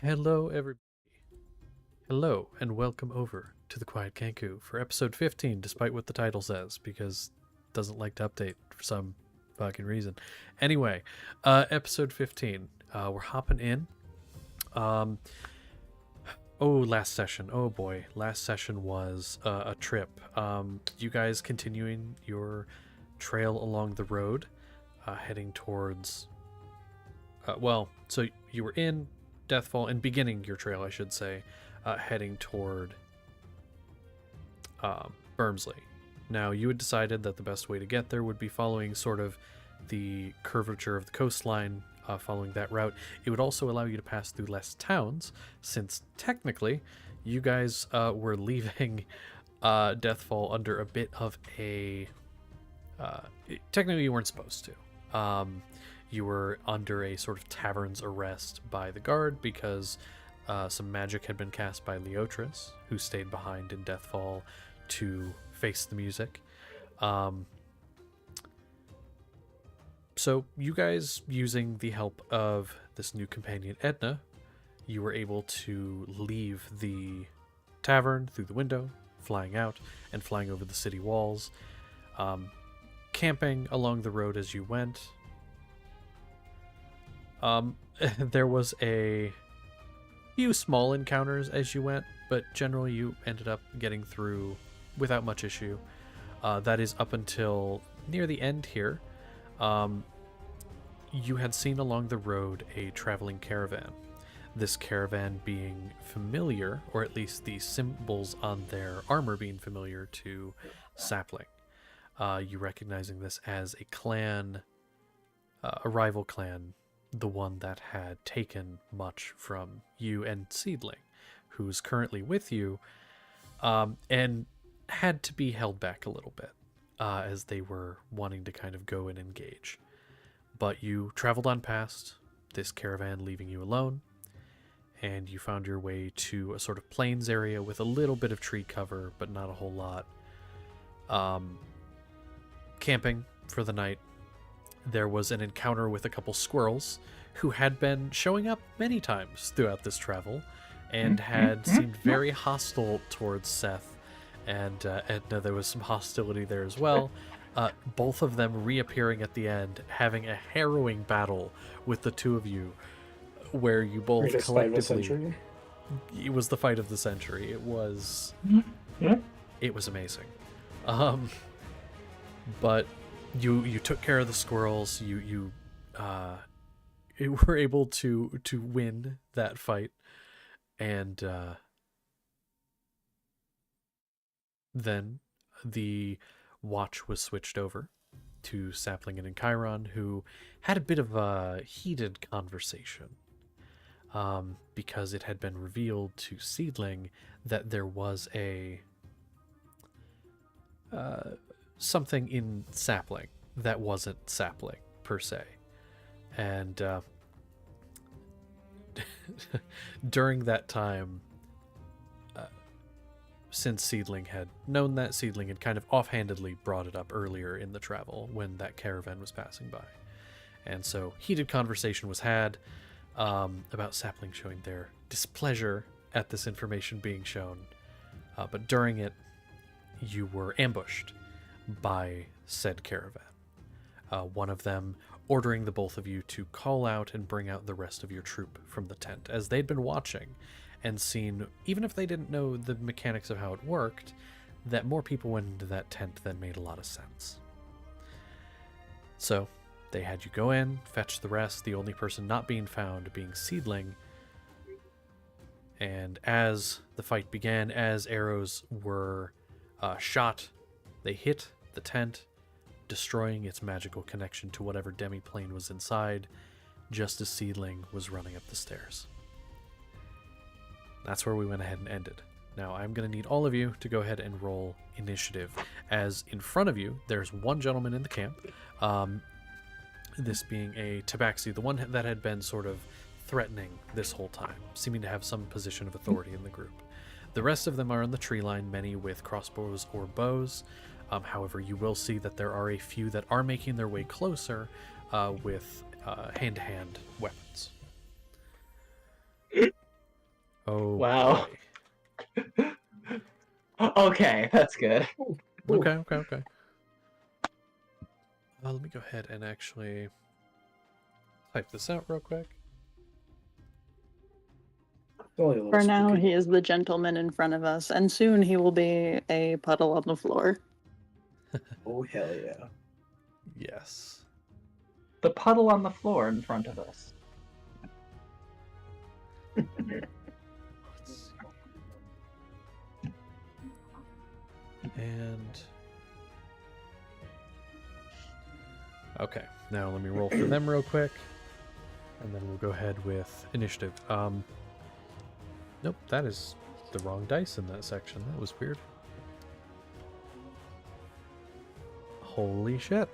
Hello, everybody. Hello, and welcome over to the Quiet Kenku for episode 15, despite what the title says, because it doesn't like to update for some fucking reason. Anyway, episode 15. We're hopping in. Um, last session. Oh boy, last session was a trip. You guys continuing your trail along the road, heading towards. So you were in Deathfall and beginning your trail, I should say, heading toward Bermsley. Now, you had decided that the best way to get there would be following sort of the curvature of the coastline, following that route. It would also allow you to pass through less towns, since technically you guys were leaving Deathfall under a bit of a. Technically, you weren't supposed to. You were under a sort of tavern's arrest by the guard because some magic had been cast by Leotris, who stayed behind in Deathfall to face the music. So you guys, using the help of this new companion Edna, you were able to leave the tavern through the window, flying out and flying over the city walls, camping along the road as you went. There was a few small encounters as you went, but generally you ended up getting through without much issue. That is up until near the end here. You had seen along the road a traveling caravan. This caravan being familiar, or at least the symbols on their armor being familiar to Sapling. You recognizing this as a clan, a rival clan, the one that had taken much from you and Seedling, who's currently with you, and had to be held back a little bit as they were wanting to kind of go and engage. But you traveled on past this caravan, leaving you alone, and you found your way to a sort of plains area with a little bit of tree cover, but not a whole lot. Camping for the night. There was an encounter with a couple squirrels who had been showing up many times throughout this travel and had seemed very hostile towards Seth and Edna. There was some hostility there as well. Both of them reappearing at the end, having a harrowing battle with the two of you, where you both collectively. It was the fight of the century. It was. It was amazing. But you took care of the squirrels. You were able to win that fight, and then the watch was switched over to Sapling and Chiron, who had a bit of a heated conversation, because it had been revealed to Seedling that there was a something in Sapling that wasn't Sapling per se. And during that time, since Seedling had known that, Seedling had kind of offhandedly brought it up earlier in the travel when that caravan was passing by. And so heated conversation was had about Sapling showing their displeasure at this information being shown. But during it, you were ambushed by said caravan. One of them ordering the both of you to call out and bring out the rest of your troop from the tent, as they'd been watching and seen, even if they didn't know the mechanics of how it worked, that more people went into that tent than made a lot of sense. So they had you go in, fetch the rest, the only person not being found being Seedling. And as the fight began, as arrows were shot, they hit the tent, destroying its magical connection to whatever demi-plane was inside, just as Seedling was running up the stairs. That's where we went ahead and ended. Now, I'm going to need all of you to go ahead and roll initiative, as in front of you, there's one gentleman in the camp, this being a Tabaxi, the one that had been sort of threatening this whole time, seeming to have some position of authority in the group. The rest of them are on the tree line, many with crossbows or bows. However, you will see that there are a few that are making their way closer with hand-to-hand weapons. Oh Wow. boy. Okay, that's good. Okay. Let me go ahead and actually type this out real quick. Only a little For now, spooky. he is the gentleman in front of us, and soon he will be a puddle on the floor. Oh, hell yeah. Yes. The puddle on the floor in front of us. Let's see. And okay, now let me roll for them real quick, and then we'll go ahead with initiative. Nope, that is the wrong dice in that section. That was weird. Holy shit.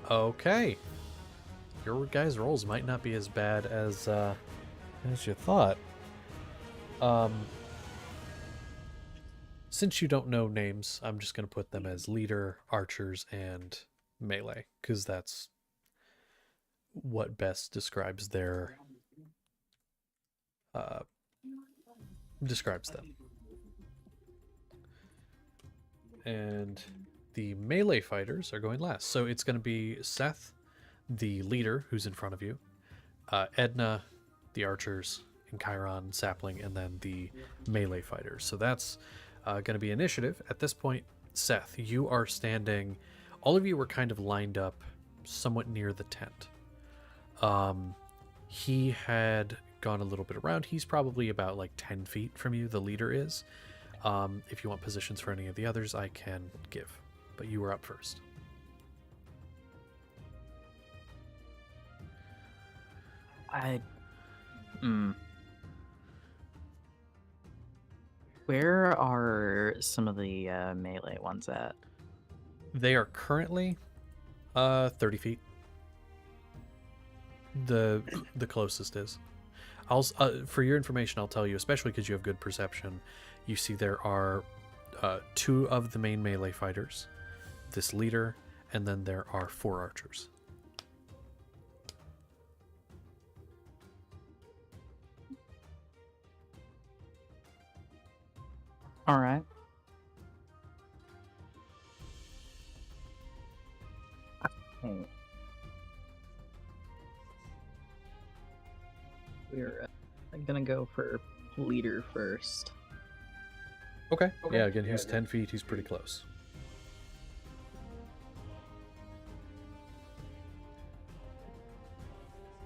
Okay. Your guys' rolls might not be as bad as you thought. Since you don't know names, I'm just going to put them as leader, archers, and melee, because that's what best describes their describes them. And the melee fighters are going last, so it's going to be Seth, the leader, who's in front of you, Edna, the archers, and Chiron, sapling, and then the melee fighters. So that's going to be initiative. At this point, Seth, you are standing. All of you were kind of lined up somewhat near the tent. He had gone a little bit around. He's probably about like 10 feet from you, the leader is. If you want positions for any of the others, I can give. But you were up first. Where are some of the melee ones at? They are currently 30 feet. The closest is. I'll for your information, I'll tell you, especially because you have good perception. You see there are 2 of the main melee fighters, this leader, and then there are 4 archers. All right. Okay. We're gonna go for leader first. Okay. Yeah, again, he's 10 feet. He's pretty close.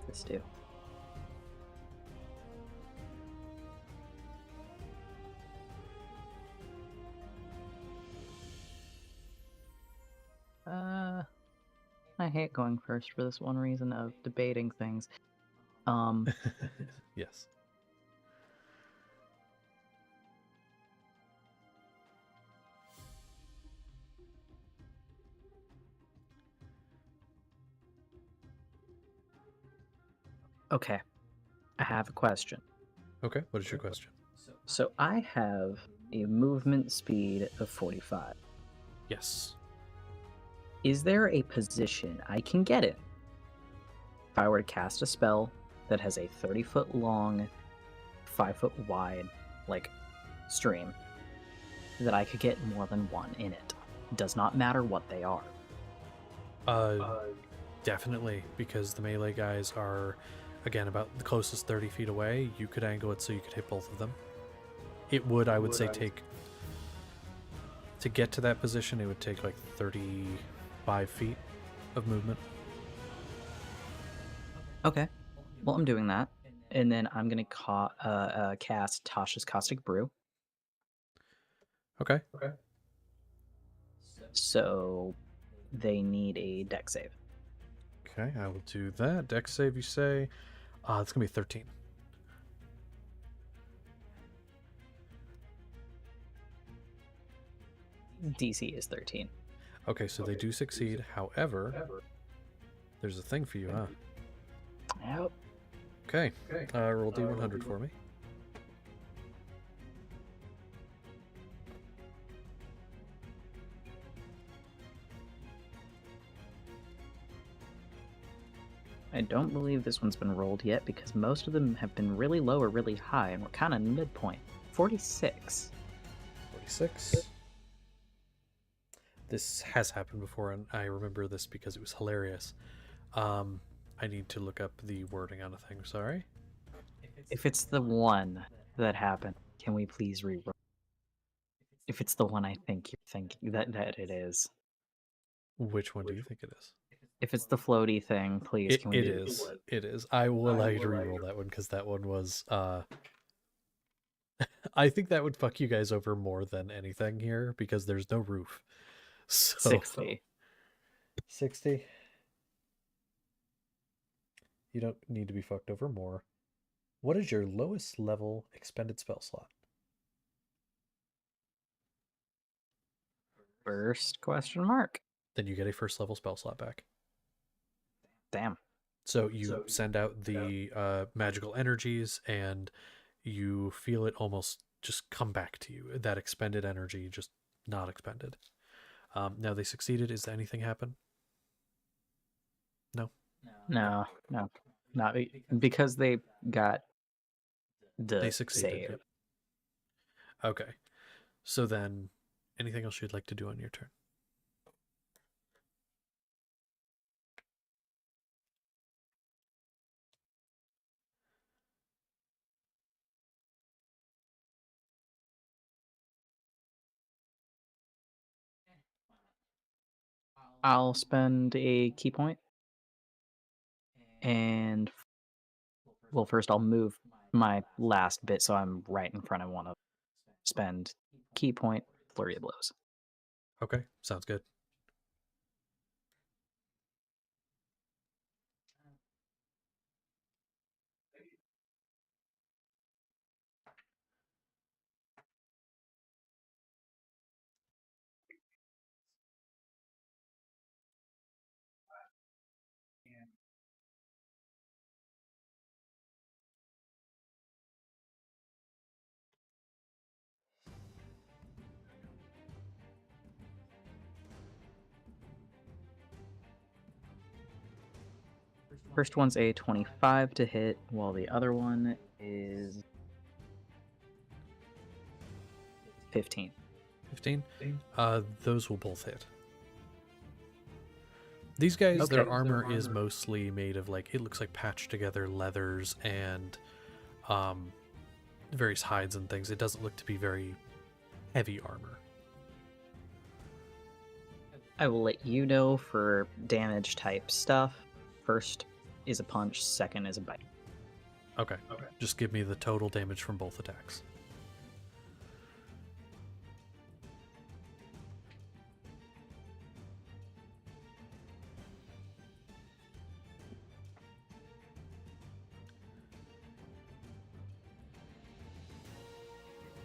Let's do. I hate going first for this one reason of debating things. Yes. Okay, I have a question. Okay, what is your question? So I have a movement speed of 45. Yes. Is there a position I can get in if I were to cast a spell that has a 30-foot long, 5-foot wide, like, stream, that I could get more than one in it? Does not matter what they are. Definitely, because the melee guys are, again, about the closest 30 feet away. You could angle it so you could hit both of them. It would, I would say, take... To get to that position, it would take like 35 feet of movement. Okay. Well, I'm doing that. And then I'm going to cast Tasha's Caustic Brew. Okay. So they need a dex save. Okay, I will do that. Dex save, you say? It's going to be 13. DC is 13. Okay, so they do succeed. However, there's a thing for you, huh? Yep. Okay, roll D100 for me. I don't believe this one's been rolled yet because most of them have been really low or really high, and we're kind of midpoint. 46. 46. This has happened before, and I remember this because it was hilarious. I need to look up the wording on a thing, sorry. If it's the one that happened, can we please reroll? If it's the one I think you're thinking that it is. Which one do you think it is? If it's the floaty thing, please can we It do is. It is. I will allow you to reroll that one because that one was I think that would fuck you guys over more than anything here because there's no roof. So 60? 60. You don't need to be fucked over more. What is your lowest level expended spell slot? First question mark. Then you get a first level spell slot back. Damn. So you send out the magical energies and you feel it almost just come back to you. That expended energy just not expended. Now they succeeded. Is anything happen? No. No, not because they got the They succeeded. save. Yep. Okay. So then, anything else you'd like to do on your turn? I'll spend a key point, and well, first I'll move my last bit so I'm right in front. I want to spend key point, flurry of blows. Okay, sounds good. First one's a 25 to hit, while the other one is 15. 15. Those will both hit. These guys, their armor is mostly made of like, it looks like patched together leathers and various hides and things. It doesn't look to be very heavy armor. I will let you know for damage type stuff. First is a punch, second is a bite. Okay. Just give me the total damage from both attacks.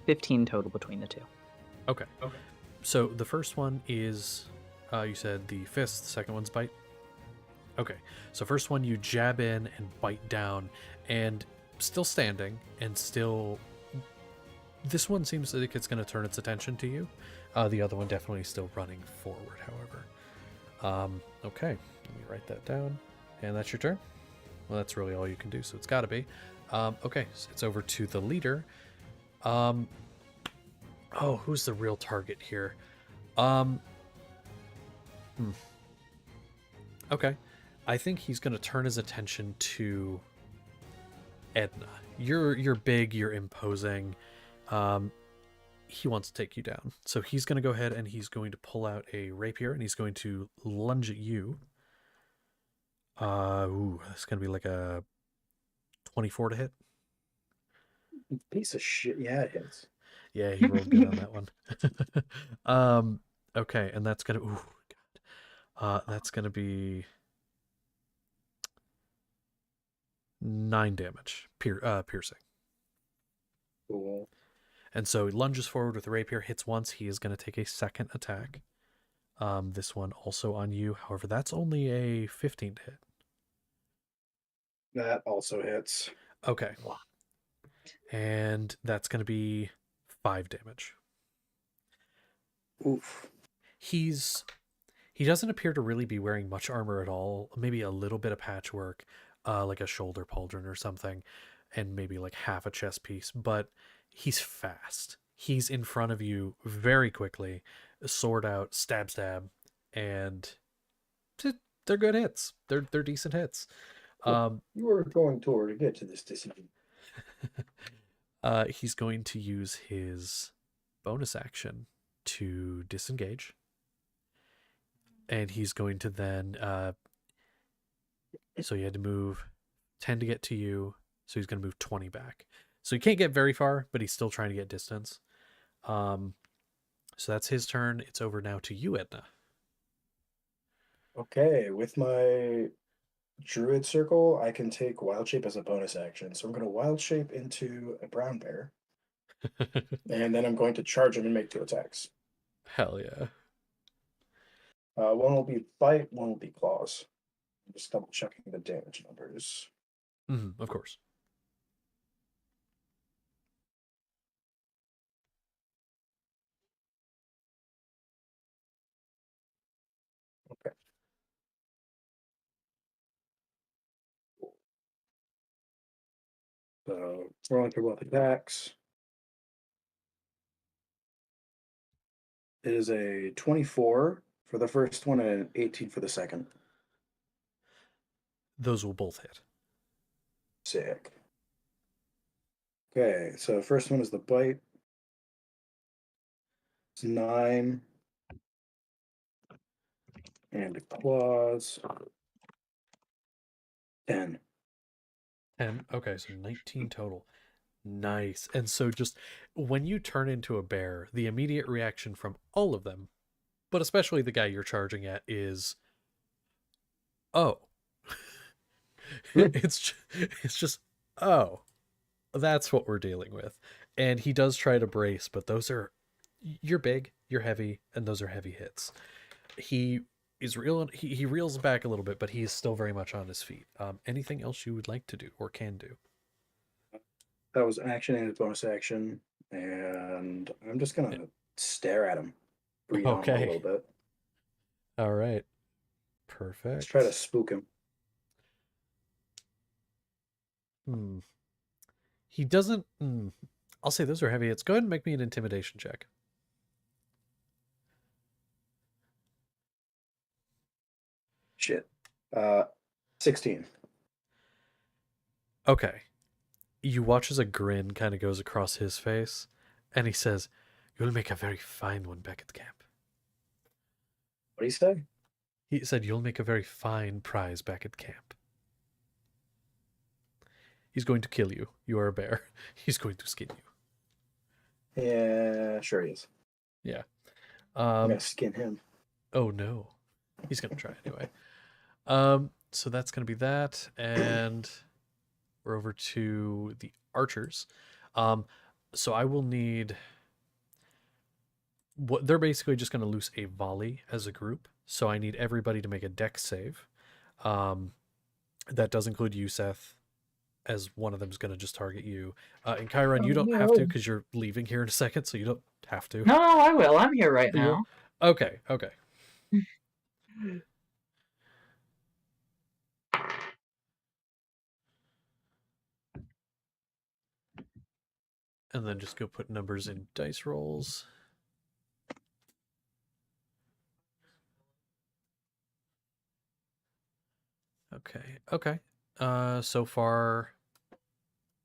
$15 total between the two. Okay. So the first one is, you said the fist, the second one's bite? Okay. So first one you jab in and bite down, and still standing, and still... This one seems like it's going to turn its attention to you. The other one definitely still running forward, however. Okay. Let me write that down. And that's your turn? Well, that's really all you can do, so it's got to be. Okay, so it's over to the leader. Oh, who's the real target here? Okay. I think he's going to turn his attention to Edna. You're big, you're imposing. He wants to take you down. So he's going to go ahead and he's going to pull out a rapier and he's going to lunge at you. That's going to be like a 24 to hit. Piece of shit. Yeah, it hits. Yeah, he rolled good on that one. Okay, and that's gonna. Ooh, God. That's gonna be 9 damage, piercing. Cool. And so he lunges forward with the rapier, hits once. He is gonna take a second attack. This one also on you. However, that's only a 15 to hit. That also hits. Okay. And that's gonna be 5 damage. Oof. He doesn't appear to really be wearing much armor at all, maybe a little bit of patchwork. like a shoulder pauldron or something, and maybe like half a chest piece. But he's fast. He's in front of you very quickly, sword out, stab, stab, and they're good hits. They're decent hits. Um, You were going toward to get to this decision. he's going to use his bonus action to disengage, and he's going to then so he had to move 10 to get to you, so he's going to move 20 back. So he can't get very far, but he's still trying to get distance. So that's his turn. It's over now to you, Edna. Okay, with my druid circle, I can take wild shape as a bonus action. So I'm going to wild shape into a brown bear, and then I'm going to charge him and make 2 attacks. Hell yeah. One will be bite, one will be claws. I'm just double checking the damage numbers. Of course. Okay. So rolling through both attacks. It is a 24 for the first one and an 18 for the second. Those will both hit. Sick. Okay, so first one is the bite. It's 9. And the claws. 10. 10. Okay, so 19 total. Nice. And so just when you turn into a bear, the immediate reaction from all of them, but especially the guy you're charging at, is, oh. it's just, oh, that's what we're dealing with. And he does try to brace, but you're big, you're heavy, and those are heavy hits. He is he reels back a little bit, but he's still very much on his feet. Anything else you would like to do or can do? That was action and a bonus action. And I'm just going to stare at him. Breathe on him a little bit. All right. Perfect. Let's try to spook him. He doesn't. I'll say those are heavy hits. Go ahead and make me an intimidation check. Shit. 16. Okay. You watch as a grin kind of goes across his face, and he says, "You'll make a very fine one back at camp." What do you say? He said, "You'll make a very fine prize back at camp." He's going to kill you. You are a bear. He's going to skin you. Yeah, sure he is. Yeah. I'm going to skin him. Oh, no. He's going to try anyway. So that's going to be that. And we're over to the archers. So I will need... They're basically just going to loose a volley as a group. So I need everybody to make a dex save. That does include you, Seth, as one of them is going to just target you. And Chiron, you don't have to because you're leaving here in a second, so you don't have to. No, I will. I'm here right now. Okay. And then just go put numbers in dice rolls. Okay. So far,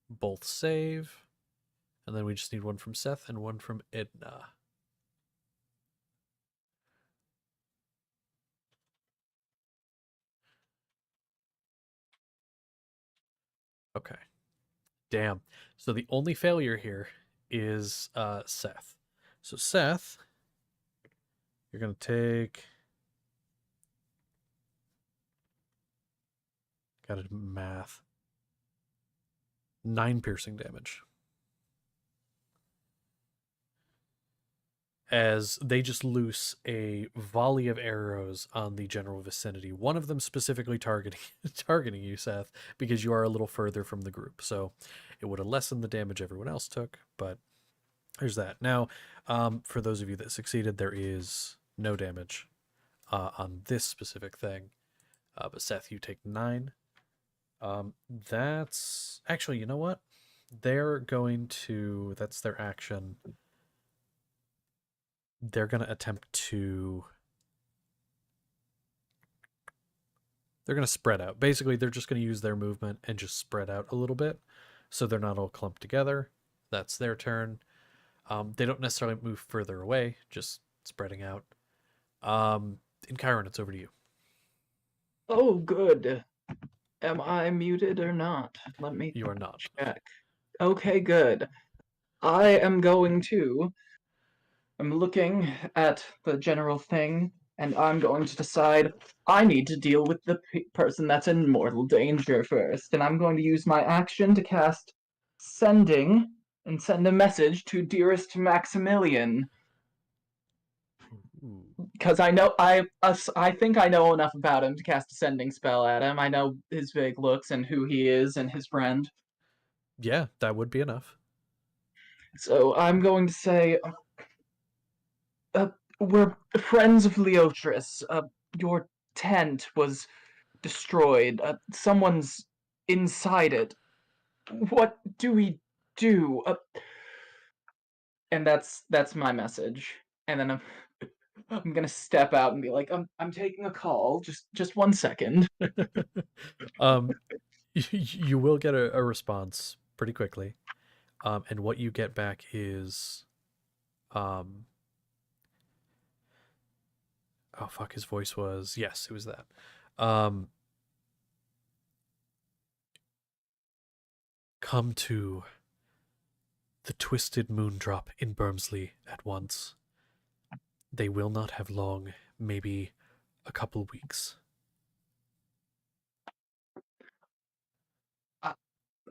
both save. And then we just need one from Seth and one from Edna. Okay. Damn. So the only failure here is Seth. So Seth, you're going to take... Gotta do math. 9 piercing damage. As they just loose a volley of arrows on the general vicinity. One of them specifically targeting you, Seth, because you are a little further from the group. So it would have lessened the damage everyone else took, but there's that. Now, for those of you that succeeded, there is no damage on this specific thing. But Seth, you take 9. That's actually, you know what? They're going to, that's their action. They're going to attempt to, they're going to spread out. Basically, they're just going to use their movement and just spread out a little bit so they're not all clumped together. That's their turn. They don't necessarily move further away, just spreading out. In Chiron, it's over to you. Oh, good. Am I muted or not? Let me You are not. check. Okay, good. I am going to. I'm looking at the general thing, and I'm going to decide I need to deal with the person that's in mortal danger first, and I'm going to use my action to cast Sending and send a message to dearest Maximilian. Ooh. Because I think I know enough about him to cast a sending spell at him. I know his big looks and who he is and his friend. Yeah, that would be enough. So I'm going to say, we're friends of Leotris. Your tent was destroyed. Someone's inside it. What do we do? And that's my message. And then I'm gonna step out and be like, I'm taking a call. Just 1 second. You will get a response pretty quickly. And what you get back is, oh fuck, his voice was, yes, it was that. Come to the Twisted Moondrop in Bermsley at once. They will not have long, maybe a couple weeks.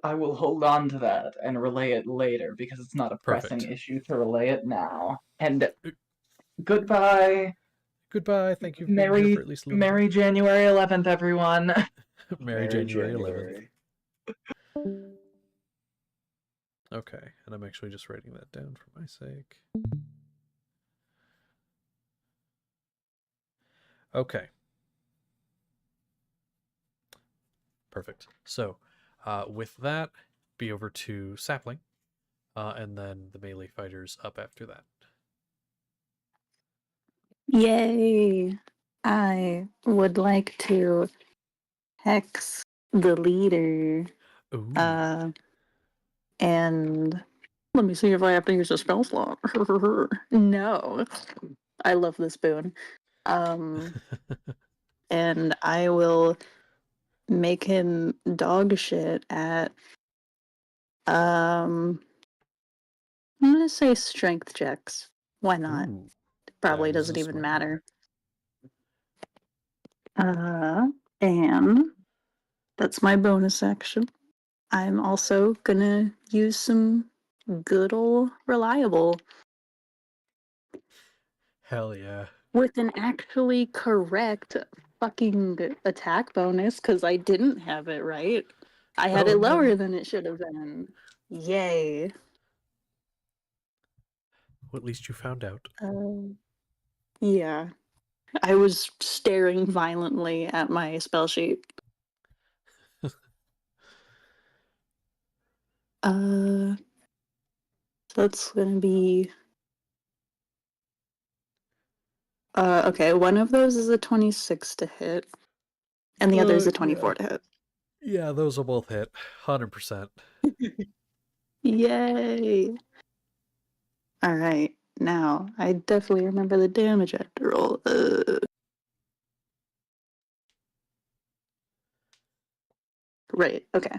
I will hold on to that and relay it later because it's not a pressing Perfect. issue to relay it now. And goodbye. Goodbye. Thank you for being here for at least a little Merry January 11th, everyone. bit. Merry January 11th. Okay, and I'm actually just writing that down for my sake. Okay. Perfect. So, with that, be over to Sapling, and then the melee fighters up after that. Yay! I would like to hex the leader. Ooh. And let me see if I have to use a spell slot. No. I love this boon. And I will make him dog shit at I'm gonna say strength checks. Why not? Ooh. Probably That is doesn't a even smart matter. And that's my bonus action. I'm also gonna use some good ol' reliable Hell yeah. with an actually correct fucking attack bonus because I didn't have it right. I had Oh, it no. lower than it should have been. Yay. Well, at least you found out. Yeah. I was staring violently at my spell sheet. So that's gonna be okay, one of those is a 26 to hit, and the other is a 24 to hit. Yeah, those will both hit. 100%. Yay! Alright, now I definitely remember the damage I had to roll. Right, okay.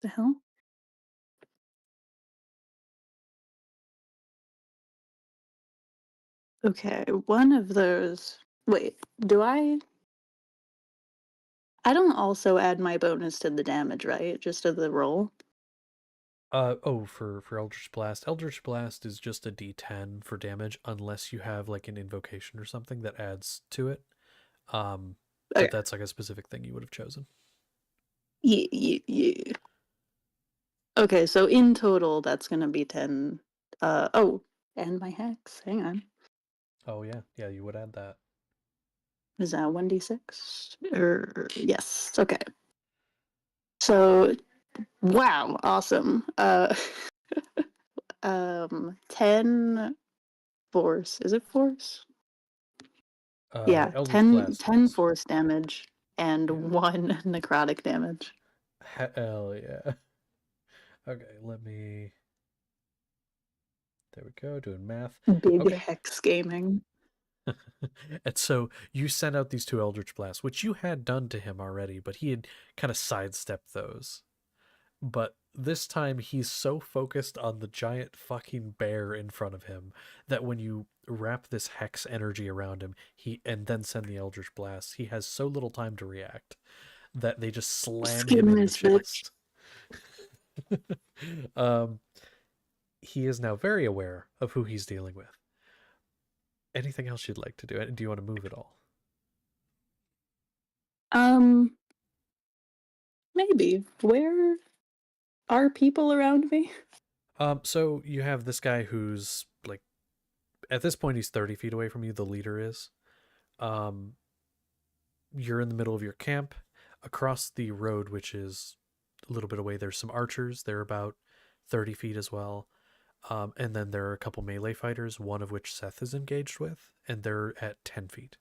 The hell? Okay, one of those. Wait, do I? I don't also add my bonus to the damage, right? Just to the roll? For Eldritch Blast. Eldritch Blast is just a D10 for damage unless you have like an invocation or something that adds to it. But Okay. that's like a specific thing you would have chosen. Yeah. Okay, so in total, that's gonna be 10. Oh, and my hex. Hang on. Oh yeah, you would add that. Is that 1d6? Yes. Okay. So, wow, awesome. 10 force. Is it force? Yeah, Eldritch 10 Blast. Yes. force damage and Yeah. 1 necrotic damage. Hell yeah. Okay, let me. There we go, doing math. Big Okay. hex gaming. And so you sent out these 2 Eldritch Blasts, which you had done to him already, but he had kind of sidestepped those. But this time he's so focused on the giant fucking bear in front of him that when you wrap this hex energy around him, and then send the Eldritch Blast, he has so little time to react that they just slam him Skin in the this bitch. chest. um, he is now very aware of who he's dealing with. Anything else you'd like to do? Do you want to move at all? Maybe. Where are people around me? So you have this guy who's like, at this point he's 30 feet away from you. The leader is. You're in the middle of your camp. Across the road, which is a little bit away, there's some archers. They're about 30 feet as well. And then there are a couple melee fighters, one of which Seth is engaged with, and they're at 10 feet.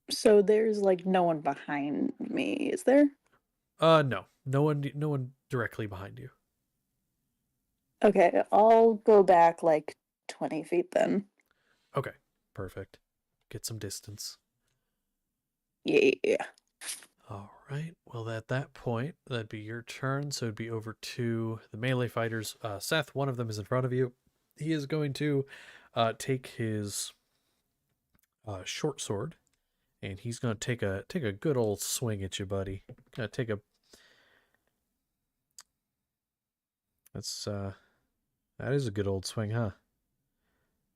So there's like no one behind me, is there? No one directly behind you. Okay, I'll go back like 20 feet then. Okay, perfect. Get some distance. Yeah. All right. Well, at that point, that'd be your turn. So it'd be over to the melee fighters. Seth, one of them is in front of you. He is going to take his short sword, and he's going to take a good old swing at you, buddy. Gonna take a. That is a good old swing, huh?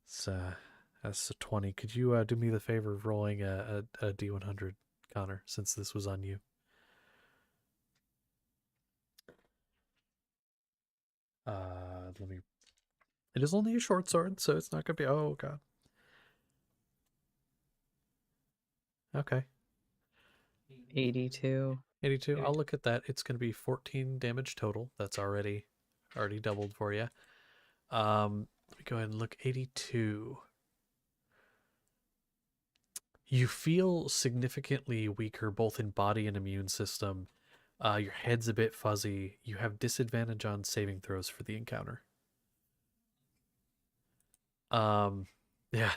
That's a 20. Could you do me the favor of rolling a D100, Connor, since this was on you? Let me. It is only a short sword, so it's not gonna be. Oh god. Okay. 82. 82. I'll look at that. It's gonna be 14 damage total. That's already doubled for you. Let me go ahead and look. 82. You feel significantly weaker both in body and immune system. Your head's a bit fuzzy. You have disadvantage on saving throws for the encounter. Yeah,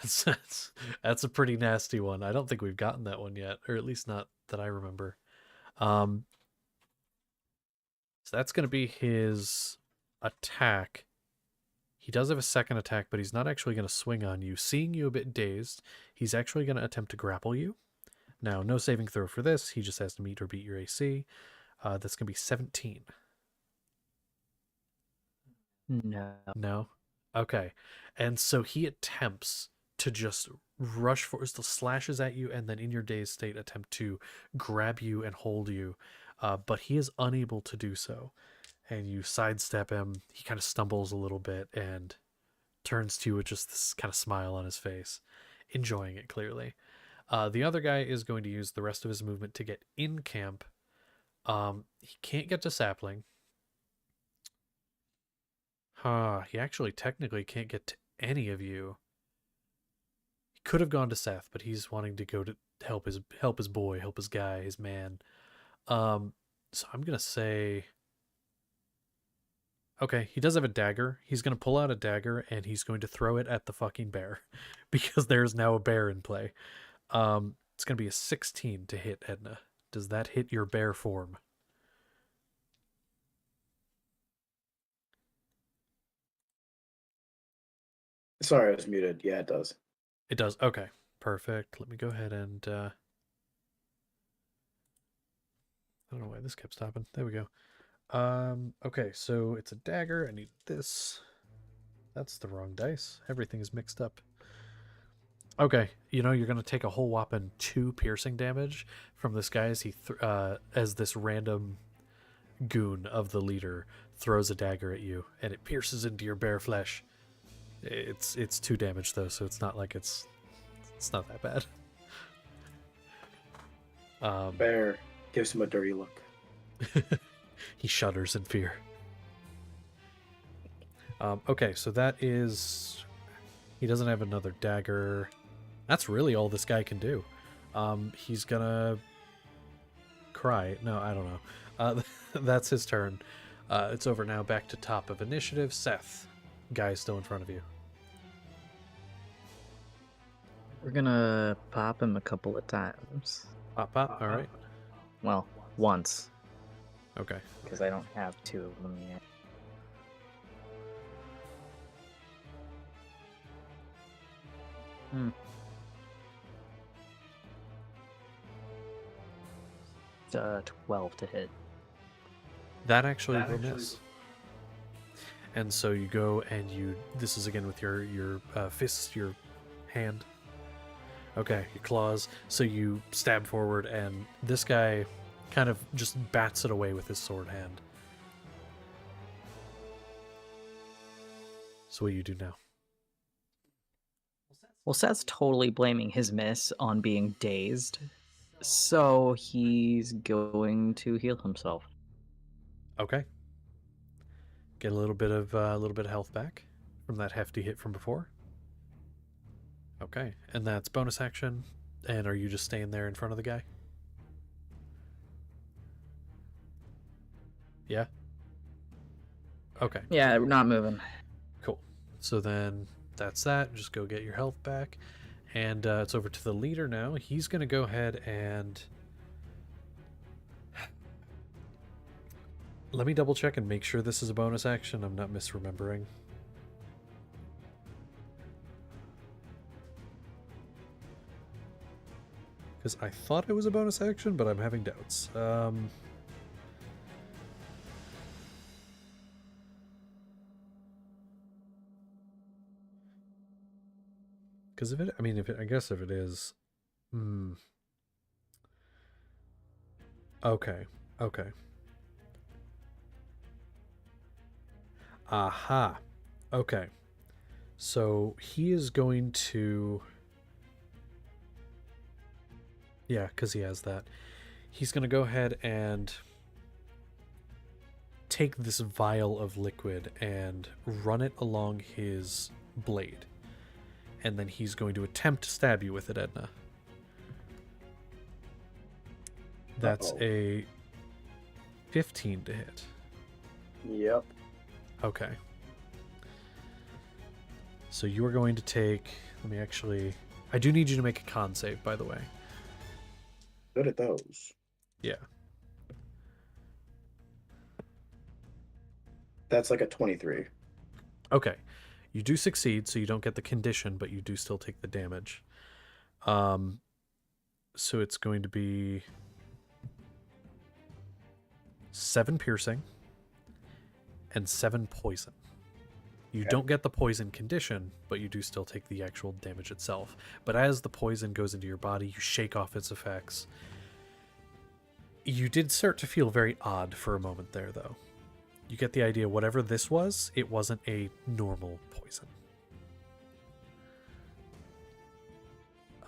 that's a pretty nasty one. I don't think we've gotten that one yet, or at least not that I remember. So that's going to be his attack. He does have a second attack, but he's not actually going to swing on you. Seeing you a bit dazed, he's actually going to attempt to grapple you. Now, no saving throw for this. He just has to meet or beat your AC. That's going to be 17. No. No? Okay. And so he attempts to just rush for, still slashes at you, and then in your dazed state attempt to grab you and hold you. But he is unable to do so. And you sidestep him. He kind of stumbles a little bit and turns to you with just this kind of smile on his face, enjoying it clearly. The other guy is going to use the rest of his movement to get in camp. He can't get to Sapling. He actually technically can't get to any of you. He could have gone to Seth, but he's wanting to go to help his boy, help his guy, his man. So I'm gonna say, okay, he does have a dagger. He's gonna pull out a dagger and he's going to throw it at the fucking bear because there's now a bear in play. It's gonna be a 16 to hit, Edna. Does that hit your bear form? Sorry, I was muted. Yeah, it does. It does. Okay, perfect. Let me go ahead and I don't know why this kept stopping. There we go. Okay, so it's a dagger. I need this. That's the wrong dice. Everything is mixed up. Okay, you're gonna take a whole whopping 2 piercing damage from this guy as he as this random goon of the leader throws a dagger at you, and it pierces into your bare flesh. It's 2 damage though, so it's not like it's not that bad. Bear gives him a dirty look. He shudders in fear. Okay, so that is... He doesn't have another dagger. That's really all this guy can do. He's gonna cry. No, I don't know. That's his turn. It's over now. Back to top of initiative. Seth, guy still in front of you. We're gonna pop him a couple of times. Pop. All right. Well, once, Okay. because I don't have 2 of them yet. Hmm. 12 to hit. That actually will miss. And so you go and you... This is again with your fist, your hand. Okay, your claws. So you stab forward, and this guy kind of just bats it away with his sword hand. So what do you do now? Well, Seth's totally blaming his miss on being dazed, so he's going to heal himself. Okay. Get a little bit of health back from that hefty hit from before. Okay, and that's bonus action. And are you just staying there in front of the guy? Yeah. Okay. Yeah, we're not moving. Cool. So then that's that. Just go get your health back. And it's over to the leader now. He's going to go ahead and... Let me double check and make sure this is a bonus action. I'm not misremembering. Because I thought it was a bonus action, but I'm having doubts. Because if it, I guess if it is, Okay. Aha. Okay. So he is going to... Yeah, because he has that. He's going to go ahead and take this vial of liquid and run it along his blade. And then he's going to attempt to stab you with it, Edna. That's a 15 to hit. Yep. Okay. So you are going to take... Let me actually... I do need you to make a con save, by the way. Good at those. Yeah. That's like a 23. Okay. You do succeed, so you don't get the condition, but you do still take the damage. So it's going to be 7 piercing and 7 poison. You don't get the poison condition, but you do still take the actual damage itself. But as the poison goes into your body, you shake off its effects. You did start to feel very odd for a moment there, though. You get the idea, whatever this was, it wasn't a normal poison.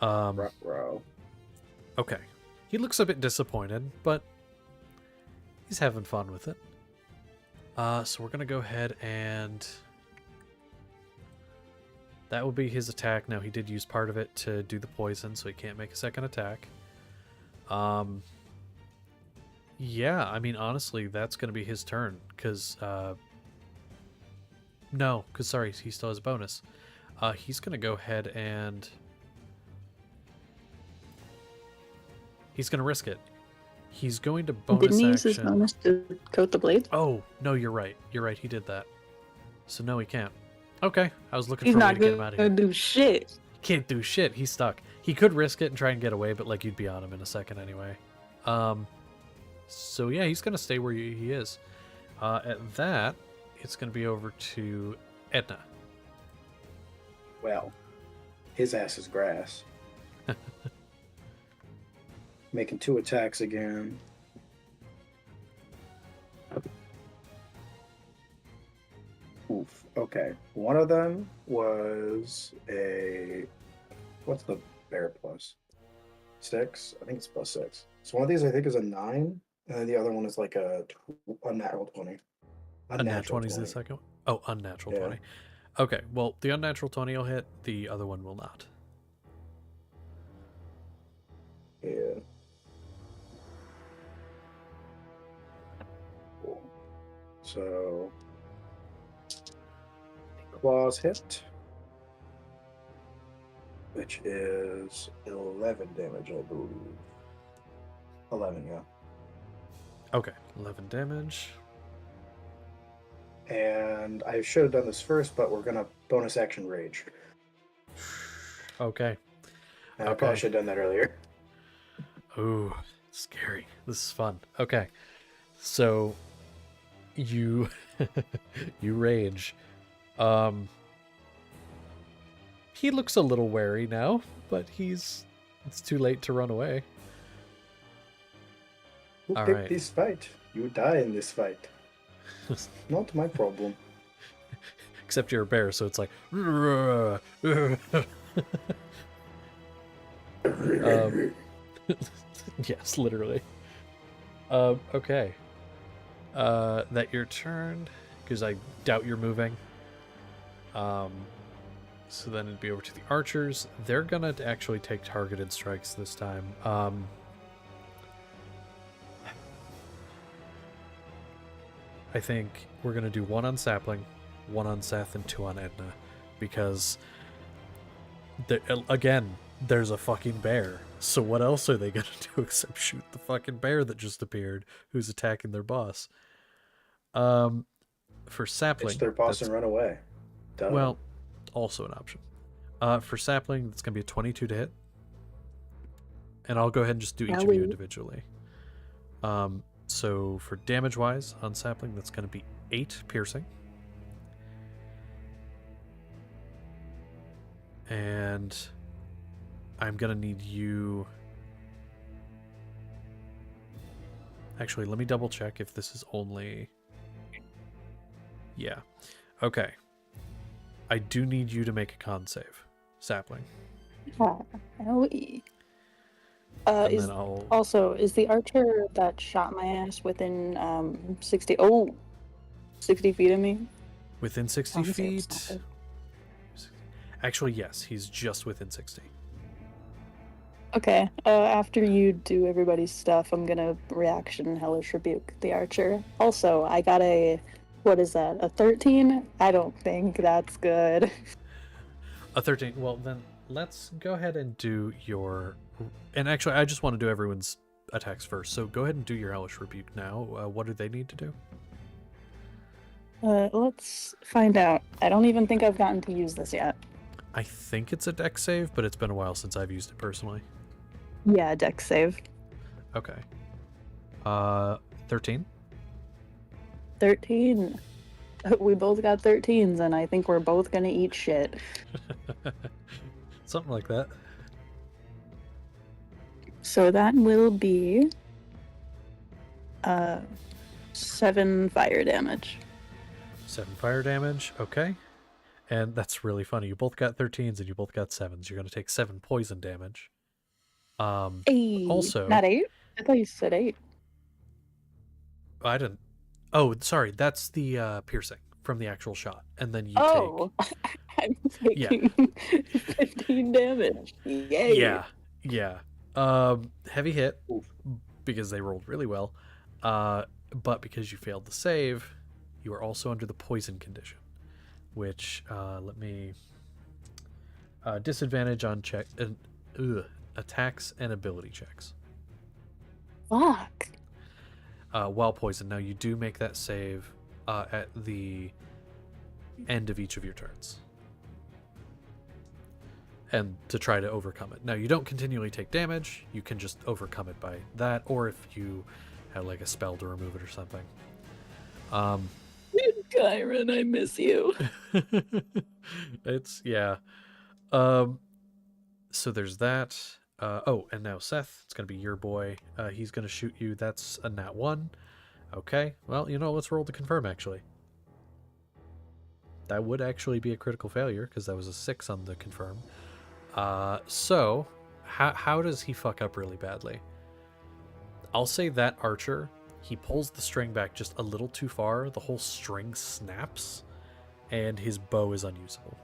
Ruh-roh. Okay. He looks a bit disappointed, but he's having fun with it. So we're going to go ahead and... That will be his attack. Now, he did use part of it to do the poison, so he can't make a second attack. Yeah, I mean, honestly, that's going to be his turn, because... No, because, sorry, he still has a bonus. He's going to go ahead and... He's going to risk it. He's going to bonus Didn't he use his action... bonus to coat the blade? Oh, no, you're right. You're right, he did that. So no, he can't. Okay, I was looking He's for a way not to get him out of gonna here. do shit. Can't do shit, he's stuck. He could risk it and try and get away, but like you'd be on him in a second anyway. So yeah, he's gonna stay where he is. At that, it's gonna be over to Edna. Well, his ass is grass. Making 2 attacks again. Okay, one of them was a. What's the bear plus? 6? I think it's plus 6. So one of these I think is a 9, and then the other one is like a unnatural 20. A nat 20 is the second one? Oh, unnatural Yeah. 20. Okay, well, the unnatural 20 will hit, the other one will not. Yeah. Cool. So claws hit, which is 11 damage, I believe. 11, yeah. Okay, 11 damage. And I should have done this first, but we're gonna bonus action rage. Okay. I Okay. probably should have done that earlier. Ooh, scary. This is fun. Okay. So you you rage. He looks a little wary now, but it's too late to run away. Who All picked right. this fight? You die in this fight. Not my problem. Except you're a bear, so it's like yes, literally. Okay. That your turn, because I doubt you're moving. So then it'd be over to the archers. They're gonna actually take targeted strikes this time. I think we're gonna do 1 on Sapling, 1 on Seth, and 2 on Edna, because again, there's a fucking bear. So what else are they gonna do except shoot the fucking bear that just appeared, who's attacking their boss? For Sapling, Pitch their boss and run away. Duh. well, also an option. For Sapling, it's gonna be a 22 to hit, and I'll go ahead and just do each of you Ellie. individually. So for damage wise on Sapling, that's gonna be 8 piercing. And I'm gonna need you. Actually, let me double check if this is only. Yeah. Okay. I do need you to make a con save, Sapling. Ellie. And Is then I'll. also is the archer that shot my ass within 60 60 feet of me? Within 60 Con save's feet. not Actually, yes, he's just within 60. Okay. After you do everybody's stuff, I'm gonna reaction hellish rebuke the archer. Also, I got what is that? A 13? I don't think that's good. A 13. Well, then let's go ahead and do your. And actually, I just want to do everyone's attacks first. So go ahead and do your Hellish Rebuke now. What do they need to do? Let's find out. I don't even think I've gotten to use this yet. I think it's a dex save, but it's been a while since I've used it personally. Yeah, dex save. Okay. 13. 13. We both got 13s, and I think we're both gonna eat shit. Something like that. So that will be 7 fire damage. 7 fire damage. Okay. And that's really funny. You both got 13s and you both got 7s. You're going to take 7 poison damage. Hey, Also, not 8? I thought you said 8. I didn't. Oh, sorry. That's the piercing from the actual shot. And then you I'm taking 15 damage. Yay. take. Yeah. Heavy hit because they rolled really well. But because you failed the save, you are also under the poison condition, which let me disadvantage on attacks and ability checks. Fuck. While poisoned. Now you do make that save at the end of each of your turns, and to try to overcome it. Now you don't continually take damage. You can just overcome it by that, or if you have like a spell to remove it or something. Kyron, I miss you. It's yeah. So there's that. And now Seth, it's gonna be your boy. He's gonna shoot you. That's a nat 1. Okay. Well, let's roll to confirm actually. That would actually be a critical failure because that was a 6 on the confirm. So how does he fuck up really badly? I'll say that archer, he pulls the string back just a little too far. The whole string snaps, and his bow is unusable.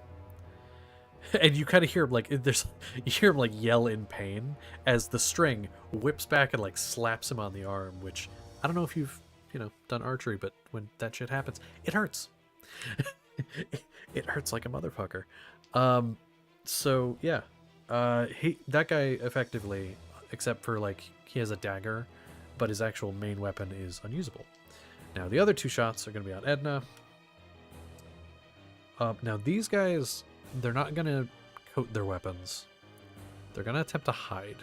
And you kind of hear him you hear him like yell in pain as the string whips back and like slaps him on the arm. Which I don't know if you've done archery, but when that shit happens, it hurts. It hurts like a motherfucker. So yeah, that guy effectively, except for like he has a dagger, but his actual main weapon is unusable. Now the other 2 shots are going to be on Edna. Now these guys, they're not going to coat their weapons. They're going to attempt to hide.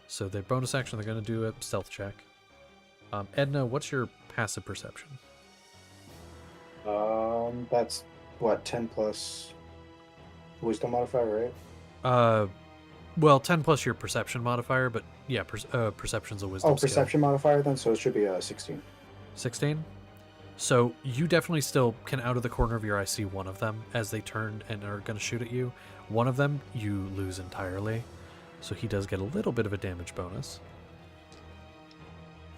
So their bonus action, they're going to do a stealth check. Edna, what's your passive perception? That's what, 10 plus wisdom modifier, right? Well, 10 plus your perception modifier, but yeah, perception's a wisdom skill. Perception modifier then, so it should be 16. 16? So you definitely still can, out of the corner of your eye, see one of them as they turn and are going to shoot at you. One of them you lose entirely, so he does get a little bit of a damage bonus.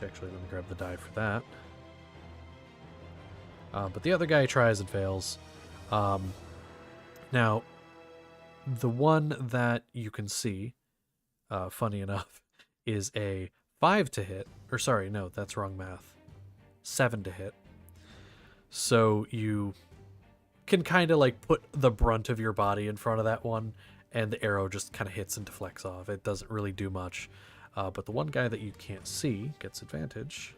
Actually, let me grab the die for that. But the other guy tries and fails. Now, the one that you can see, funny enough, is a 5 to hit. Or sorry, no, that's wrong math. 7 to hit. So you can kind of like put the brunt of your body in front of that one, and the arrow just kind of hits and deflects off. It doesn't really do much. But the one guy that you can't see gets advantage.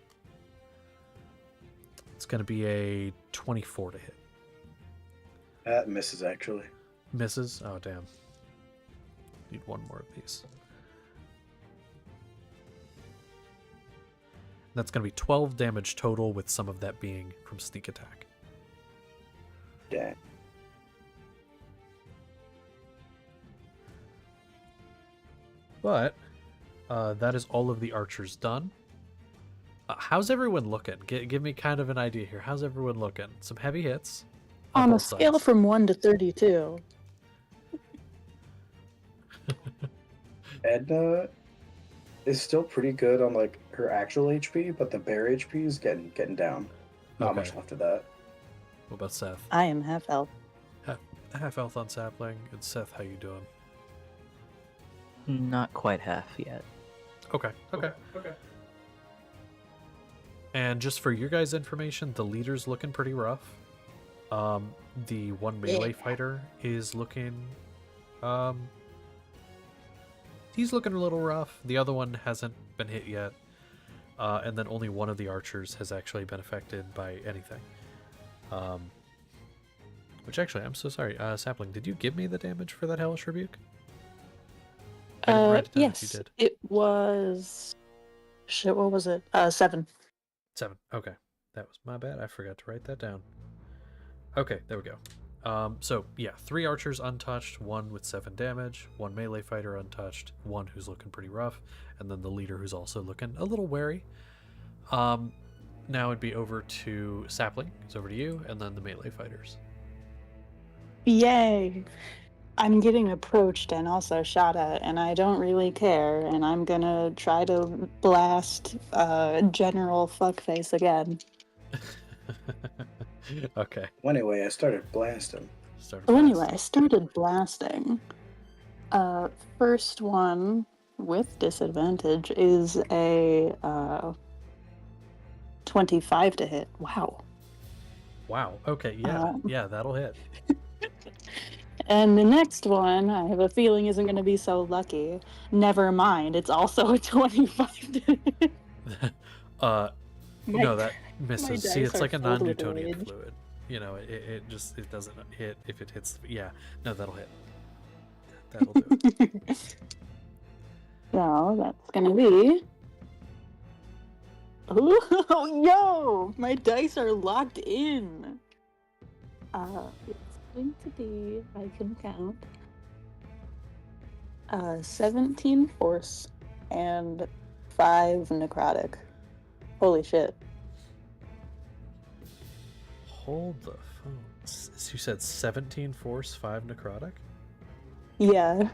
It's going to be a 24 to hit. That misses, actually. Misses? Oh, damn. Need one more of these. That's going to be 12 damage total, with some of that being from sneak attack. Yeah. But that is all of the archers done. How's everyone looking? Give me kind of an idea here. How's everyone looking? Some heavy hits. On a both scale sides. from 1 to 32. Edna is still pretty good on like her actual HP, but the bear HP is getting down. Not Okay. much left of that. What about Seth? I am half health. Half health on Sapling. And Seth, how you doing? Not quite half yet. Okay. And just for your guys' information, the leader's looking pretty rough. The one melee fighter is looking, he's looking a little rough. The other one hasn't been hit yet. And then only one of the archers has actually been affected by anything. Which actually, I'm so sorry. Sapling, did you give me the damage for that Hellish Rebuke? I didn't write it down if you Yes, did. it was... Shit, what was it? 7. 7. Okay. That was my bad. I forgot to write that down. Okay, there we go. So, yeah, 3 archers untouched, 1 with 7 damage, 1 melee fighter untouched, 1 who's looking pretty rough, and then the leader who's also looking a little wary. Now it'd be over to Sapling. It's over to you, and then the melee fighters. Yay! I'm getting approached and also shot at, and I don't really care, and I'm gonna try to blast General Fuckface again. Okay. Well, anyway, I started blasting. Start So with anyway, I Max. started blasting. First one with disadvantage is a 25 to hit. Wow. Wow. Okay, yeah. Yeah, that'll hit. And the next one, I have a feeling isn't going to be so lucky. Never mind, it's also a 25 to hit. No, that misses. See, dice it's are like a filled with non-Newtonian rage. fluid. You know, it doesn't hit if it hits. Yeah, no, that'll hit. That'll do it. So that's going to be... Ooh, yo! My dice are locked in! It's going to be, I can count, 17 force and 5 necrotic. Holy shit. Hold the phone. So you said 17 force, 5 necrotic? Yeah.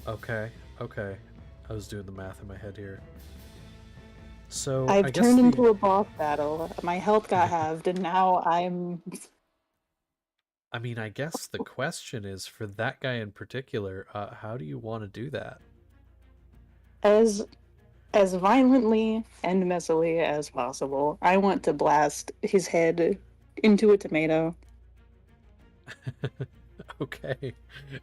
Okay. I was doing the math in my head here. So I've I guess turned into a boss battle. My health got halved, and now I mean, I guess the question is, for that guy in particular, how do you want to do that? as violently and messily as possible. I want to blast his head into a tomato. Okay.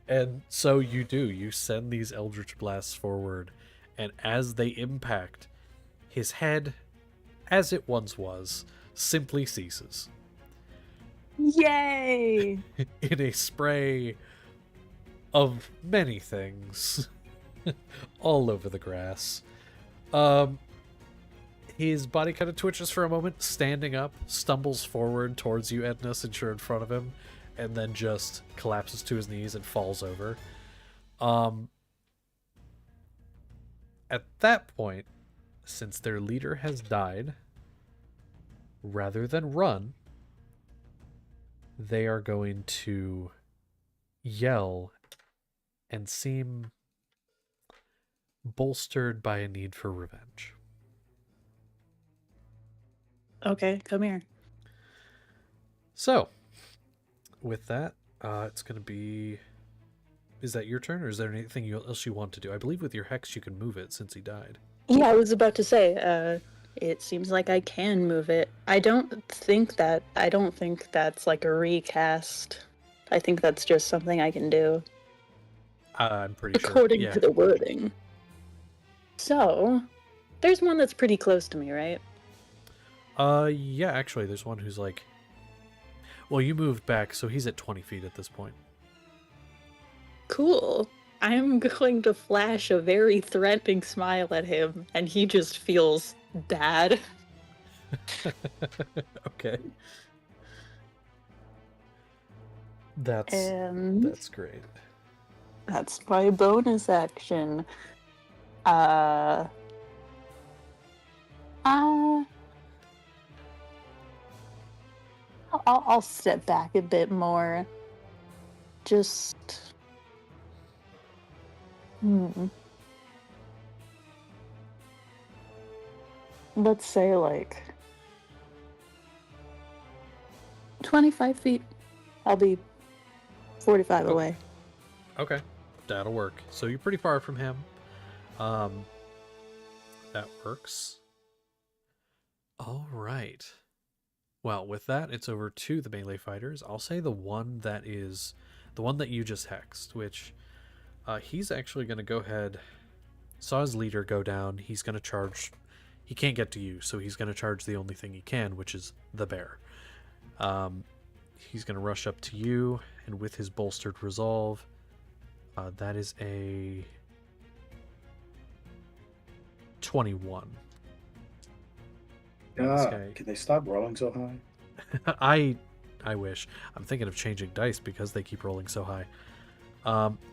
And so you do. You send these Eldritch Blasts forward, and as they impact, his head, as it once was, simply ceases. Yay! In a spray of many things all over the grass. His body kind of twitches for a moment, standing up, stumbles forward towards you, Edna, since you're in front of him, and then just collapses to his knees and falls over. At that point, since their leader has died, rather than run, they are going to yell and seem bolstered by a need for revenge. Okay, come here. So, with that, it's going to be... Is that your turn, or is there anything else you want to do? I believe with your hex you can move it since he died. Yeah, I was about to say, it seems like I can move it. I don't think that's like a recast. I think that's just something I can do. I'm pretty sure. According Yeah. to the wording. So, there's one that's pretty close to me, right? Yeah, actually, there's one who's like... Well, you moved back, so he's at 20 feet at this point. Cool. I'm going to flash a very threatening smile at him, and he just feels bad. Okay. That's And great. that's my bonus action. I'll step back a bit more. Just... Let's say, like... 25 feet. I'll be 45 Oh. away. Okay, that'll work. So you're pretty far from him. That works. All right. Well, with that, it's over to the melee fighters. I'll say the one that you just hexed, which he's actually going to go ahead. Saw his leader go down. He's going to charge. He can't get to you, so he's going to charge the only thing he can, which is the bear. He's going to rush up to you, and with his bolstered resolve, that is a 21. Can they stop rolling so high? I wish. I'm thinking of changing dice because they keep rolling so high.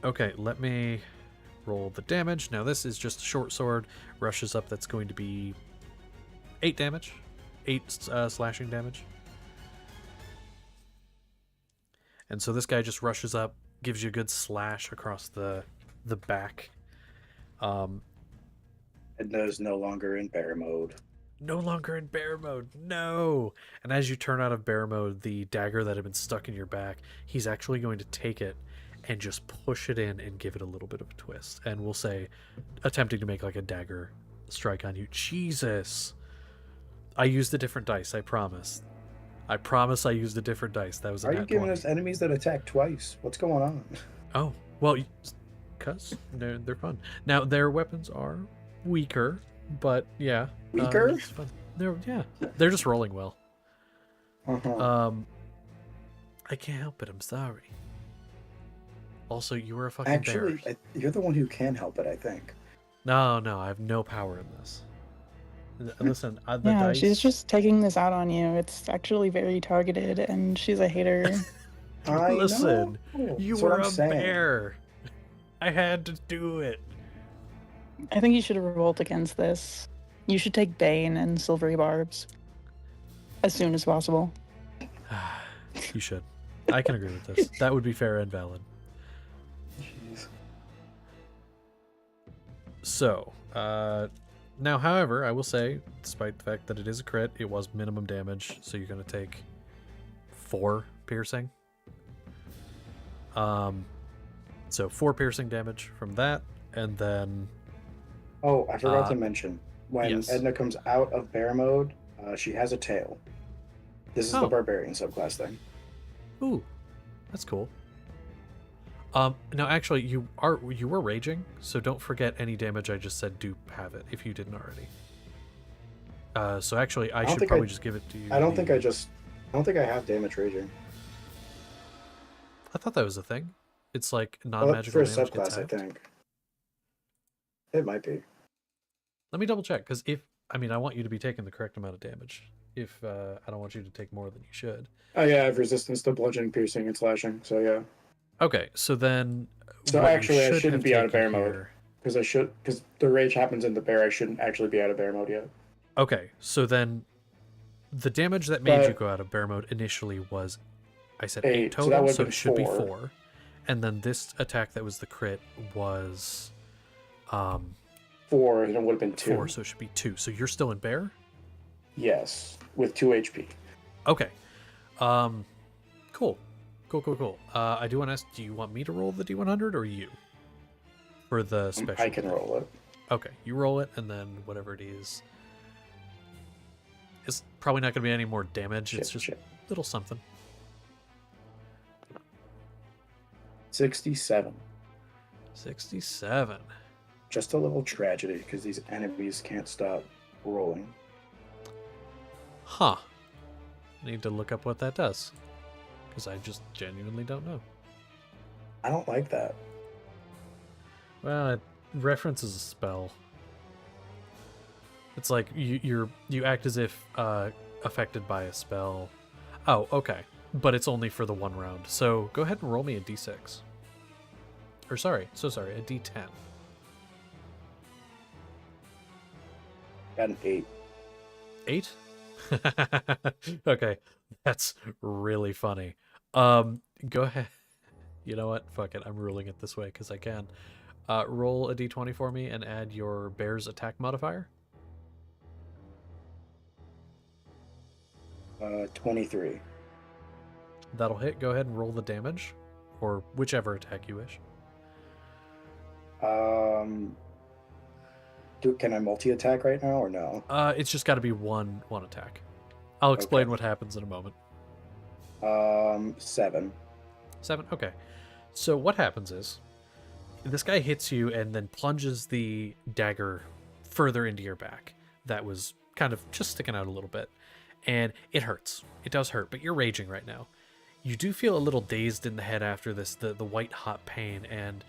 Okay, let me roll the damage. Now this is just a short sword. Rushes up, that's going to be 8 damage. 8 slashing damage. And so this guy just rushes up, gives you a good slash across the back. And is no longer in bear mode. No longer in bear mode. No. And as you turn out of bear mode, the dagger that had been stuck in your back, he's actually going to take it and just push it in and give it a little bit of a twist. And we'll say, attempting to make like a dagger strike on you. Jesus. I used a different dice, I promise. I promise I used a different dice. That was a Are you nat giving 20. us enemies that attack twice? What's going on? Oh, well, because they're fun. Now, their weapons are weaker, but yeah. Weaker? It's fun. They're just rolling well. Uh-huh. I can't help it. I'm sorry. Also, you were a fucking Actually, bear. you're the one who can help it, I think. No, I have no power in this. Listen, the Yeah, dice... she's just taking this out on you. It's actually very targeted, and she's a hater. Listen, know. you That's what were I'm a saying. bear. I had to do it. I think you should revolt against this. You should take Bane and Silvery Barbs as soon as possible. You should. I can agree with this. That would be fair and valid. Jeez. So, now, however, I will say, despite the fact that it is a crit, it was minimum damage, so you're going to take 4 piercing. So 4 piercing damage from that, and then... Oh, I forgot to mention. When yes. Edna comes out of bear mode, she has a tail. This is the Oh. barbarian subclass thing. Ooh, that's cool. Now, actually, you were raging, so don't forget any damage I just said do have it, if you didn't already. So actually, I should probably just give it to you. I don't think I have damage raging. I thought that was a thing. It's like non-magical for a damage gets subclass, I halved. think. It might be. Let me double check, because I want you to be taking the correct amount of damage. If I don't want you to take more than you should. Oh yeah, I have resistance to bludgeoning, piercing, and slashing. So yeah. Okay, so then. So what you actually, I should shouldn't have be out of taken bear mode here- because the rage happens in the bear. I shouldn't actually be out of bear mode yet. Okay, so then the damage that made you But- go out of bear mode initially was, I said 8, 8 so total, that would've so been it should be 4. 4. And then this attack that was the crit was 4, and it would have been 2. 4, so it should be 2. So you're still in bear? Yes, with 2 HP. Okay. Cool. Cool. I do want to ask, do you want me to roll the D100 or you? For the special. I can roll it. Okay, you roll it, and then whatever it is. It's probably not going to be any more damage. It's just Shit. a little something. 67. 67. Just a little tragedy because these enemies can't stop rolling. Huh. Need to look up what that does. Because I just genuinely don't know. I don't like that. Well, it references a spell. It's like you act as if affected by a spell. Oh, okay. But it's only for the 1 round. So go ahead and roll me a d6. Or sorry, a d10. Got an 8. 8? Okay, that's really funny. Go ahead. You know what? Fuck it. I'm ruling it this way because I can. Roll a d20 for me and add your bear's attack modifier. 23. That'll hit. Go ahead and roll the damage, or whichever attack you wish. Can I multi-attack right now or no? It's just got to be one attack. I'll explain Okay. what happens in a moment. 7. 7. Okay. So what happens is, this guy hits you and then plunges the dagger further into your back. That was kind of just sticking out a little bit, and it hurts. It does hurt, but you're raging right now. You do feel a little dazed in the head after this, the white hot pain, and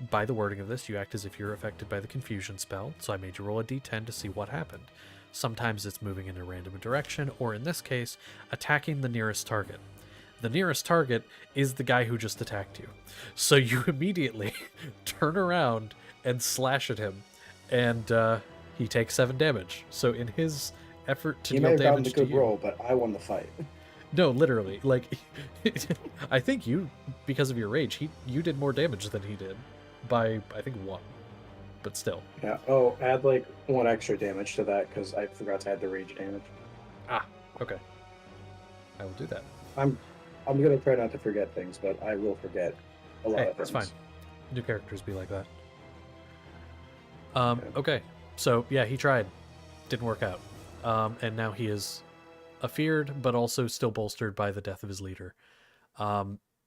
by the wording of this, you act as if you're affected by the confusion spell, so I made you roll a d10 to see what happened. Sometimes it's moving in a random direction, or in this case, attacking the nearest target. The nearest target is the guy who just attacked you. So you immediately turn around and slash at him, and he takes 7 damage. So in his effort to He may deal have gotten a damage to good you... roll, but I won the fight. No, literally. Like, I think you, because of your rage, you did more damage than he did. By, I think, 1. But still. Yeah. Oh, add like 1 extra damage to that because I forgot to add the rage damage. Ah, okay. I will do that. I'm gonna try not to forget things, but I will forget a lot Hey, of things. that's fine. New characters be like that. Okay. So, yeah, he tried. Didn't work out. And now he is afeared, but also still bolstered by the death of his leader.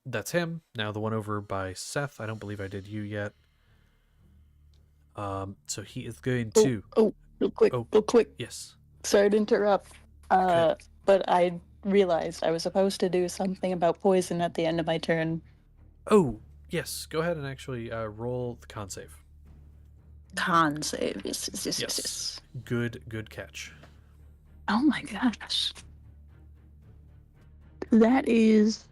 That's him. Now the one over by Seth. I don't believe I did you yet. So he is going to... Real quick. Yes. Sorry to interrupt. Good. But I realized I was supposed to do something about poison at the end of my turn. Oh, yes. Go ahead and actually roll the con save. Con save. Yes. Good catch. Oh my gosh. That is...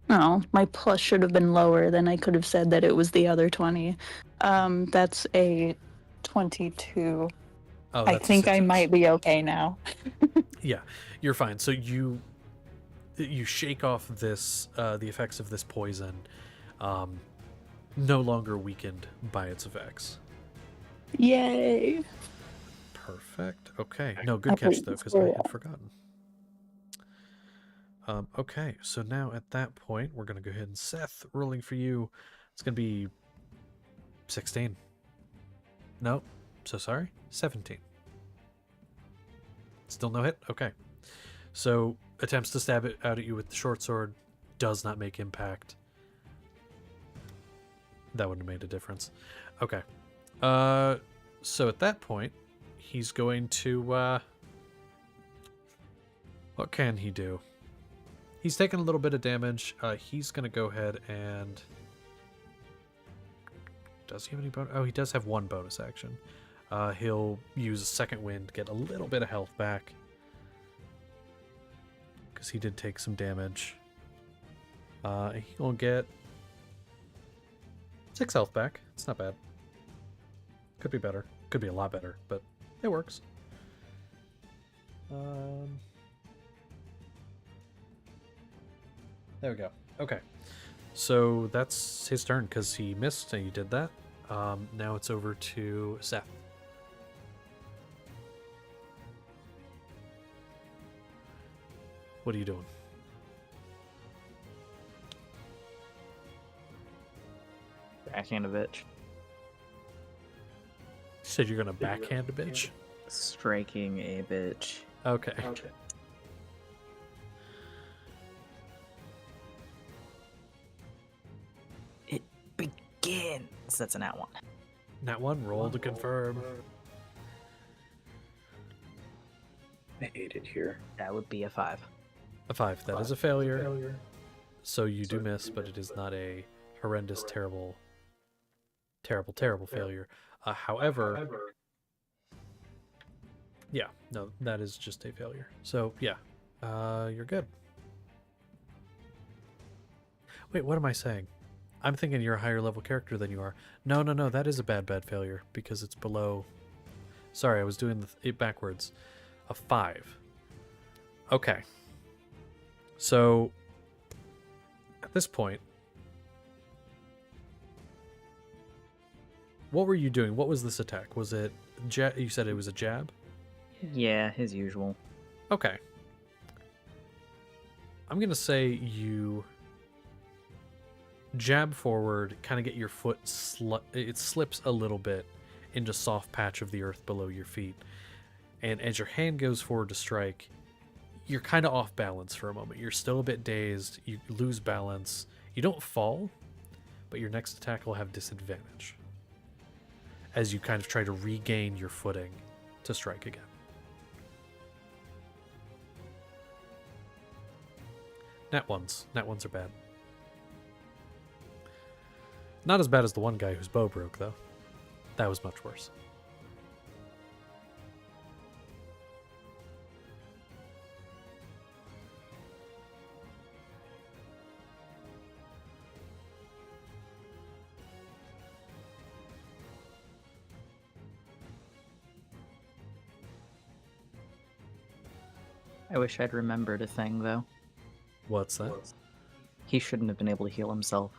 Oh, my plus should have been lower. Then I could have said that it was the other 20. That's a 22. Oh, I that's a think I success. might be okay now. Yeah, you're fine. So you shake off this the effects of this poison, no longer weakened by its effects. Yay! Perfect. Okay. No, good catch though, because I had forgotten. Okay, so now at that point, we're gonna go ahead and Seth rolling for you. It's gonna be 16. No, so sorry, 17. Still no hit. Okay. So attempts to stab it out at you with the short sword does not make impact. That wouldn't have made a difference. Okay. So at that point, he's going to what can he do? He's taken a little bit of damage. He's gonna go ahead and does he have any bonus? Oh, he does have one bonus action. He'll use a second wind to get a little bit of health back. Because he did take some damage. He'll get 6 health back. It's not bad. Could be better. Could be a lot better, but it works. There we go. Okay. So that's his turn because he missed and he did that. Now it's over to Seth. What are you doing? Backhand a bitch. You said you're gonna backhand a bitch? Striking a bitch. Okay. It begins. That's an at one. Nat 1, roll to confirm. I hate it here. That would be a 5. A 5. That is a failure. So you do miss, but it is not a horrendous, terrible failure. However, yeah, no, that is just a failure. So yeah, you're good. Wait, what am I saying? I'm thinking you're a higher level character than you are. No, that is a bad failure because it's below. Sorry, I was doing it backwards. A 5. Okay. So at this point, what were you doing? What was this attack? Was it you said it was a jab? Yeah, his usual. Okay. I'm going to say you jab forward, kind of get your foot it slips a little bit into soft patch of the earth below your feet. And as your hand goes forward to strike, you're kind of off balance for a moment. You're still a bit dazed. You lose balance. You don't fall, but your next attack will have disadvantage as you kind of try to regain your footing to strike again. Nat 1s. Nat 1s are bad. Not as bad as the one guy whose bow broke, though. That was much worse. I wish I'd remembered a thing, though. What's that? He shouldn't have been able to heal himself.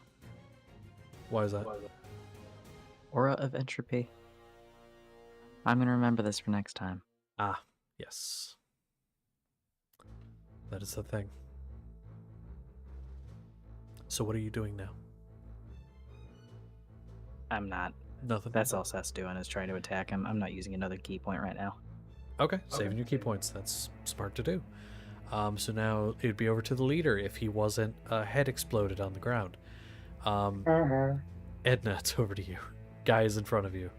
Why is that? Aura of Entropy. I'm gonna remember this for next time. Ah, yes. That is the thing. So what are you doing now? I'm not. Nothing. That's all Seth's doing, is trying to attack him. I'm not using another key point right now. Okay, saving your key points. That's smart to do. So now it would be over to the leader if he wasn't head exploded on the ground. Edna, it's over to you. Guy is in front of you.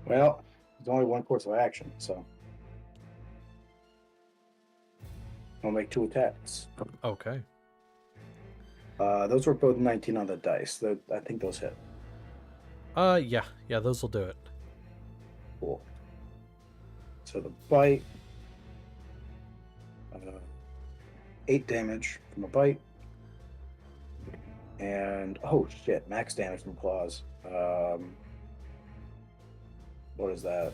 Well, there's only one course of action, so I'll make 2 attacks. Okay. Those were both 19 on the dice. I think those hit. Yeah, those will do it. Cool. So the bite, 8 damage from a bite, and oh shit, max damage from claws. what is that?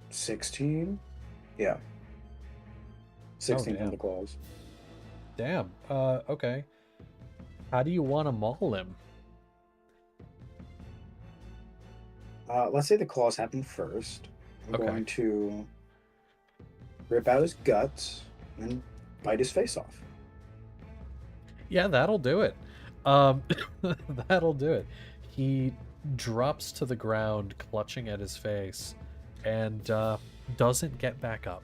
16? Yeah. 16 from damn. the claws. Damn. Okay. How do you want to maul him? Let's say the claws happen first. I'm Okay. going to rip out his guts and bite his face off. Yeah, that'll do it. That'll do it. He drops to the ground, clutching at his face, and doesn't get back up.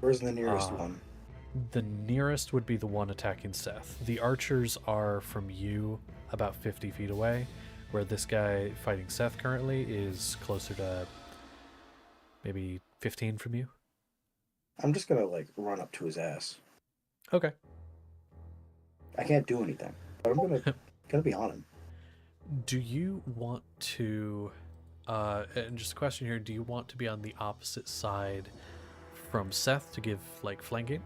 Where's the nearest one? The nearest would be the one attacking Seth. The archers are from you about 50 feet away, where this guy fighting Seth currently is closer to maybe 15 from you. I'm just gonna like run up to his ass. Okay. I can't do anything, but I'm gonna be on him. Do you want to, and just a question here, do you want to be on the opposite side from Seth to give, like, flanking?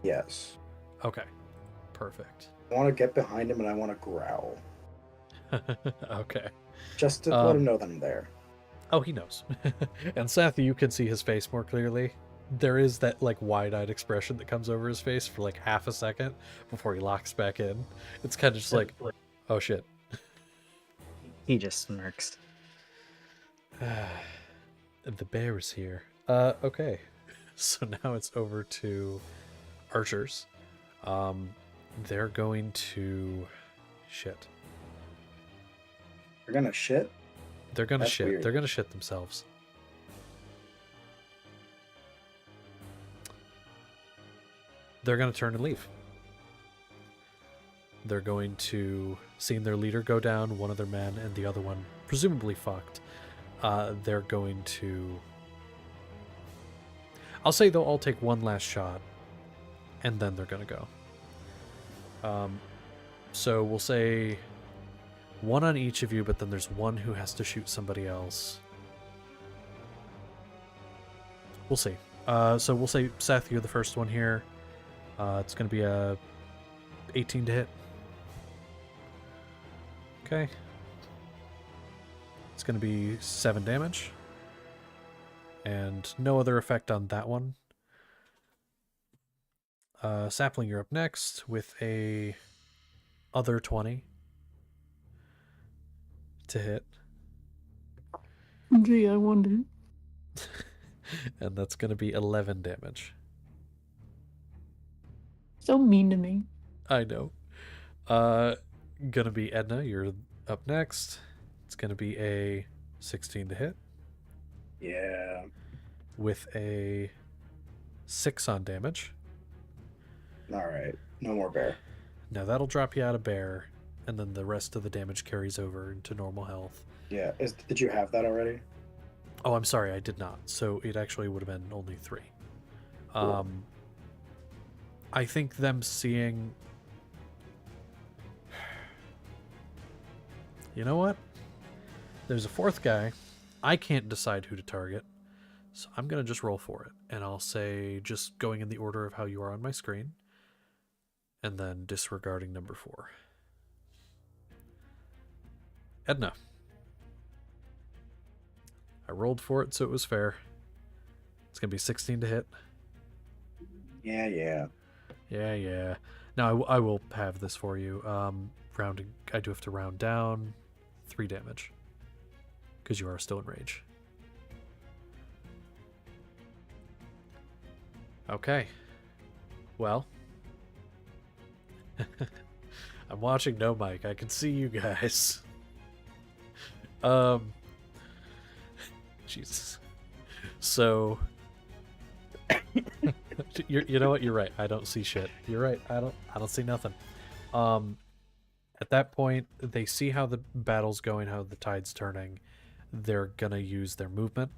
Yes. Okay. Perfect. I want to get behind him and I want to growl. Okay. Just to let him know that I'm there. Oh, he knows. And Seth, you can see his face more clearly. There is that, like, wide-eyed expression that comes over his face for, like, half a second before he locks back in. It's kind of just like, oh, shit. He just smirks. The bear is here. Okay. So now it's over to archers. They're going to... Shit. You're gonna shit? They're gonna That's shit. weird. They're gonna shit themselves. They're gonna turn and leave. They're going to, seeing their leader go down, one of their men, and the other one presumably fucked. They're going to... I'll say they'll all take one last shot, and then they're gonna go. So we'll say one on each of you, but then there's one who has to shoot somebody else. We'll see. So we'll say, Seth, you're the first one here. It's going to be a 18 to hit. Okay. It's going to be 7 damage. And no other effect on that one. Sapling, you're up next with a other 20 to hit. Gee, I wonder. And that's going to be 11 damage. So mean to me. I know. Gonna be Edna, you're up next. It's gonna be a 16 to hit Yeah. with a 6 on damage. Alright. No more bear. Now that'll drop you out of bear, and then the rest of the damage carries over into normal health. Yeah. Did you have that already? Oh, I'm sorry, I did not. So it actually would have been only 3. Cool. I think them seeing... You know what? There's a 4th guy. I can't decide who to target. So I'm going to just roll for it. And I'll say, just going in the order of how you are on my screen. And then disregarding number 4. Edna. I rolled for it, so it was fair. It's going to be 16 to hit. Yeah. Yeah. Now I will have this for you. Rounding, I do have to round down 3 damage because you are still in rage. Okay. Well, I'm watching no mic. I can see you guys. Jesus. So you know what? You're right. I don't see shit. You're right. I don't see nothing. At that point, they see how the battle's going, how the tide's turning. They're gonna use their movement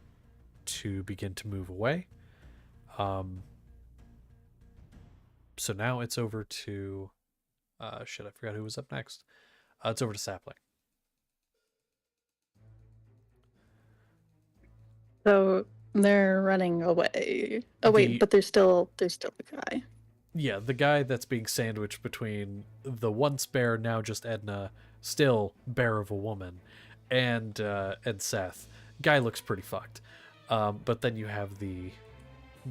to begin to move away. So now it's over to shit, I forgot who was up next. It's over to Sapling. So they're running away. Oh wait, but there's still the guy. Yeah, the guy that's being sandwiched between the once bear, now just Edna, still bear of a woman, and Seth. Guy looks pretty fucked. But then you have the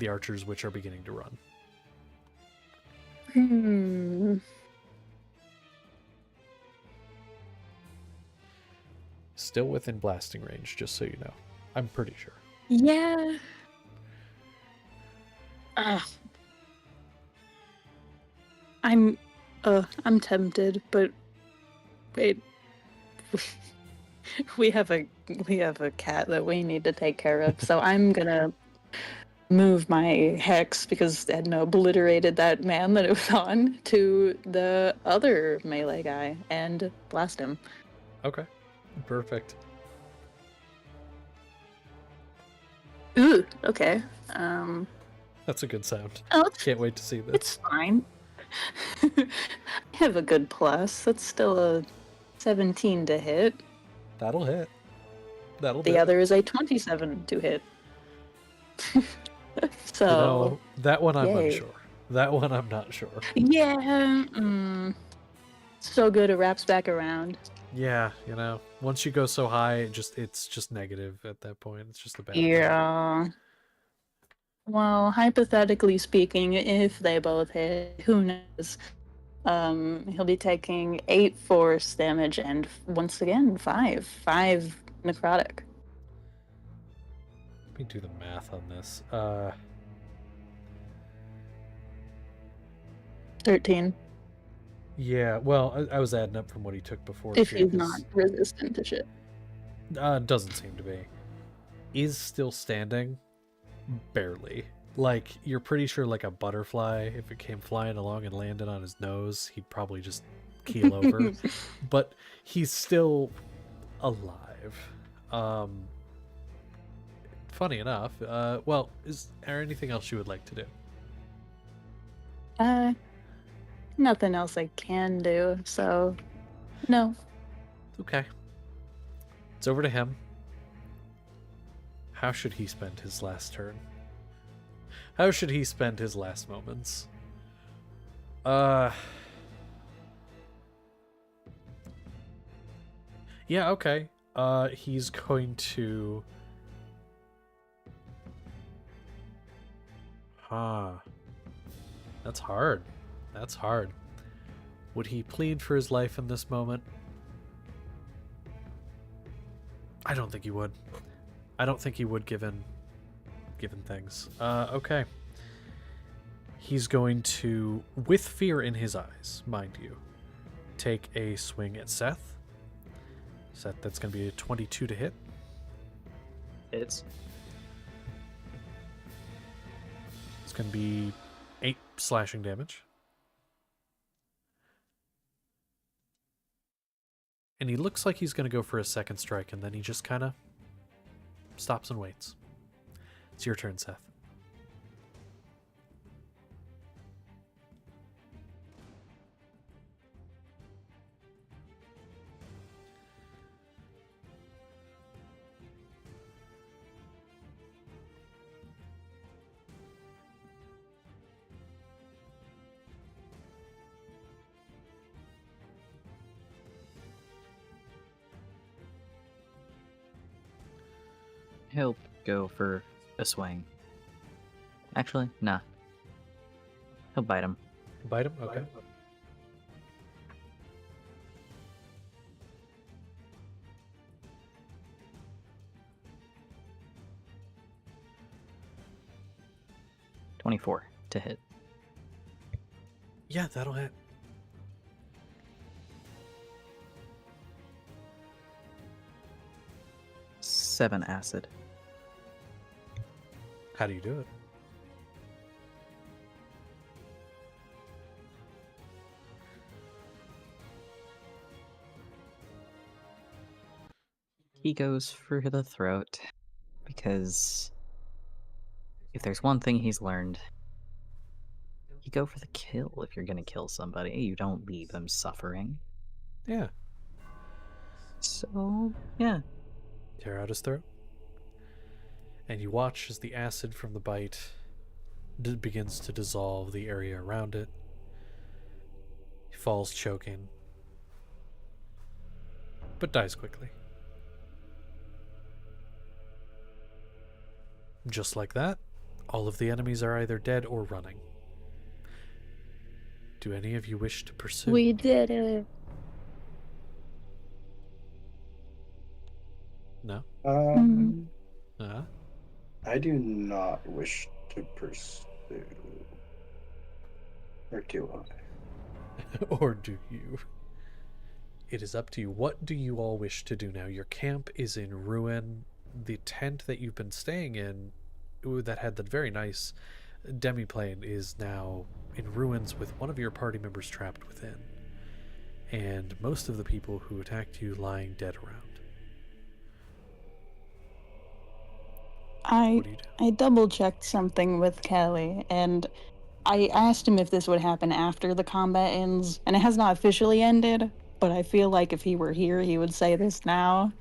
archers, which are beginning to run. Still within blasting range, just so you know. I'm pretty sure. Yeah. I'm tempted, but wait. We have a cat that we need to take care of, so I'm gonna move my hex because Edna obliterated that man that it was on to the other melee guy and blast him. Okay. Perfect. Ooh, okay. That's a good sound. Oh, Can't wait to see this. it's fine. I have a good plus. That's still a 17 to hit. That'll hit. That'll The do. other is a 27 to hit. So, You know, that one I'm yay. unsure. That one I'm not sure. Yeah, so good it wraps back around. Yeah, you know, once you go so high, it's just negative at that point. It's just a bad thing. Yeah. Well, hypothetically speaking, if they both hit, who knows? He'll be taking 8 force damage and once again 5 necrotic. Let me do the math on this. 13. Yeah, well, I was adding up from what he took before. If too, he's 'cause, not resistant to shit. doesn't seem to be. Is still standing, barely. Like, you're pretty sure, like a butterfly, if it came flying along and landed on his nose, he'd probably just keel over. But he's still alive. Funny enough. Well, is there anything else you would like to do? Nothing else I can do, so no. Okay. It's over to him. How should he spend his last turn? How should he spend his last moments? Yeah, okay. He's going to... That's hard. That's hard. Would he plead for his life in this moment? I don't think he would. I don't think he would given things. Okay. He's going to, with fear in his eyes, mind you, take a swing at Seth. Seth, that's going to be a 22 to hit. It's It's going to be 8 slashing damage. And he looks like he's going to go for a second strike, and then he just kind of stops and waits. It's your turn, Seth. He'll go for a swing. Actually, nah. He'll bite him. Bite him? Okay. $24 to hit. Yeah, that'll hit. Seven acid. How do you do it? He goes for the throat because if there's one thing he's learned, you go for the kill if you're gonna kill somebody. You don't leave them suffering. Yeah. So, yeah. Tear out his throat. And you watch as the acid from the bite begins to dissolve the area around it. He falls choking. but dies quickly. Just like that, all of the enemies are either dead or running. Do any of you wish to pursue? We did it. No? Uh, I do not wish to pursue. Or do I? or do you? It is up to you. What do you all wish to do now? Your camp is in ruin. The tent that you've been staying in, that had the very nice demiplane, is now in ruins with one of your party members trapped within. And most of the people who attacked you lying dead around. What do you do? I double checked something with Kelly, and I asked him if this would happen after the combat ends, and it has not officially ended, but I feel like if he were here, he would say this now.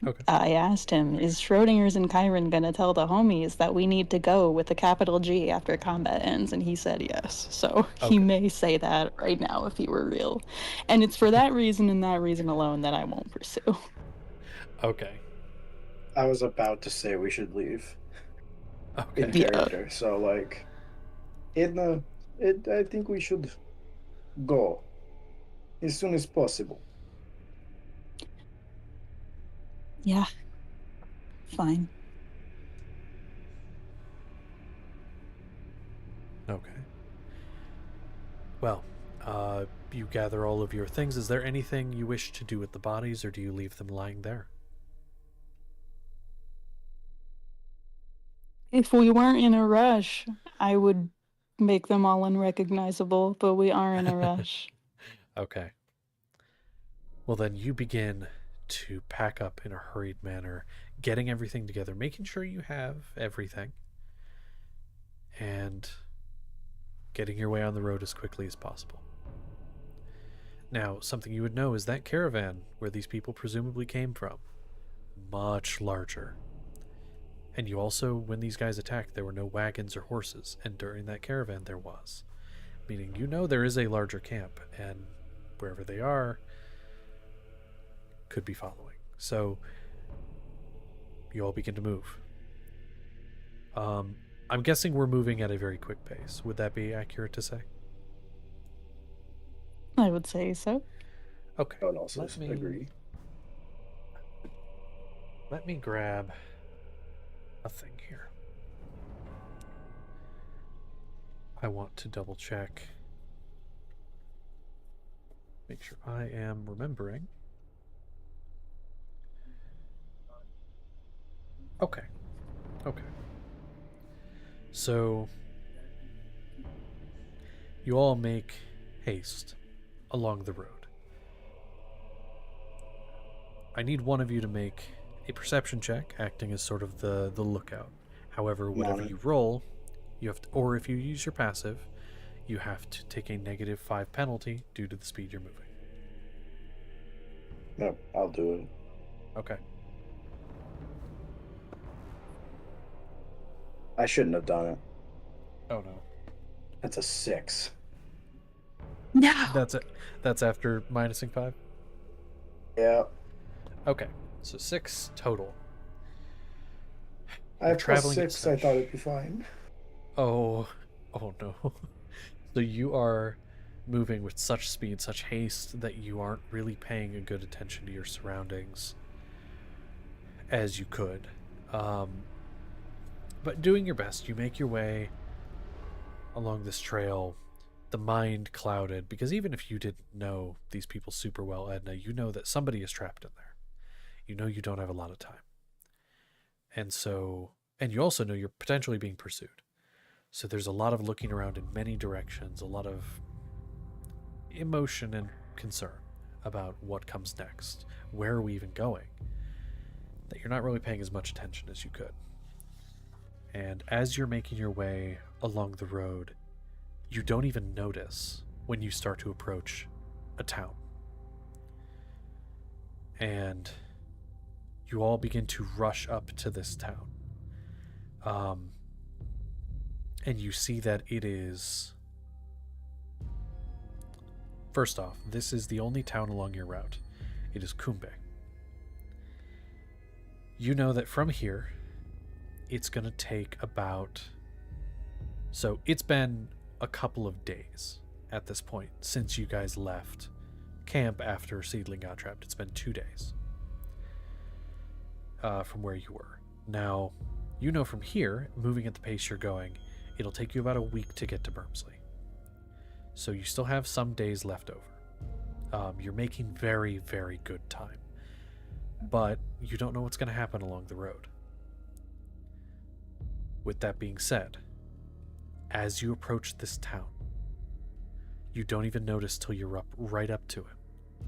Okay. I asked him, is Schrodinger's and Kyron gonna tell the homies that we need to go with a capital G after combat ends? And he said yes. So Okay. he may say that right now if he were real. And it's for that reason and that reason alone that I won't pursue. Okay. I was about to say we should leave in Okay. Yeah. character, so like, I think we should go as soon as possible. Yeah. Fine. Okay. Well, you gather all of your things. Is there anything you wish to do with the bodies, or do you leave them lying there? If we weren't in a rush, I would make them all unrecognizable, but we are in a rush. Okay. Well, then you begin to pack up in a hurried manner, getting everything together, making sure you have everything, and getting your way on the road as quickly as possible. Now, something you would know is that caravan where these people presumably came from, much larger. And you also, when these guys attacked, there were no wagons or horses, and during that caravan there was. Meaning you know there is a larger camp, and wherever they are, could be following. So, you all begin to move. I'm guessing we're moving at a very quick pace. Would that be accurate to say? I would say so. Okay. I would also Let me- agree. Let me grab a thing here. I want to double check. Make sure I am remembering. Okay. Okay. So, you all make haste along the road. I need one of you to make a perception check, acting as sort of the lookout. However, whatever None. you roll, you have to, or if you use your passive, you have to take a -5 penalty due to the speed you're moving. No, I'll do it. Okay. I shouldn't have done it. Oh no. That's a 6. No. That's it. That's after minusing 5? Yeah. Okay. So 6 total. I have plus traveling at 6. I such- thought it'd be fine. Oh no. So you are moving with such speed, such haste, that you aren't really paying a good attention to your surroundings as you could. But doing your best, you make your way along this trail, the mind clouded, because even if you didn't know these people super well, Edna, you know that somebody is trapped in there. You know you don't have a lot of time. And you also know you're potentially being pursued. So there's a lot of looking around in many directions, a lot of emotion and concern about what comes next. Where are we even going? That you're not really paying as much attention as you could. And as you're making your way along the road, you don't even notice when you start to approach a town. And you all begin to rush up to this town. And you see that it is... First off, this is the only town along your route. It is Kumbe. You know that from here, it's going to take about... So it's been a couple of days at this point since you guys left camp after Seedling got trapped. It's been 2 days from where you were. Now, you know from here, moving at the pace you're going, it'll take you about a week to get to Bermsley. So you still have some days left over. You're making very, very good time. But you don't know what's going to happen along the road. With that being said, as you approach this town, you don't even notice till you're right up to it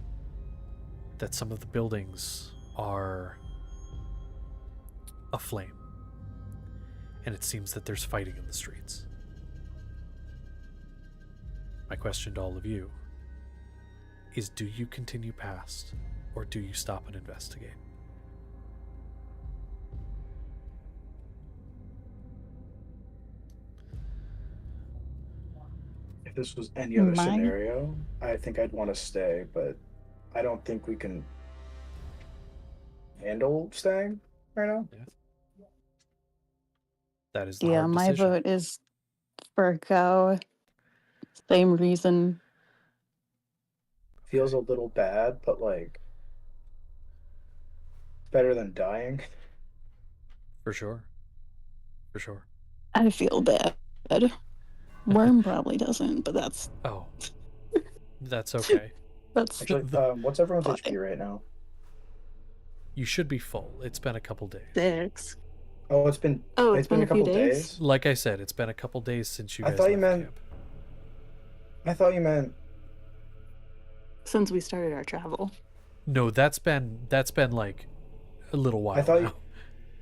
that some of the buildings are aflame. And it seems that there's fighting in the streets. My question to all of you is, do you continue past, or do you stop and investigate? If this was any other Mine? scenario, I think I'd want to stay, but I don't think we can handle staying right now. That is the Yeah, hard my decision. vote is for go. Same reason. Feels a little bad, but like better than dying. For sure. For sure. I feel bad. Worm probably doesn't, but that's Oh. That's okay. that's Actually, what's everyone's fine. HP right now? You should be full. It's been a couple days. 6. Oh, it's been Oh, it's been a a few couple days? days. Like I said, it's been a couple days since you I guys thought you left meant- camp. I thought you meant Since we started our travel. No, that's been like a little while I thought now.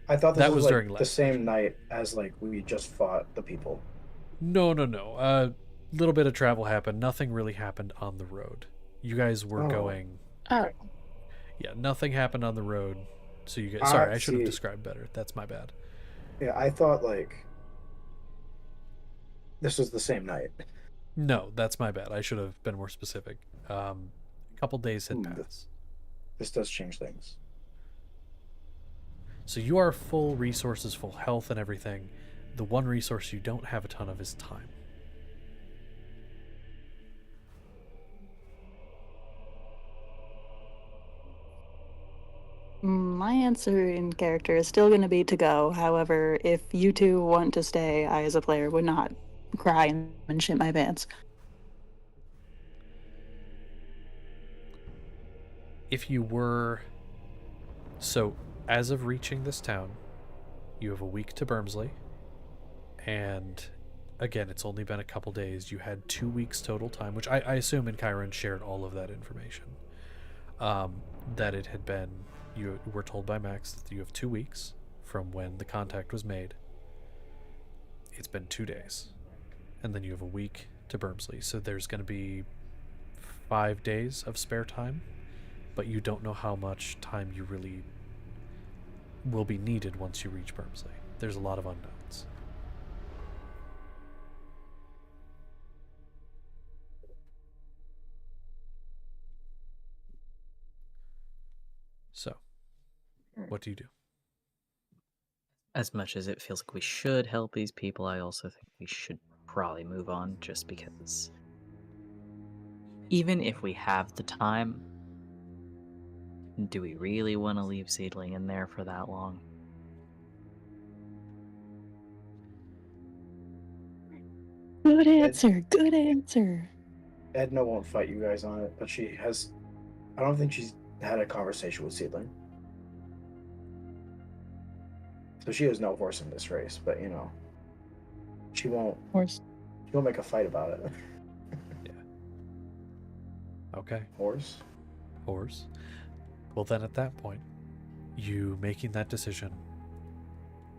I thought this That was was like during the last same night as like we just fought the people. No. A little bit of travel happened. Nothing really happened on the road. You guys were Oh. going... Oh. Yeah, nothing happened on the road. So you guys... Sorry, I should have see. described better. That's my bad. Yeah, I thought like this was the same night. No, that's my bad. I should have been more specific. A couple days had Ooh, passed. This does change things. So you are full resources, full health and everything. The one resource you don't have a ton of is time. My answer in character is still going to be to go. However, if you two want to stay, I as a player would not cry and shit my pants. If you were... So, as of reaching this town, you have a week to Bermsley. And, again, it's only been a couple days. You had 2 weeks total time, which I assume in Chiron shared all of that information. That it had been... You were told by Max that you have 2 weeks from when the contact was made. It's been 2 days. And then you have a week to Bermsley. So there's going to be 5 days of spare time. But you don't know how much time you really will be needed once you reach Bermsley. There's a lot of unknowns. So, what do you do? As much as it feels like we should help these people, I also think we should probably move on, just because even if we have the time, do we really want to leave Seedling in there for that long? Good answer. Good answer. Edna won't fight you guys on it, but she has. I don't think she's had a conversation with Seedling. So she has no horse in this race, but you know, she won't. Horse. She won't make a fight about it. Okay. Horse. Well, then at that point, you making that decision,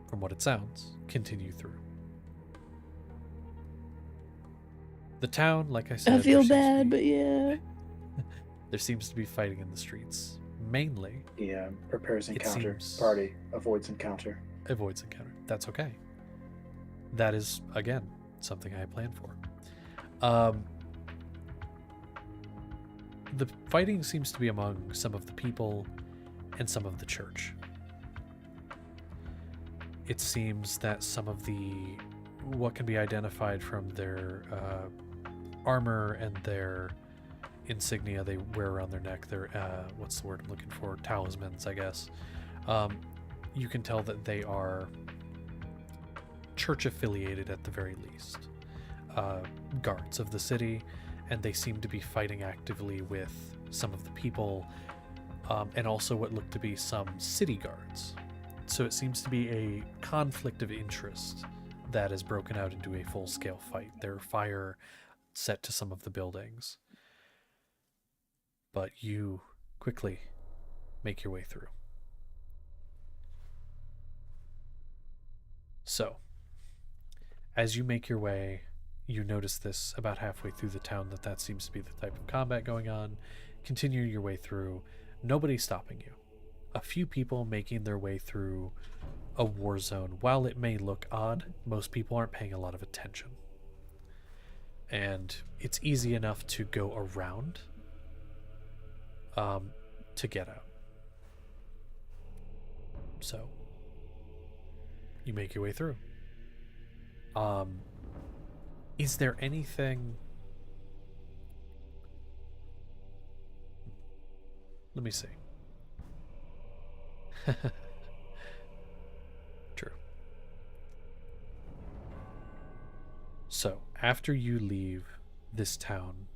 from what it sounds, continue through. The town, like I said, I feel there seems to bad, be- but yeah. there seems to be fighting in the streets. Mainly Yeah, prepares It encounter. seems- Party avoids encounter. avoids encounter. That's okay. That is, again, something I planned for. The fighting seems to be among some of the people and some of the church. it seems that some of what can be identified from their armor and their insignia they wear around their neck, their what's the word I'm looking for, talismans, I guess, you can tell that they are church affiliated at the very least, guards of the city, and they seem to be fighting actively with some of the people, and also what look to be some city guards. So it seems to be a conflict of interest that has broken out into a full-scale fight. There are fire set to some of the buildings, but you quickly make your way through. So, as you make your way, you notice this about halfway through the town, that seems to be the type of combat going on. Continue your way through, nobody stopping you. A few people making their way through a war zone. While it may look odd, most people aren't paying a lot of attention. And it's easy enough to go around to get out. So, you make your way through. Is there anything... Let me see. True. So, after you leave this town,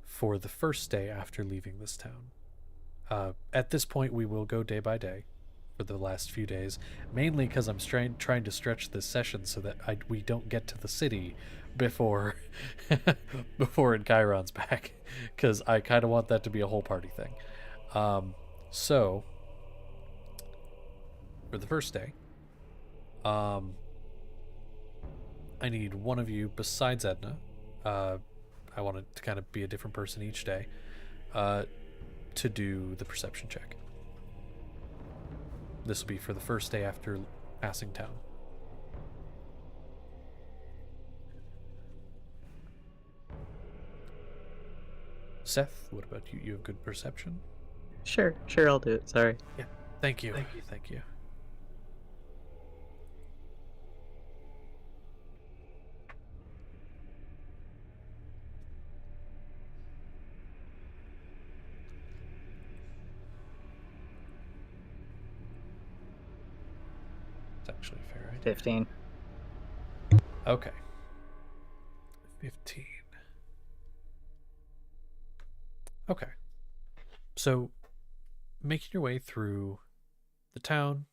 for the first day after leaving this town, at this point we will go day by day for the last few days, mainly because I'm trying to stretch this session so that we don't get to the city before before Chiron's back, because I kind of want that to be a whole party thing. So for the first day, I need one of you besides Edna. I want it to kind of be a different person each day, to do the perception check. This will be for the first day after passing town. Seth, what about you? You have good perception? Sure, I'll do it. Sorry. Yeah. Thank you. Thank you. It's actually a fair idea. 15. Okay. 15. Okay. So, making your way through the town,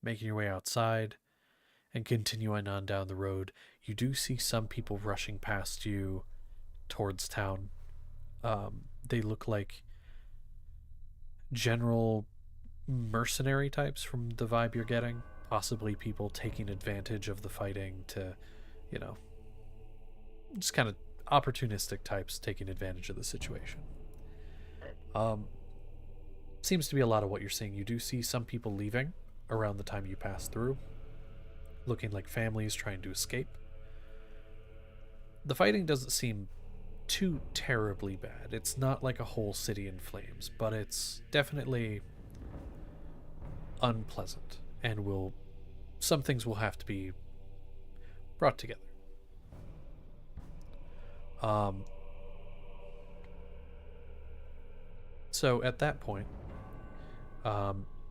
making your way outside, and continuing on down the road, you do see some people rushing past you towards town. They look like general mercenary types from the vibe you're getting. Possibly people taking advantage of the fighting to, just kind of opportunistic types taking advantage of the situation. Seems to be a lot of what you're seeing. You do see some people leaving around the time you pass through, looking like families trying to escape. The fighting doesn't seem too terribly bad. It's not like a whole city in flames, but it's definitely unpleasant, and some things will have to be brought together. So at that point,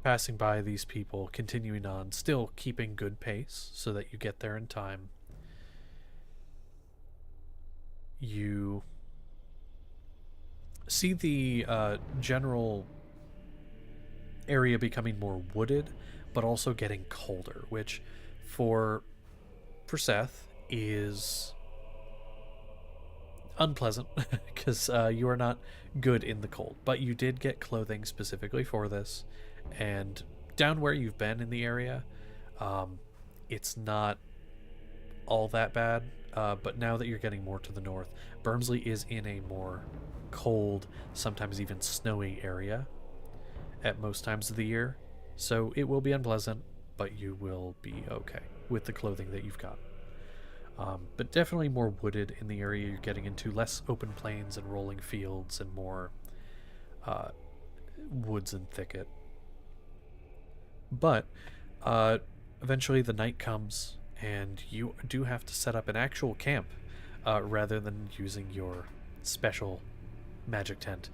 passing by these people, continuing on, still keeping good pace so that you get there in time, you see the general area becoming more wooded, but also getting colder, which for Seth is unpleasant because you are not good in the cold. But you did get clothing specifically for this, and down where you've been in the area, it's not all that bad. But now that you're getting more to the north, Bermsley is in a more cold, sometimes even snowy area at most times of the year. So it will be unpleasant, but you will be okay with the clothing that you've got. But definitely more wooded in the area you're getting into, less open plains and rolling fields, and more woods and thicket. But eventually the night comes, and you do have to set up an actual camp rather than using your special magic tent.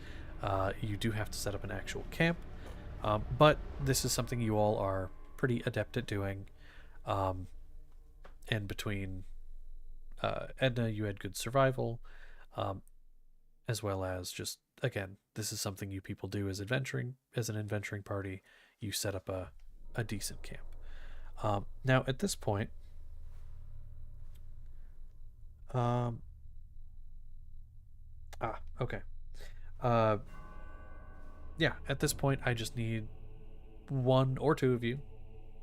You do have to set up an actual camp, but this is something you all are pretty adept at doing. And between Edna, you had good survival, um, as well as just again, this is something you people do as an adventuring party. You set up a decent camp. Now at this point, um, okay. Uh, yeah, at this point, I just need one or two of you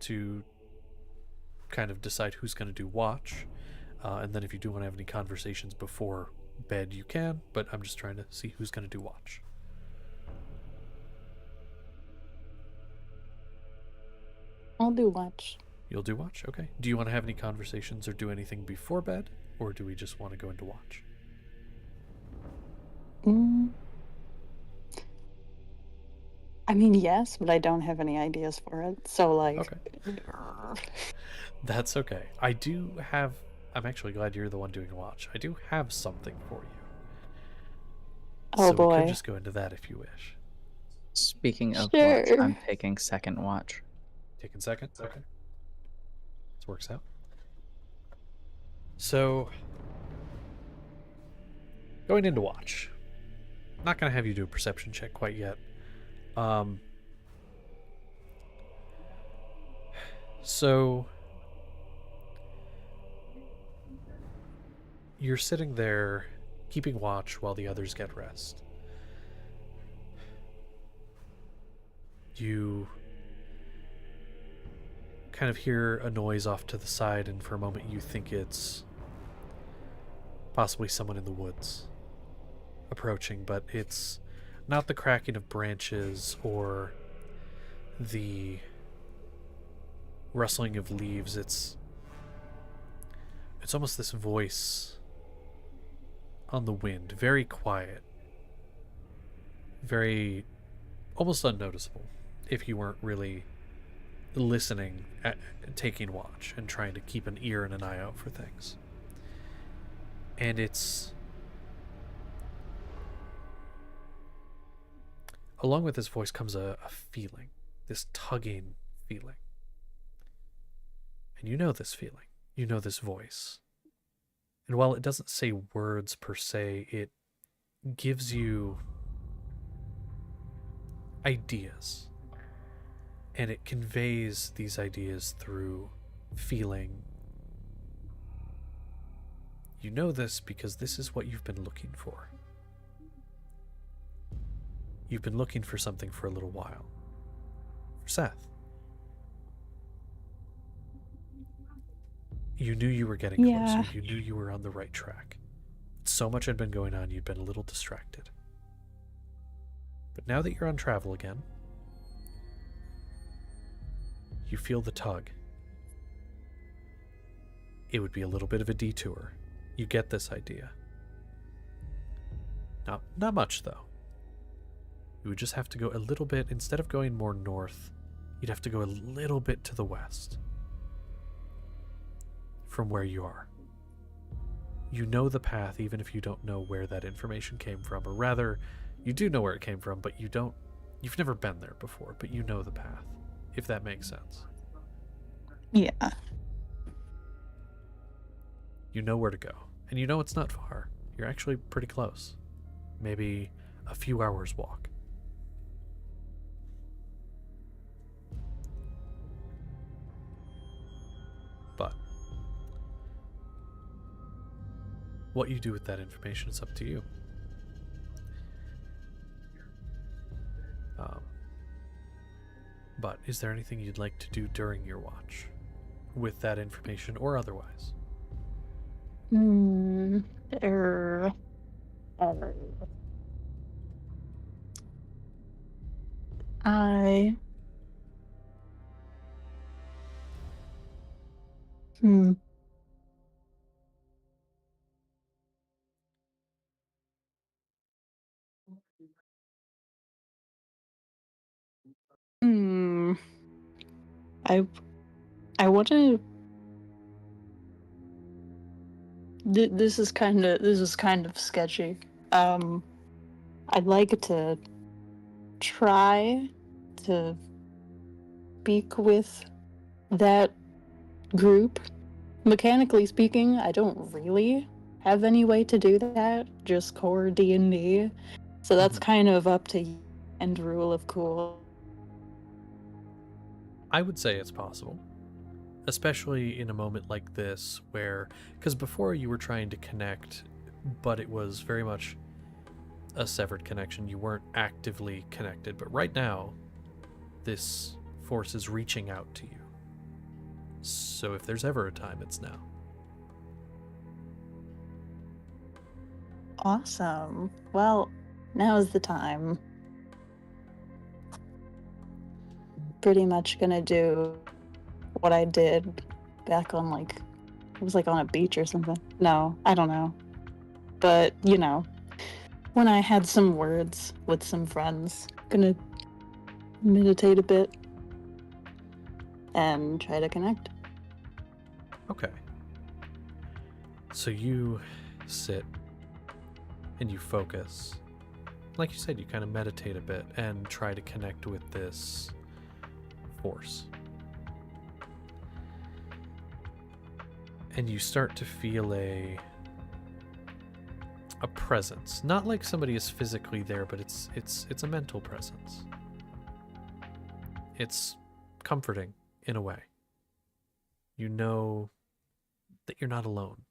to kind of decide who's going to do watch. And then if you do want to have any conversations before bed, you can, but I'm just trying to see who's going to do watch. I'll do watch. You'll do watch? Okay. Do you want to have any conversations or do anything before bed, or do we just want to go into watch? Mm. I mean, yes, but I don't have any ideas for it. So, like, Okay. That's okay. I'm actually glad you're the one doing watch. I do have something for you. Oh, so we boy. could just go into that if you wish. Speaking of Sure. watch, I'm taking second watch. Taking second? Okay. This works out. So, going into watch. Not going to have you do a perception check quite yet. So, you're sitting there keeping watch while the others get rest. You kind of hear a noise off to the side, and for a moment you think it's possibly someone in the woods approaching, but it's not the cracking of branches or the rustling of leaves. It's almost this voice on the wind, very quiet, very almost unnoticeable if you weren't really listening, taking watch, and trying to keep an ear and an eye out for things. And it's along with this voice comes a feeling, this tugging feeling. And you know this feeling, you know this voice. And while it doesn't say words per se, it gives you ideas. And it conveys these ideas through feeling. You know this because this is what you've been looking for. You've been looking for something for a little while. For Seth. You knew you were getting Yeah. closer. You knew you were on the right track. So much had been going on, you'd been a little distracted. But now that you're on travel again, you feel the tug. It would be a little bit of a detour. You get this idea. Not much, though. You would just have to go a little bit, instead of going more north, you'd have to go a little bit to the west from where you are. You know the path even if you don't know where that information came from, or rather, you do know where it came from, but you've never been there before, but you know the path, if that makes sense. Yeah. You know where to go, and you know it's not far. You're actually pretty close. Maybe a few hours walk. But what you do with that information is up to you. But is there anything you'd like to do during your watch with that information or otherwise? Er, I. Hmm. Hmm. I want to. This is kind of sketchy. I'd like to try to speak with that group. Mechanically speaking, I don't really have any way to do that. Just core D&D. So that's kind of up to you and rule of cool. I would say it's possible, especially in a moment like this where, because before you were trying to connect, but it was very much a severed connection. You weren't actively connected, but right now, this force is reaching out to you. So if there's ever a time, it's now. Awesome. Well, now's the time. Pretty much gonna do what I did back on, like, it was like on a beach or something. No, I don't know. But, you know, when I had some words with some friends, gonna meditate a bit and try to connect. Okay. So you sit and you focus. Like you said, you kind of meditate a bit and try to connect with this force. And you start to feel a presence. Not like somebody is physically there, but it's a mental presence. It's comforting in a way. You know that you're not alone.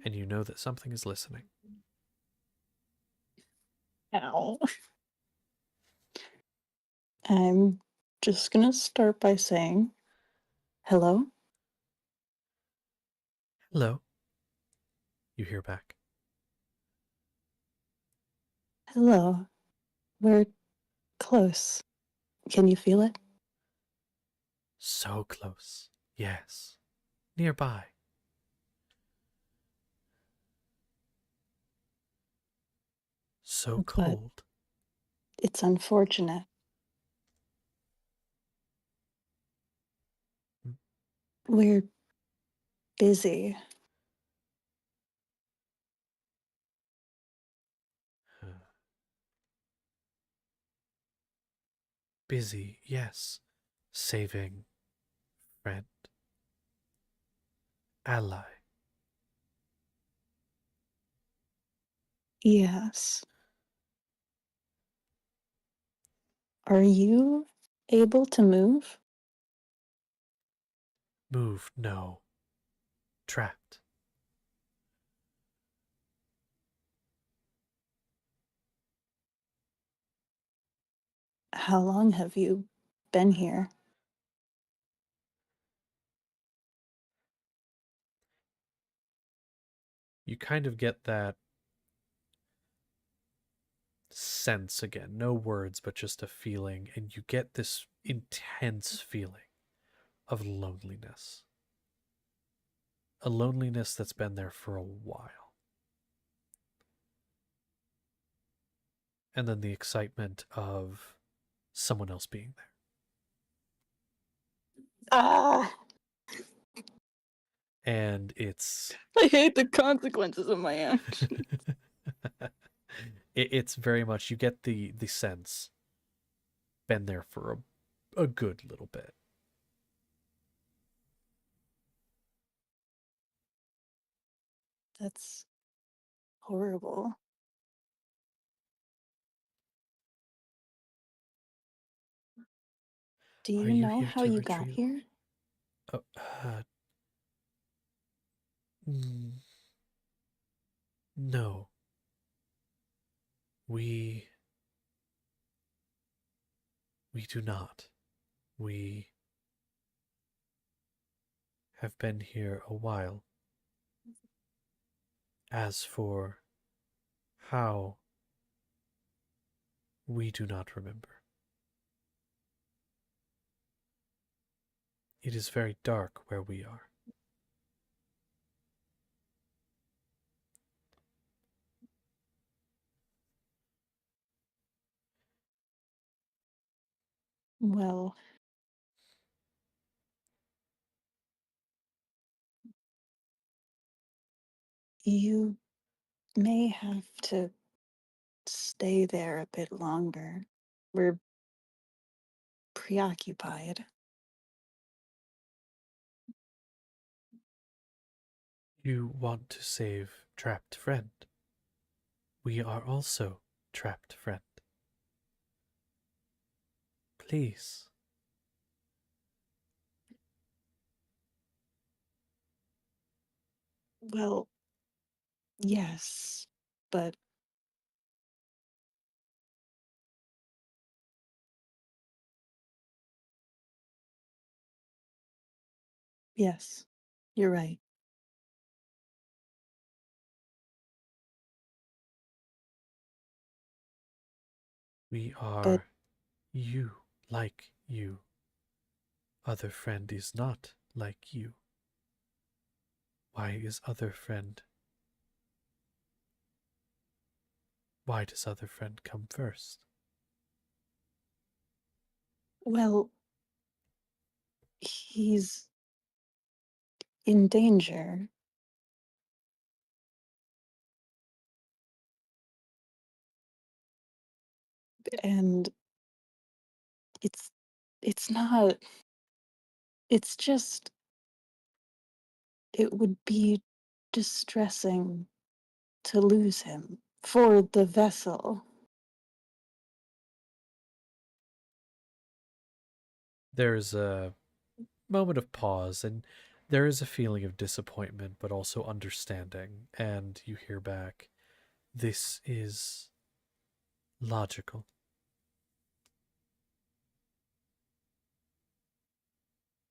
And you know that something is listening. Ow. I'm just gonna start by saying, hello? Hello. You hear back. Hello. We're close. Can you feel it? So close. Yes. Nearby. So But cold. it's unfortunate. Hmm. We're busy. Busy, yes. Saving. Friend. Ally. Yes. Are you able to move? Move, no. Trapped. How long have you been here? You kind of get that sense again. No words, but just a feeling. And you get this intense feeling of loneliness. A loneliness that's been there for a while. And then the excitement of someone else being there. Ah! And it's I hate the consequences of my actions. it's very much, you get the sense, been there for a good little bit. That's horrible. Do Are you you know here how to you got retrieve? here? Oh, mm, no. We do not. We have been here a while. As for how, we do not remember. It is very dark where we are. Well, you may have to stay there a bit longer. We're preoccupied. You want to save trapped friend. We are also trapped friend. Please. Well, yes, but yes, you're right. We But are you like you. Other friend is not like you. Why is other friend? Why does other friend come first? well, he's in danger. And it's it's not it's just it would be distressing to lose him for the vessel. There's a moment of pause, and there is a feeling of disappointment, but also understanding. And you hear back, this is logical.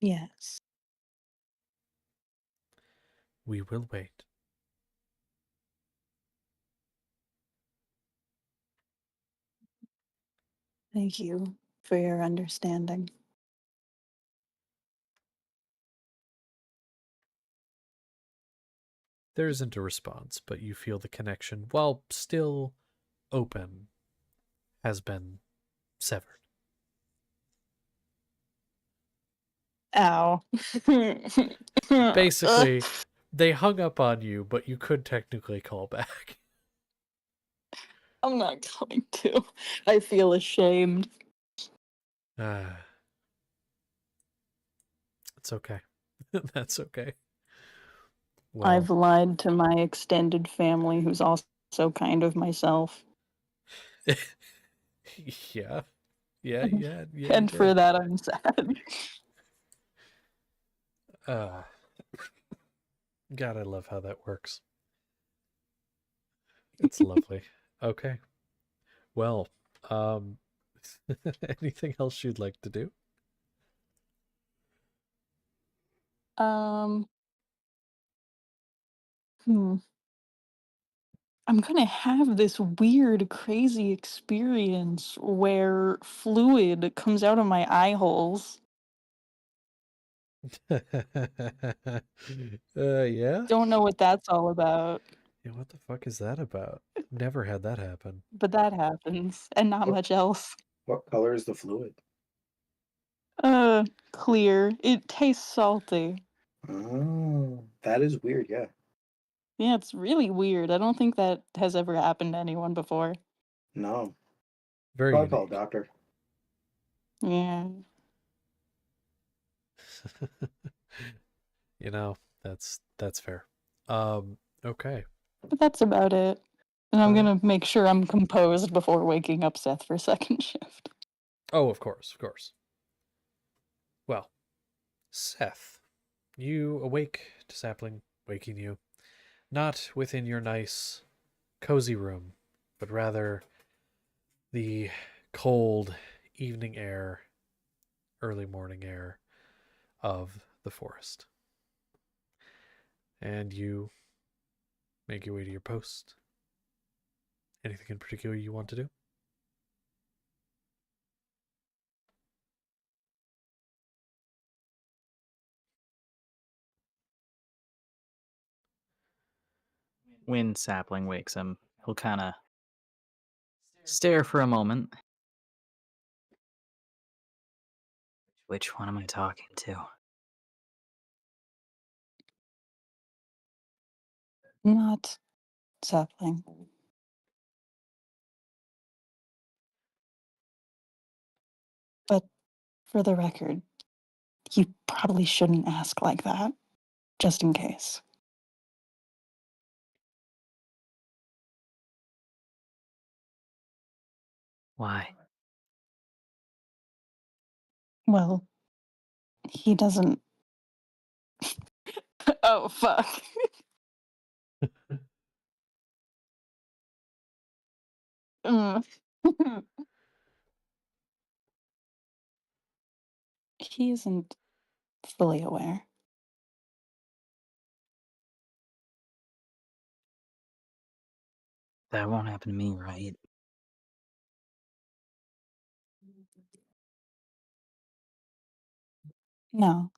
Yes. We will wait. Thank you for your understanding. There isn't a response, but you feel the connection, while still open, has been severed. Ow. Basically, they hung up on you, but you could technically call back. I'm not going to. I feel ashamed. It's okay. That's okay. Well, I've lied to my extended family, who's also kind of myself. yeah. Yeah, you And for did. that, I'm sad. Uh, God, I love how that works. It's lovely. Okay. Well, um, anything else you'd like to do? Um, hmm. I'm gonna have this weird, crazy experience where fluid comes out of my eye holes. Yeah? Don't know what that's all about, Yeah, what the fuck is that about? Never had that happen. but that happens, and not What, much else. what color is the fluid? Uh, clear. It tastes salty. Oh, that is weird. Yeah. Yeah, it's really weird. I don't think that has ever happened to anyone before. No. Very Probably call a unique. doctor. Yeah, You know, that's fair. Okay. but that's about it. And I'm All right. gonna make sure I'm composed before waking up Seth for second shift. Oh, of course, of course. Well, Seth, you awake to Sapling waking you, not within your nice, cozy room, but rather the cold evening air, early morning air of the forest. And you make your way to your post. Anything in particular you want to do? When Sapling wakes him, he'll kind of stare for a moment, Which one am I talking to? Not sapling. But for the record, you probably shouldn't ask like that, just in case. Why? Well, he doesn't. Oh, fuck. Mm. He isn't fully aware. That won't happen to me, right? No.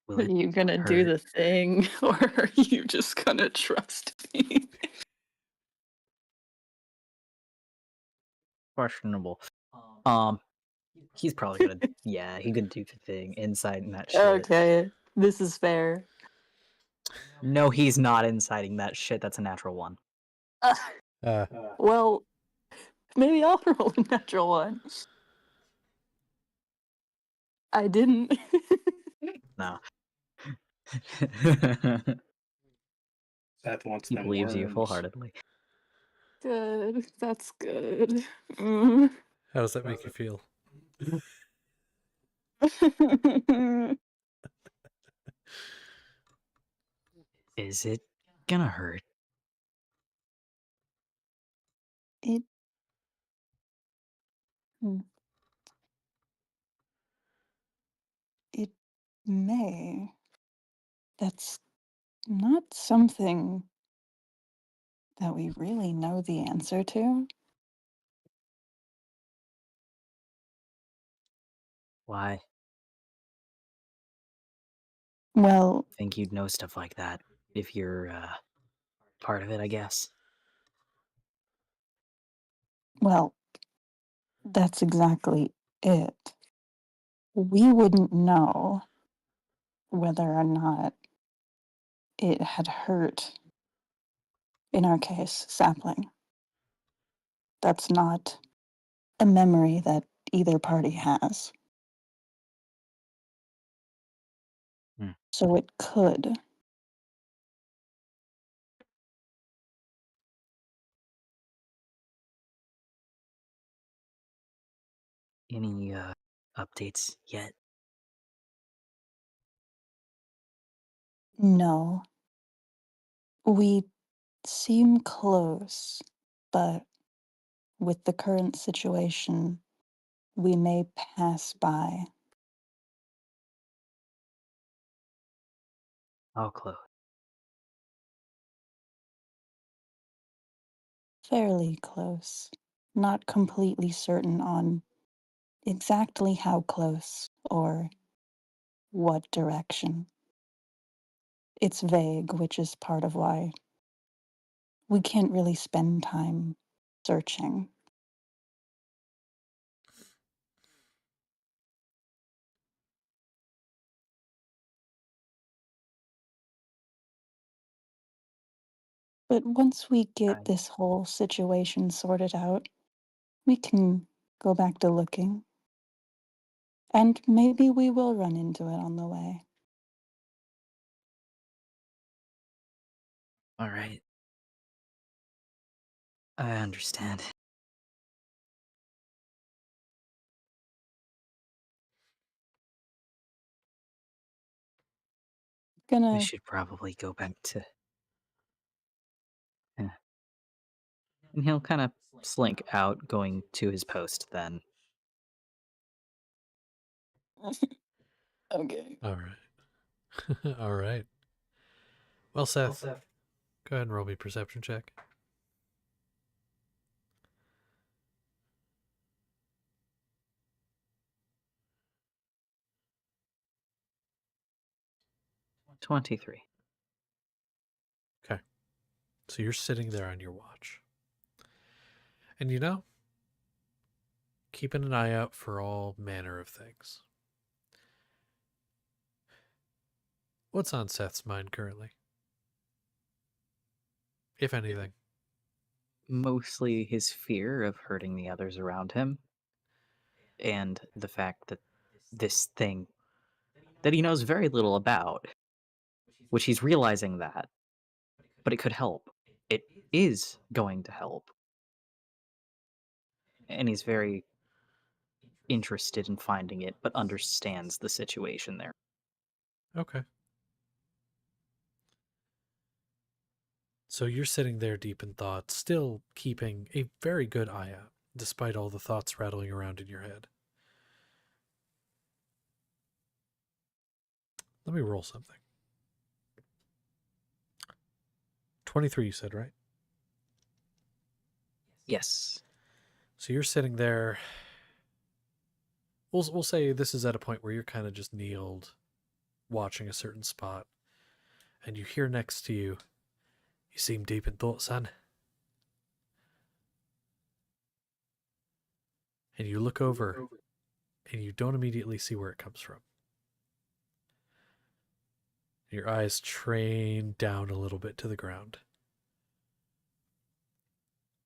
Will Are it you gonna do hurt? the thing, or are you just gonna trust me? Questionable. He's probably gonna. Yeah, he could do the thing inside and that shit. Okay, this is fair. No, he's not inciting that shit. That's a natural one. Uh, Well, maybe I'll roll a natural one. I didn't. No. Seth wants He them believes you worms. full-heartedly. Good. That's good. Mm. how does that make you feel? Is it gonna hurt? It. mm, It may. That's not something that we really know the answer to. Why? Well, Think you'd know stuff like that if you're part of it, I guess. well, that's exactly it. We wouldn't know whether or not it had hurt, in our case, sapling. That's not a memory that either party has. Hmm. So it could. Any updates yet? No. We seem close, but with the current situation, we may pass by. How close? Fairly close. Not completely certain on exactly how close or what direction. It's vague, which is part of why we can't really spend time searching. But once we get Right. this whole situation sorted out, we can go back to looking. And maybe we will run into it on the way. All right. I understand. We Gonna. should probably go back to. Yeah. And he'll kind of slink out, going to his post then. Okay. all right. All right. Well, Seth, go ahead and roll me a perception check. 23. Okay. So you're sitting there on your watch. And you know, keeping an eye out for all manner of things. What's on Seth's mind currently? If anything. Mostly his fear of hurting the others around him, and the fact that this thing that he knows very little about, which he's realizing that, but it could help. It is going to help. And he's very interested in finding it, but understands the situation there. Okay. So you're sitting there deep in thought, still keeping a very good eye out, despite all the thoughts rattling around in your head. Let me roll something. 23, you said, right? Yes. So you're sitting there. We'll say this is at a point where you're kind of just kneeled, watching a certain spot, and you hear next to you, "You seem deep in thought, son." And you look over, and you don't immediately see where it comes from. Your eyes train down a little bit to the ground.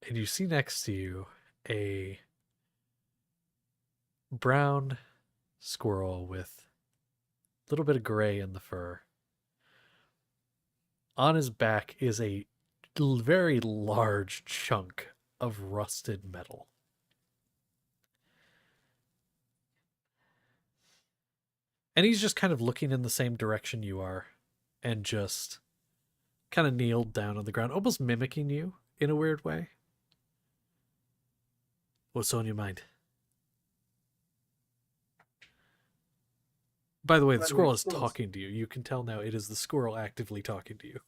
And you see next to you a brown squirrel with a little bit of gray in the fur. On his back is a very large chunk of rusted metal. And he's just kind of looking in the same direction you are and just kind of kneeled down on the ground, almost mimicking you in a weird way. What's on your mind? By the way, the squirrel is talking to you. You can tell now it is the squirrel actively talking to you.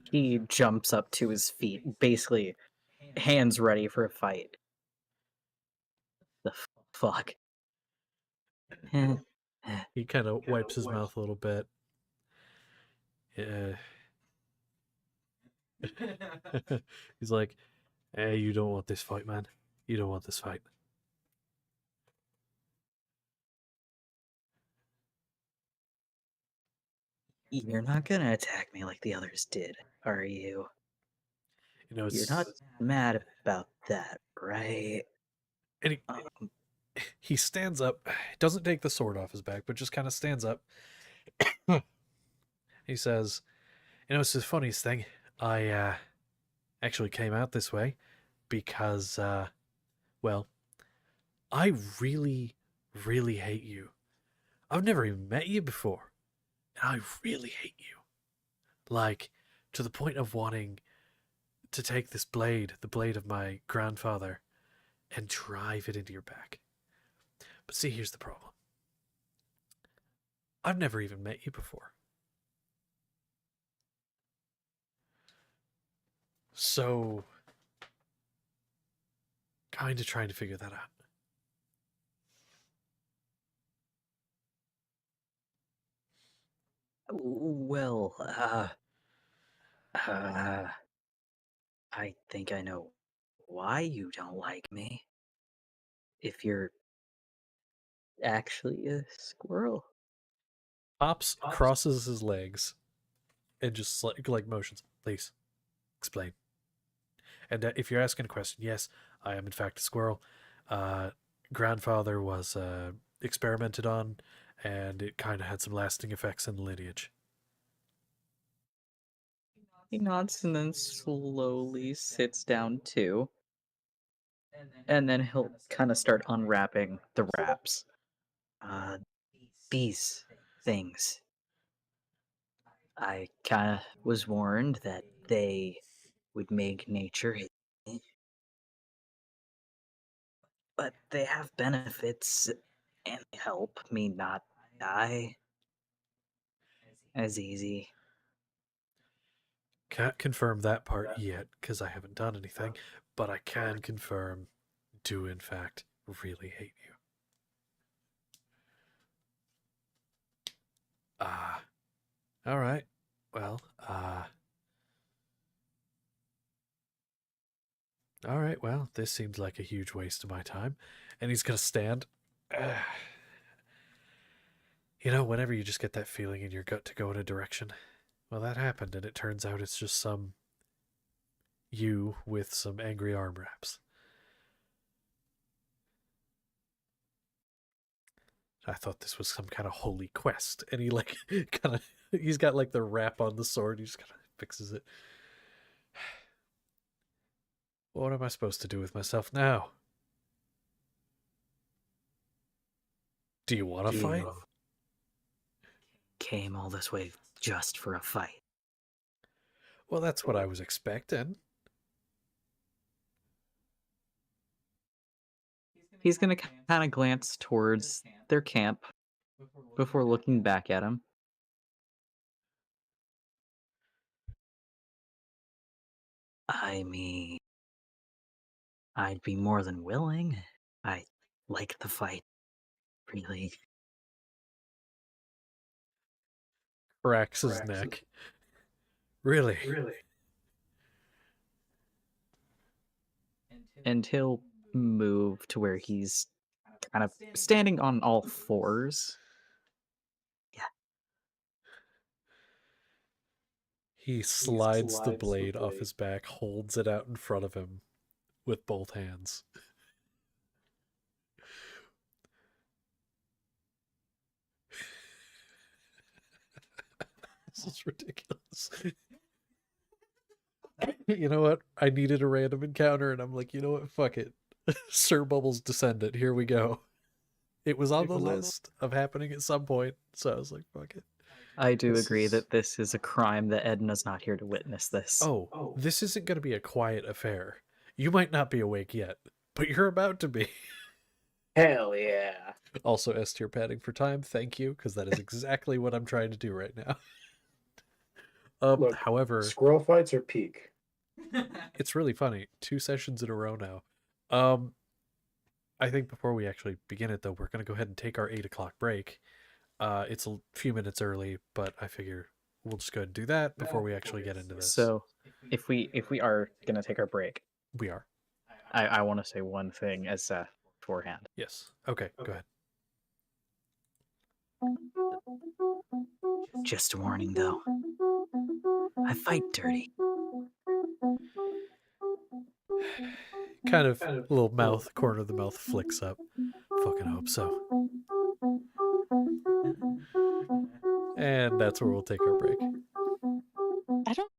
He jumps up to his feet, basically hands ready for a fight. The fuck? He kind of wipes his mouth a little bit. He's like, "Hey, you don't want this fight, man. You don't want this fight." You're not gonna attack me like the others did, are you? You know, You're it's not mad about that, right? and he stands up. Doesn't take the sword off his back, but just kind of stands up. He says, "You know, it's the funniest thing. I actually came out this way because, well, I really, really hate you. I've never even met you before, and I really hate you. Like, to the point of wanting to take this blade, the blade of my grandfather, and drive it into your back. But see, here's the problem. I've never even met you before. So, kind of trying to figure that out." Well, I think I know why you don't like me. If you're actually a squirrel. Pops crosses his legs and just like motions. "Please, explain." And if you're asking a question, yes, I am in fact a squirrel. Grandfather was experimented on, and it kind of had some lasting effects in the lineage. He nods and then slowly sits down too. And then he'll kind of start unwrapping the wraps. These things. I kind of was warned that they would make nature hate me. But they have benefits and they help me not die as easy. Can't confirm that part yet because I haven't done anything, but I can confirm do in fact really hate you. All right. Well, all right. Well, this seems like a huge waste of my time. And he's going to stand. You know, whenever you just get that feeling in your gut to go in a direction, well, that happened, and it turns out it's just some you with some angry arm wraps. I thought this was some kind of holy quest, and he like kind of he's got like the wrap on the sword. He just kind of fixes it. What am I supposed to do with myself now? Do you want to fight? Came all this way just for a fight. Well, that's what I was expecting. He's gonna kind of glance towards their camp before looking back at him. I mean, I'd be more than willing. I like the fight, really. Cracks his neck. Really? And he'll move to where he's kind of standing on all fours. He slides the blade off his back, holds it out in front of him with both hands. This is ridiculous. You know what? I needed a random encounter, and I'm like, you know what? Fuck it. Sir Bubbles Descendant, here we go. It was on the list of happening at some point, so I was like, fuck it. I do agree that this is a crime that Edna's not here to witness this. Oh, this isn't going to be a quiet affair. You might not be awake yet, but you're about to be. Hell yeah. Also, S tier padding for time, thank you, because that is exactly what I'm trying to do right now. Look, However, squirrel fights are peak. it's really funny. 2 sessions in a row now. I think before we actually begin it, though, we're going to go ahead and take our 8 o'clock break. It's a few minutes early, but I figure we'll just go ahead and do that before we actually get into this. So, if we are gonna take our break, We are. I want to say one thing as beforehand. Yes. Okay, go ahead. Just a warning, though. I fight dirty. Kind of little mouth, corner of the mouth flicks up. Fucking hope so. And that's where we'll take our break. I don't.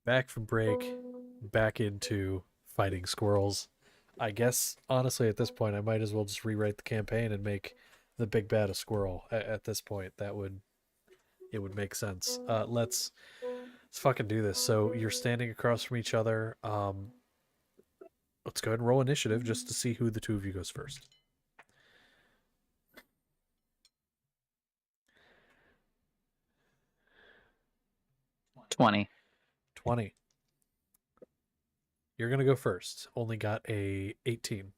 back from break, back into fighting squirrels. I guess, honestly, at this point, I might as well just rewrite the campaign and make the big bad a squirrel. At this point, it would make sense. Let's fucking do this. So you're standing across from each other. Let's go ahead and roll initiative just to see who the two of you goes first. 20. 20. You're gonna go first. Only got a 18.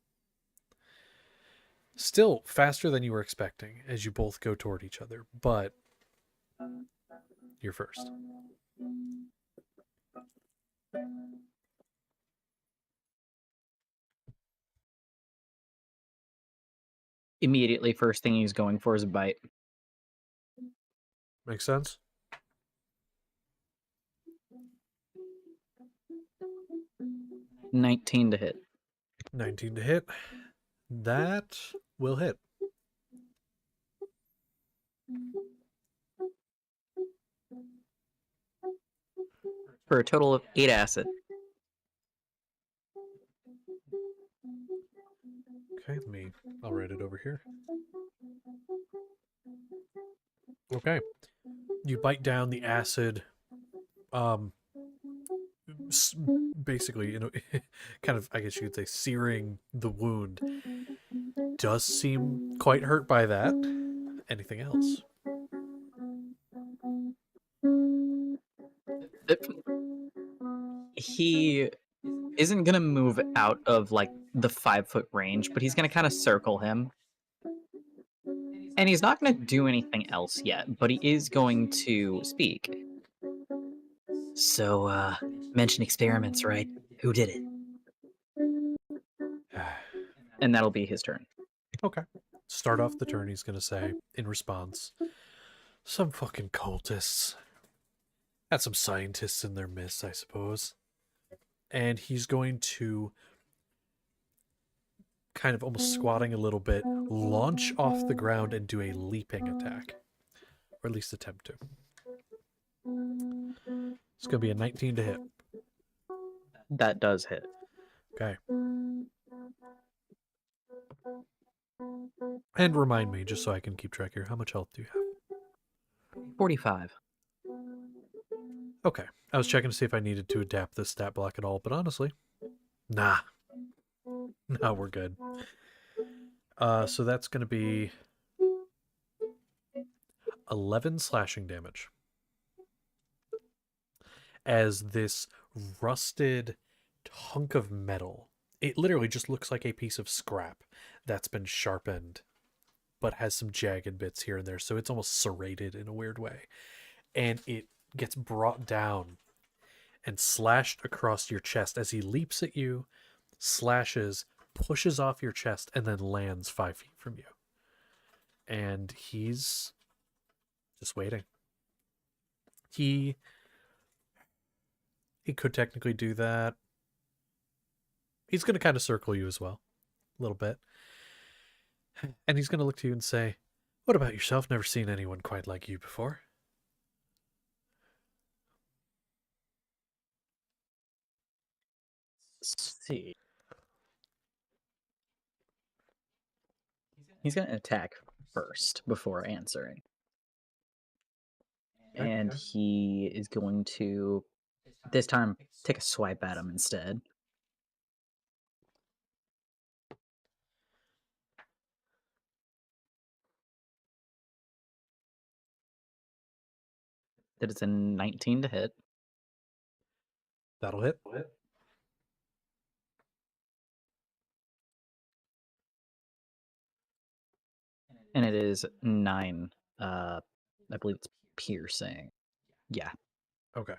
Still faster than you were expecting as you both go toward each other, but you're first. Immediately, first thing he's going for is a bite. Makes sense? $19 to hit. 19 to hit. That will hit. For a total of 8 acid. Okay, I'll write it over here. Okay. You bite down the acid, basically, you know, kind of, I guess you could say, searing the wound. Does seem quite hurt by that. Anything else? He isn't gonna move out of like the 5-foot range, but he's gonna kind of circle him. And he's not gonna do anything else yet, but he is going to speak. So, mention experiments, right? Who did it? And that'll be his turn. Okay. Start off the turn, he's going to say, in response, some fucking cultists. Had some scientists in their midst, I suppose. And he's going to, kind of almost squatting a little bit, launch off the ground and do a leaping attack. Or at least attempt to. It's going to be a 19 to hit. That does hit. Okay. And remind me, just so I can keep track here, how much health do you have? 45. Okay. I was checking to see if I needed to adapt this stat block at all, but honestly, nah. No, we're good. So that's going to be 11 slashing damage. As this rusted hunk of metal, it literally just looks like a piece of scrap that's been sharpened, but has some jagged bits here and there, so it's almost serrated in a weird way. And it gets brought down and slashed across your chest as he leaps at you, slashes, pushes off your chest, and then lands 5 feet from you. And he's just waiting. He could technically do that. He's going to kind of circle you as well, a little bit. And he's going to look to you and say, what about yourself? Never seen anyone quite like you before. Let's see. He's going to attack first before answering. And he is going to, this time, take a swipe at him instead. That is a 19 to hit. That'll hit. And it is 9. I believe it's piercing. Yeah. Okay.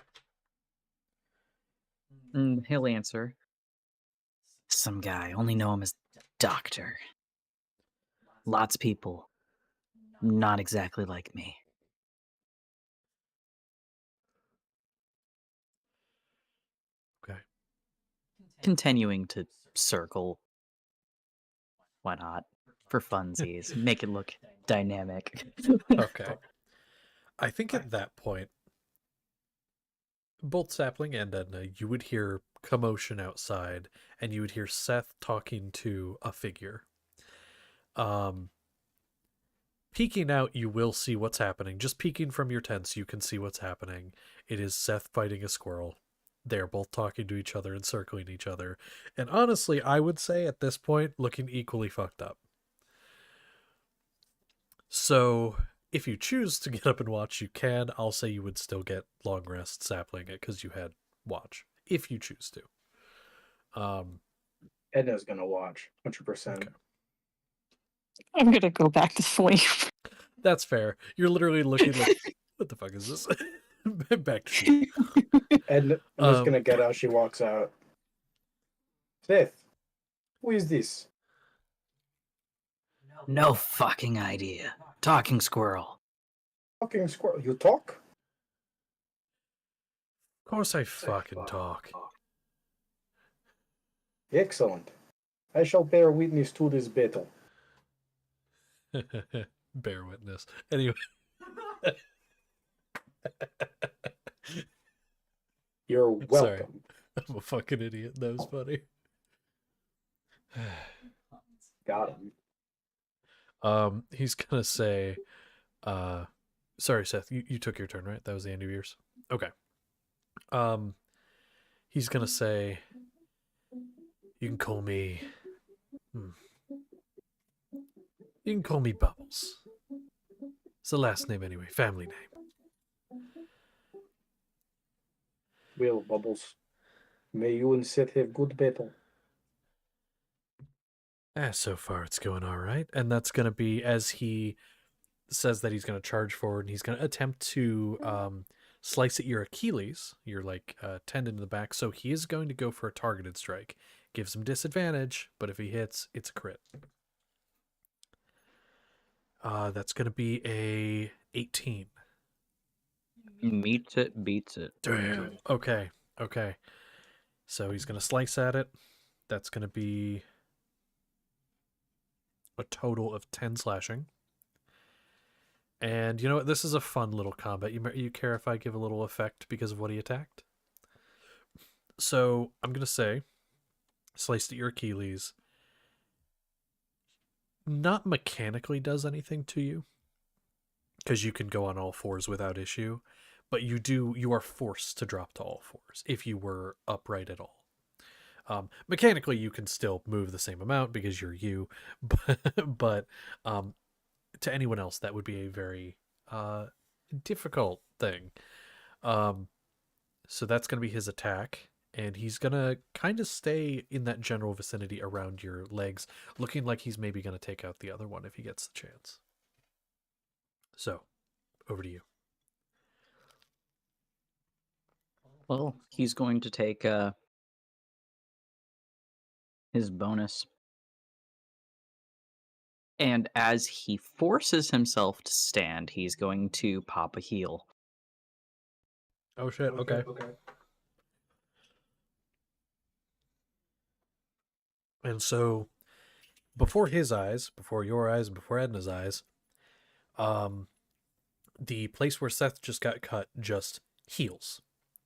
And he'll answer. Some guy, only know him as Doctor. Lots of people. Not exactly like me. Okay. Continuing to circle. Why not? For funsies. Make it look dynamic. Okay. I think at that point, both Sapling and Edna, you would hear commotion outside, and you would hear Seth talking to a figure. Peeking out, you will see what's happening. Just peeking from your tents, you can see what's happening. It is Seth fighting a squirrel. They're both talking to each other and circling each other. And honestly, I would say at this point, looking equally fucked up. So, if you choose to get up and watch, you can. I'll say you would still get long rest Sapling it because you had watch, if you choose to. Edna's gonna watch 100%. Okay. I'm gonna go back to sleep. That's fair. You're literally looking like, what the fuck is this? Back to sleep. Edna's gonna get out. She walks out. Seth, who is this? No fucking idea. Talking squirrel. Talking squirrel. You talk? Of course I fucking talk. Excellent. I shall bear witness to this battle. Bear witness. Anyway. You're welcome. Sorry. I'm a fucking idiot. That was funny. Got him. He's gonna say, sorry, Seth, you took your turn, right? That was the end of yours? Okay. He's gonna say, you can call me, you can call me Bubbles. It's the last name anyway, family name. Well, Bubbles, may you and Seth have good battle. So far it's going all right. And that's going to be, as he says that he's going to charge forward, and he's going to attempt to slice at your Achilles, your tendon in the back. So he is going to go for a targeted strike. Gives him disadvantage, but if he hits, it's a crit. That's going to be a 18. Meets it, beats it. Damn. Okay. So he's going to slice at it. That's going to be a total of 10 slashing. And you know what? This is a fun little combat. You care if I give a little effect because of what he attacked? So I'm going to say, sliced at your Achilles, not mechanically does anything to you, because you can go on all fours without issue, but you are forced to drop to all fours if you were upright at all. Mechanically, you can still move the same amount because you're you, but to anyone else, that would be a very difficult thing. So that's going to be his attack, and he's going to kind of stay in that general vicinity around your legs, looking like he's maybe going to take out the other one if he gets the chance. So, over to you. Well, he's going to take his bonus. And as he forces himself to stand, he's going to pop a heal. Oh shit, okay. And so, before his eyes, before your eyes, before Edna's eyes, the place where Seth just got cut just heals.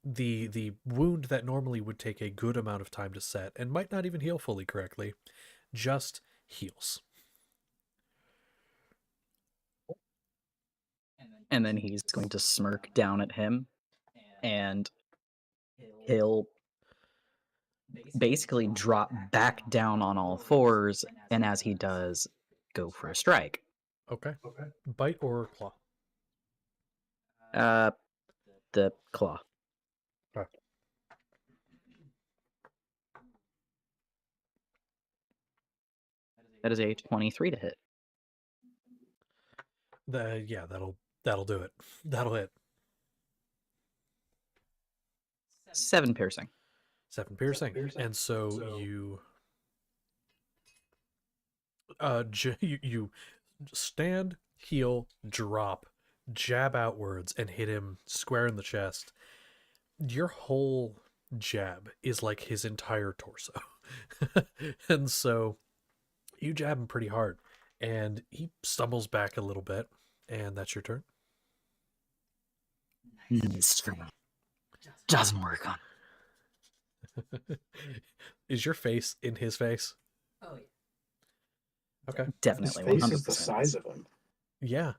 The wound that normally would take a good amount of time to set and might not even heal fully correctly, just heals. And then he's going to smirk down at him, and he'll basically drop back down on all fours, and as he does, go for a strike. Okay. Bite or claw? The claw. Okay. That is a 23 to hit. Yeah, that'll do it. That'll hit. 7 piercing. 7 piercing. And so you you stand, heal, drop, jab outwards, and hit him square in the chest. Your whole jab is like his entire torso. And so you jab him pretty hard, and he stumbles back a little bit, and that's your turn. Nice. doesn't work on. Is your face in his face? Oh yeah. Okay. His Definitely, face 100%. is the size of him. Yeah.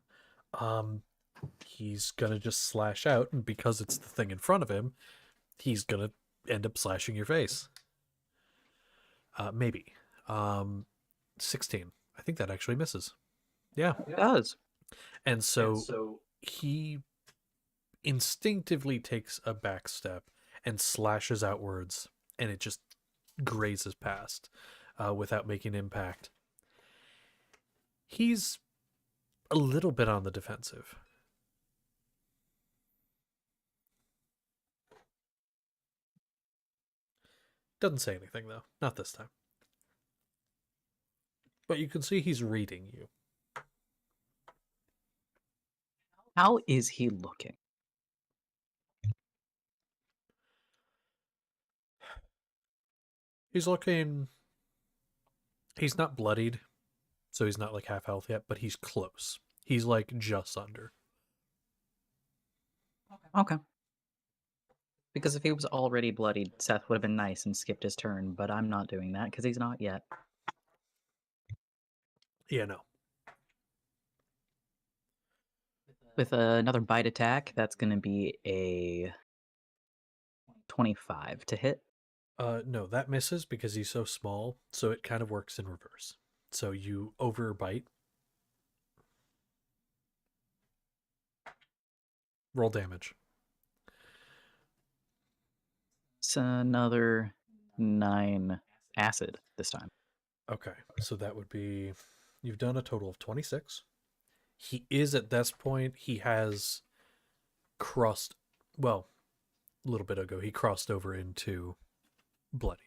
He's gonna just slash out, and because it's the thing in front of him, he's gonna end up slashing your face. Maybe. 16. I think that actually misses. Yeah. It does. And so he instinctively takes a back step and slashes outwards, and it just grazes past without making impact. He's a little bit on the defensive. Doesn't say anything, though. Not this time. But you can see he's reading you. How is he looking? He's looking... He's not bloodied, so he's not like half health yet, but he's close. He's like just under. Okay. Because if he was already bloodied, Seth would have been nice and skipped his turn, but I'm not doing that because he's not yet. Yeah, no. With another bite attack, that's going to be a 25 to hit. No, that misses because he's so small, so it kind of works in reverse. So you overbite. Roll damage. It's another 9 acid this time. Okay, so that would be... You've done a total of 26. He is at this point, he has crossed... Well, a little bit ago, he crossed over into bloodied.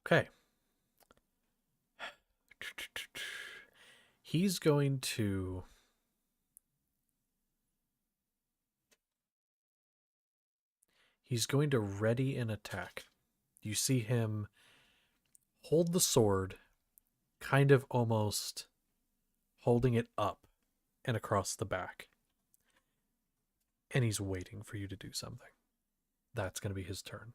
Okay. He's going to... He's going to ready an attack. You see him hold the sword, kind of almost holding it up and across the back. And he's waiting for you to do something. That's going to be his turn.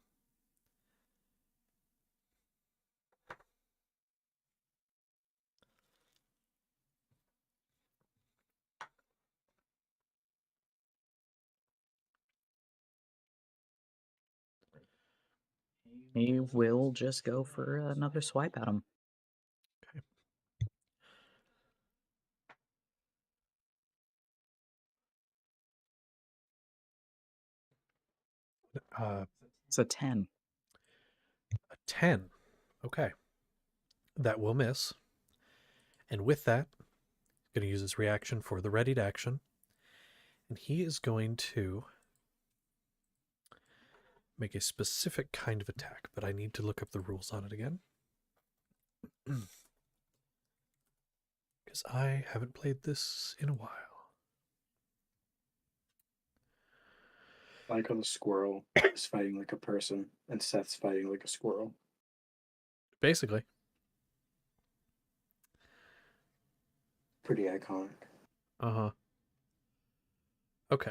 He will just go for another swipe at him. It's a 10. A 10. Okay. That will miss. And with that, he's going to use his reaction for the readied action. And he is going to make a specific kind of attack, but I need to look up the rules on it again. Because I haven't played this in a while. Like on the squirrel is fighting like a person, and Seth's fighting like a squirrel. Basically. Pretty iconic. Uh-huh. Okay.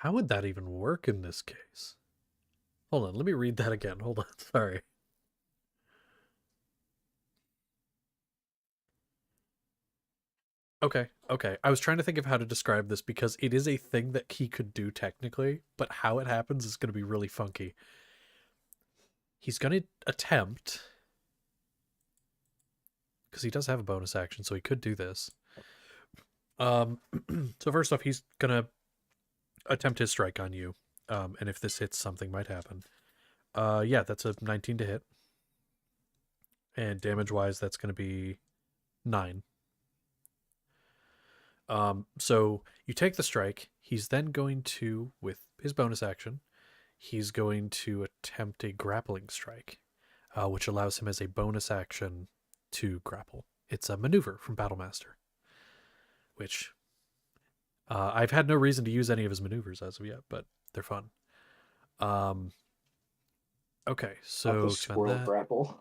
How would that even work in this case? Hold on, let me read that again. Hold on, sorry. Okay. I was trying to think of how to describe this because it is a thing that he could do technically, but how it happens is going to be really funky. He's going to attempt, because he does have a bonus action, so he could do this. So first off, he's going to attempt his strike on you, and if this hits, something might happen. Yeah, that's a 19 to hit. And damage-wise, that's going to be 9. So you take the strike. He's then going to, with his bonus action, he's going to attempt a grappling strike, which allows him as a bonus action to grapple. It's a maneuver from Battlemaster, which I've had no reason to use any of his maneuvers as of yet, but they're fun. Okay, Not so the expend squirrel that. grapple.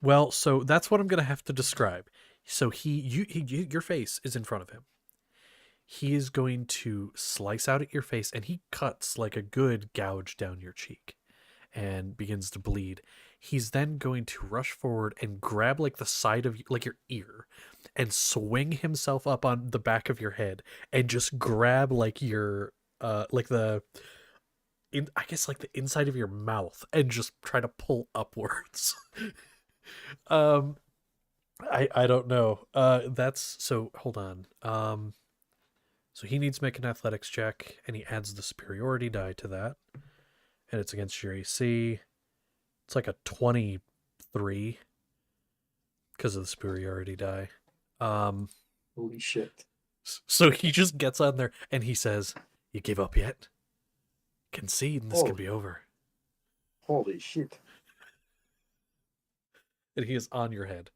Well, so that's what I'm gonna have to describe. So your face is in front of him. He is going to slice out at your face, and he cuts like a good gouge down your cheek, and begins to bleed. He's then going to rush forward and grab like the side of like your ear, and swing himself up on the back of your head, and just grab like your like the I guess like the inside of your mouth, and just try to pull upwards. um I don't know. That's so hold on. So he needs to make an athletics check, and he adds the superiority die to that. And it's against your AC. It's like a 23 because of the superiority die. Holy shit. So he just gets on there and he says, "You give up yet? Concede and this can be over." Holy shit. And he is on your head.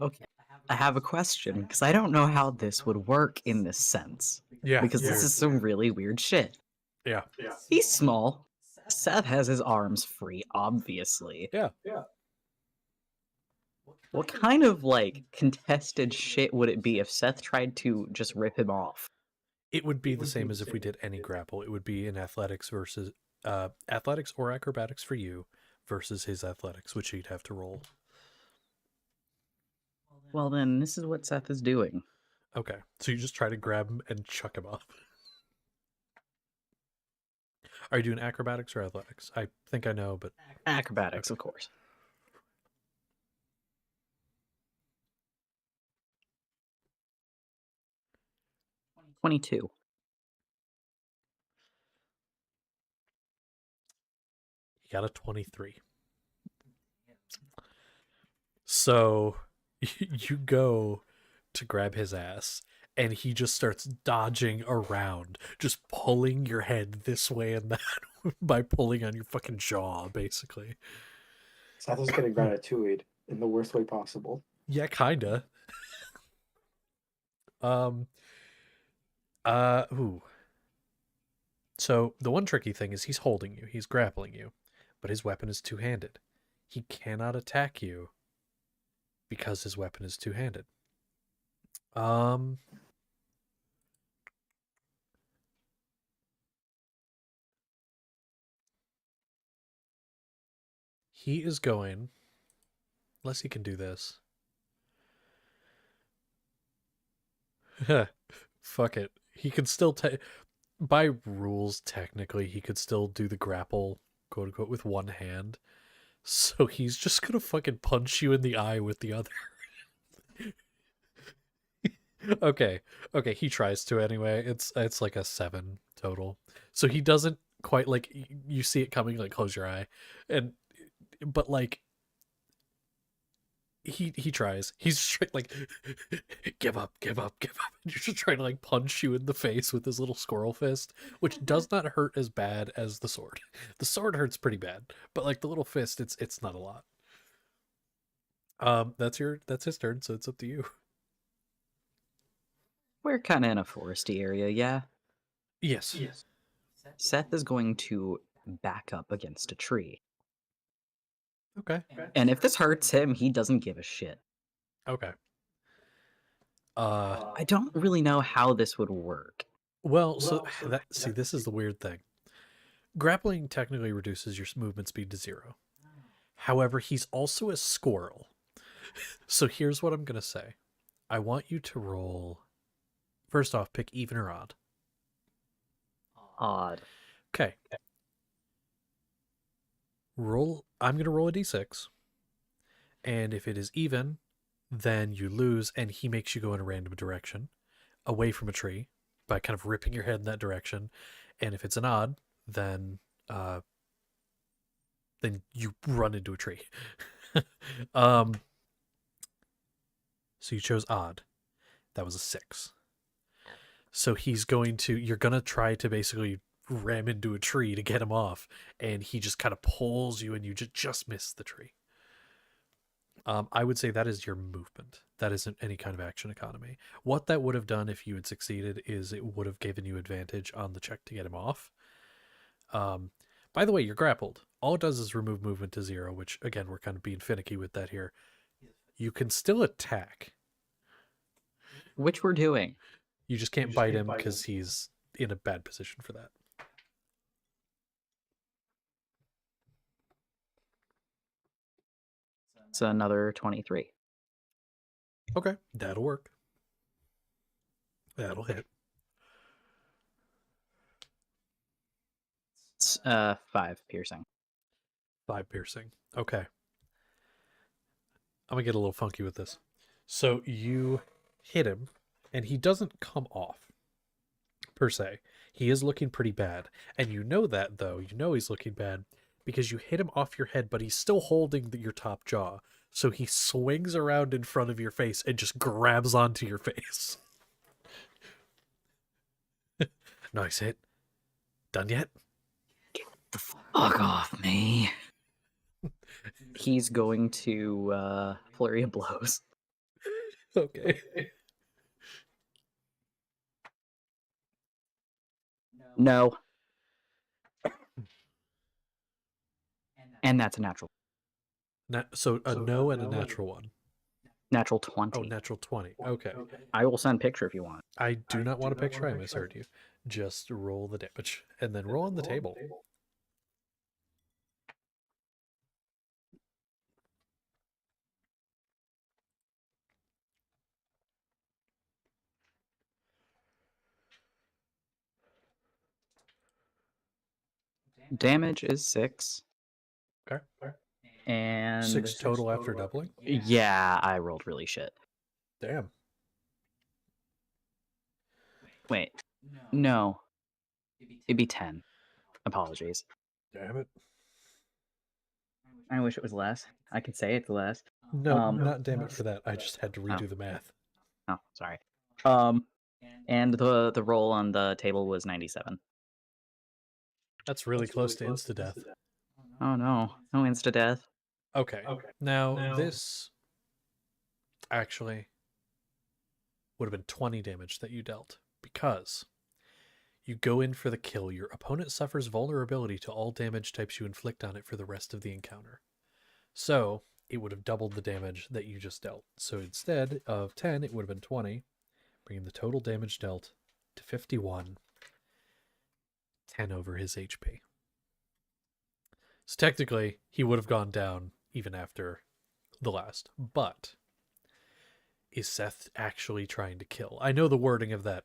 Okay. I have a question because I don't know how this would work in this sense. Yeah. Because this is some really weird shit. Yeah. He's small. Seth has his arms free, obviously. Yeah. What kind of like contested shit would it be if Seth tried to just rip him off? It would be the same as if we did any grapple. It would be in athletics versus athletics or acrobatics for you versus his athletics, which he'd have to roll. Well, then this is what Seth is doing. Okay. So you just try to grab him and chuck him off. Are you doing acrobatics or athletics? I think I know, but Acrobatics, of course. $22. you got a 23. So you go to grab his ass, and he just starts dodging around, just pulling your head this way and that by pulling on your fucking jaw, basically. Seth is getting ratatouille'd in the worst way possible. Yeah, kinda. Ooh. So the one tricky thing is he's holding you, he's grappling you, but his weapon is two-handed. He cannot attack you because his weapon is two-handed. He is going, unless he can do this. Fuck it. He could still by rules, technically, he could still do the grapple, quote unquote, with one hand. So he's just gonna fucking punch you in the eye with the other. Okay, he tries to anyway. It's like a 7 total. So he doesn't quite like you see it coming. Like close your eye, but like he tries. He's just like give up. And you're just trying to like punch you in the face with his little squirrel fist, which does not hurt as bad as the sword. The sword hurts pretty bad, but like the little fist, it's not a lot. That's his turn, so it's up to you. We're kind of in a foresty area, yeah? Yes. Seth is going to back up against a tree. Okay. And if this hurts him, he doesn't give a shit. Okay. I don't really know how this would work. Well, so see, this is the weird thing. Grappling technically reduces your movement speed to 0. However, he's also a squirrel. So here's what I'm gonna say. I want you to roll. First off, pick even or odd. Odd. Okay. Roll. I'm gonna roll a d6, and if it is even, then you lose, and he makes you go in a random direction, away from a tree, by kind of ripping your head in that direction. And if it's an odd, then you run into a tree. So you chose odd. That was a 6. So you're gonna try to basically ram into a tree to get him off, and he just kind of pulls you, and you just miss the tree. I would say that is your movement. That isn't any kind of action economy. What that would have done if you had succeeded is it would have given you advantage on the check to get him off. By the way, you're grappled. All it does is remove movement to 0, which, again, we're kind of being finicky with that here. You can still attack. Which we're doing. You just can't bite him because he's in a bad position for that. It's another 23. Okay, that'll work. That'll hit. It's 5 piercing. 5 piercing. Okay. I'm going to get a little funky with this. So you hit him, and he doesn't come off, per se. He is looking pretty bad. And you know that, though. You know he's looking bad because you hit him off your head, but he's still holding your top jaw. So he swings around in front of your face and just grabs onto your face. Nice hit. Done yet? Get the fuck off me. He's going to flurry of blows. Okay. No. And that's a natural. So a no and a natural one. Natural 20. Oh, natural 20. Okay. I will send picture if you want. I do not want a picture. I misheard you. Just roll the damage and then roll on the table. Damage is 6. Okay. And 6 total after doubling? Yeah, I rolled really shit. Damn. Wait. No. It'd be 10. Apologies. Damn it. I wish it was less. I could say it's less. No, not damn it for that. I just had to redo Oh. the math. Oh, sorry. And the roll on the table was 97. That's really close to insta-death. Oh no. No insta-death. Okay. Now, this actually would have been 20 damage that you dealt because you go in for the kill. Your opponent suffers vulnerability to all damage types you inflict on it for the rest of the encounter. So it would have doubled the damage that you just dealt. So instead of 10, it would have been 20, bringing the total damage dealt to 51, 10 over his HP. So technically, he would have gone down even after the last. But is Seth actually trying to kill? I know the wording of that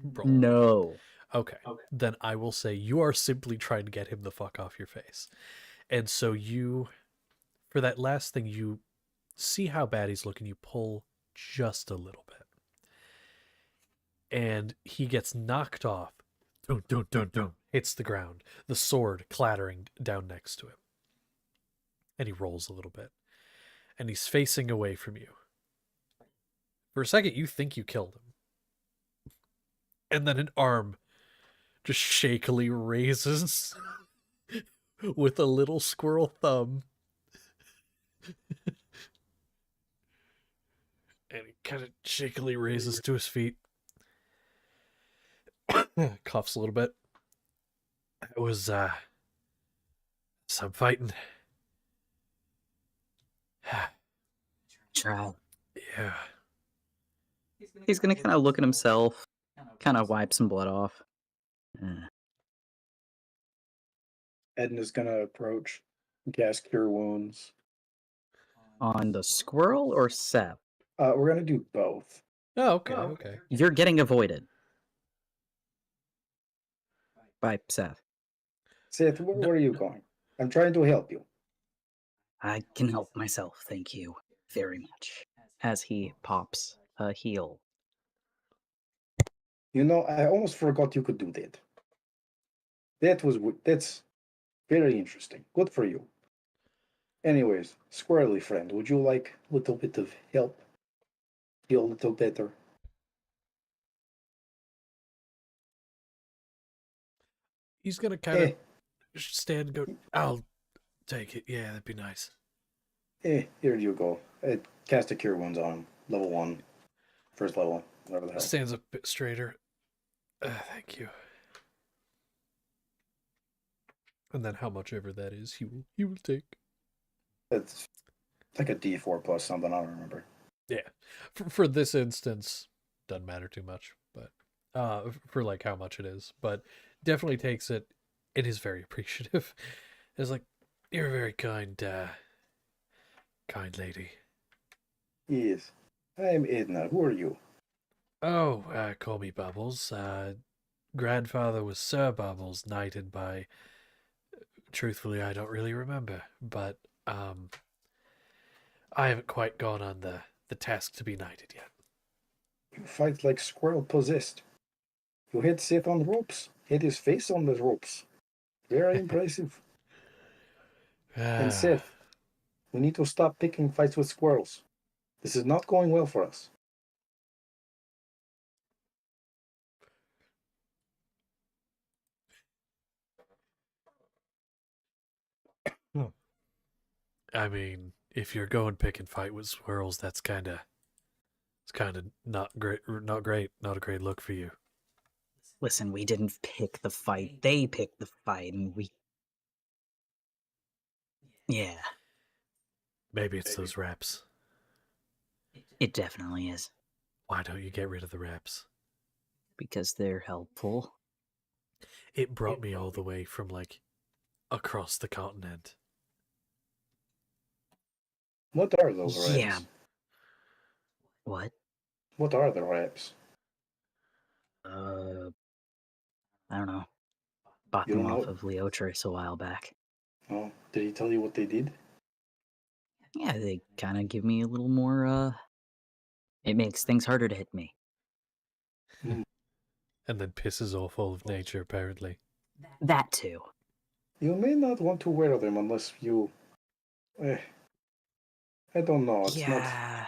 roll. No. Okay. Then I will say you are simply trying to get him the fuck off your face. And so you, for that last thing, you see how bad he's looking. You pull just a little bit. And he gets knocked off. Dun, dun, dun, dun, hits the ground. The sword clattering down next to him. And he rolls a little bit. And he's facing away from you. For a second, you think you killed him. And then an arm just shakily raises with a little squirrel thumb. And he kind of shakily raises to his feet. Coughs a little bit. It was, some fighting. Child. Yeah. He's gonna kind of look at himself, kind of wipe some blood off. Edna's gonna approach, cast Cure Wounds. On the squirrel or Seth? We're gonna do both. Oh, okay. You're getting avoided by Seth. Seth, where are you going? I'm trying to help you. I can help myself, thank you very much. As he pops a heal. You know, I almost forgot you could do that. That's very interesting. Good for you. Anyways, squirrely friend, would you like a little bit of help? Feel a little better? He's gonna kind of stand and go, I'll take it. Yeah, that'd be nice. Here you go. Cast a Cure Wounds on him. Level 1. First level. Whatever the hell. Stands up a bit straighter. Thank you. And then how much ever that is, he will take. It's like a D4 plus something, I don't remember. Yeah. For this instance, doesn't matter too much, but for like how much it is, but definitely takes it. It is very appreciative. It's like, you're a very kind lady. Yes. I'm Edna. Who are you? Oh, call me Bubbles. Grandfather was Sir Bubbles, knighted by. Truthfully, I don't really remember, but I haven't quite gone on the task to be knighted yet. You fight like squirrel possessed. You had Seth on ropes. Had his face on the ropes. Very impressive. And Seth, we need to stop picking fights with squirrels. This is not going well for us. I mean, if you're going pick and fight with squirrels, it's kind of not great, not a great look for you. Listen, we didn't pick the fight. They picked the fight, and we. Yeah, Maybe it's those reps. it definitely is. Why don't you get rid of the reps? Because they're helpful. It brought me all the way from like across the continent. What are those reps? Yeah. What? What are the reps? I don't know. Bought You them don't off know? of Leotrace a while back. Oh, did he tell you what they did? Yeah, they kind of give me a little more, it makes things harder to hit me. And then pisses off all of nature, apparently. That too. You may not want to wear them unless you... I don't know, it's not... Yeah.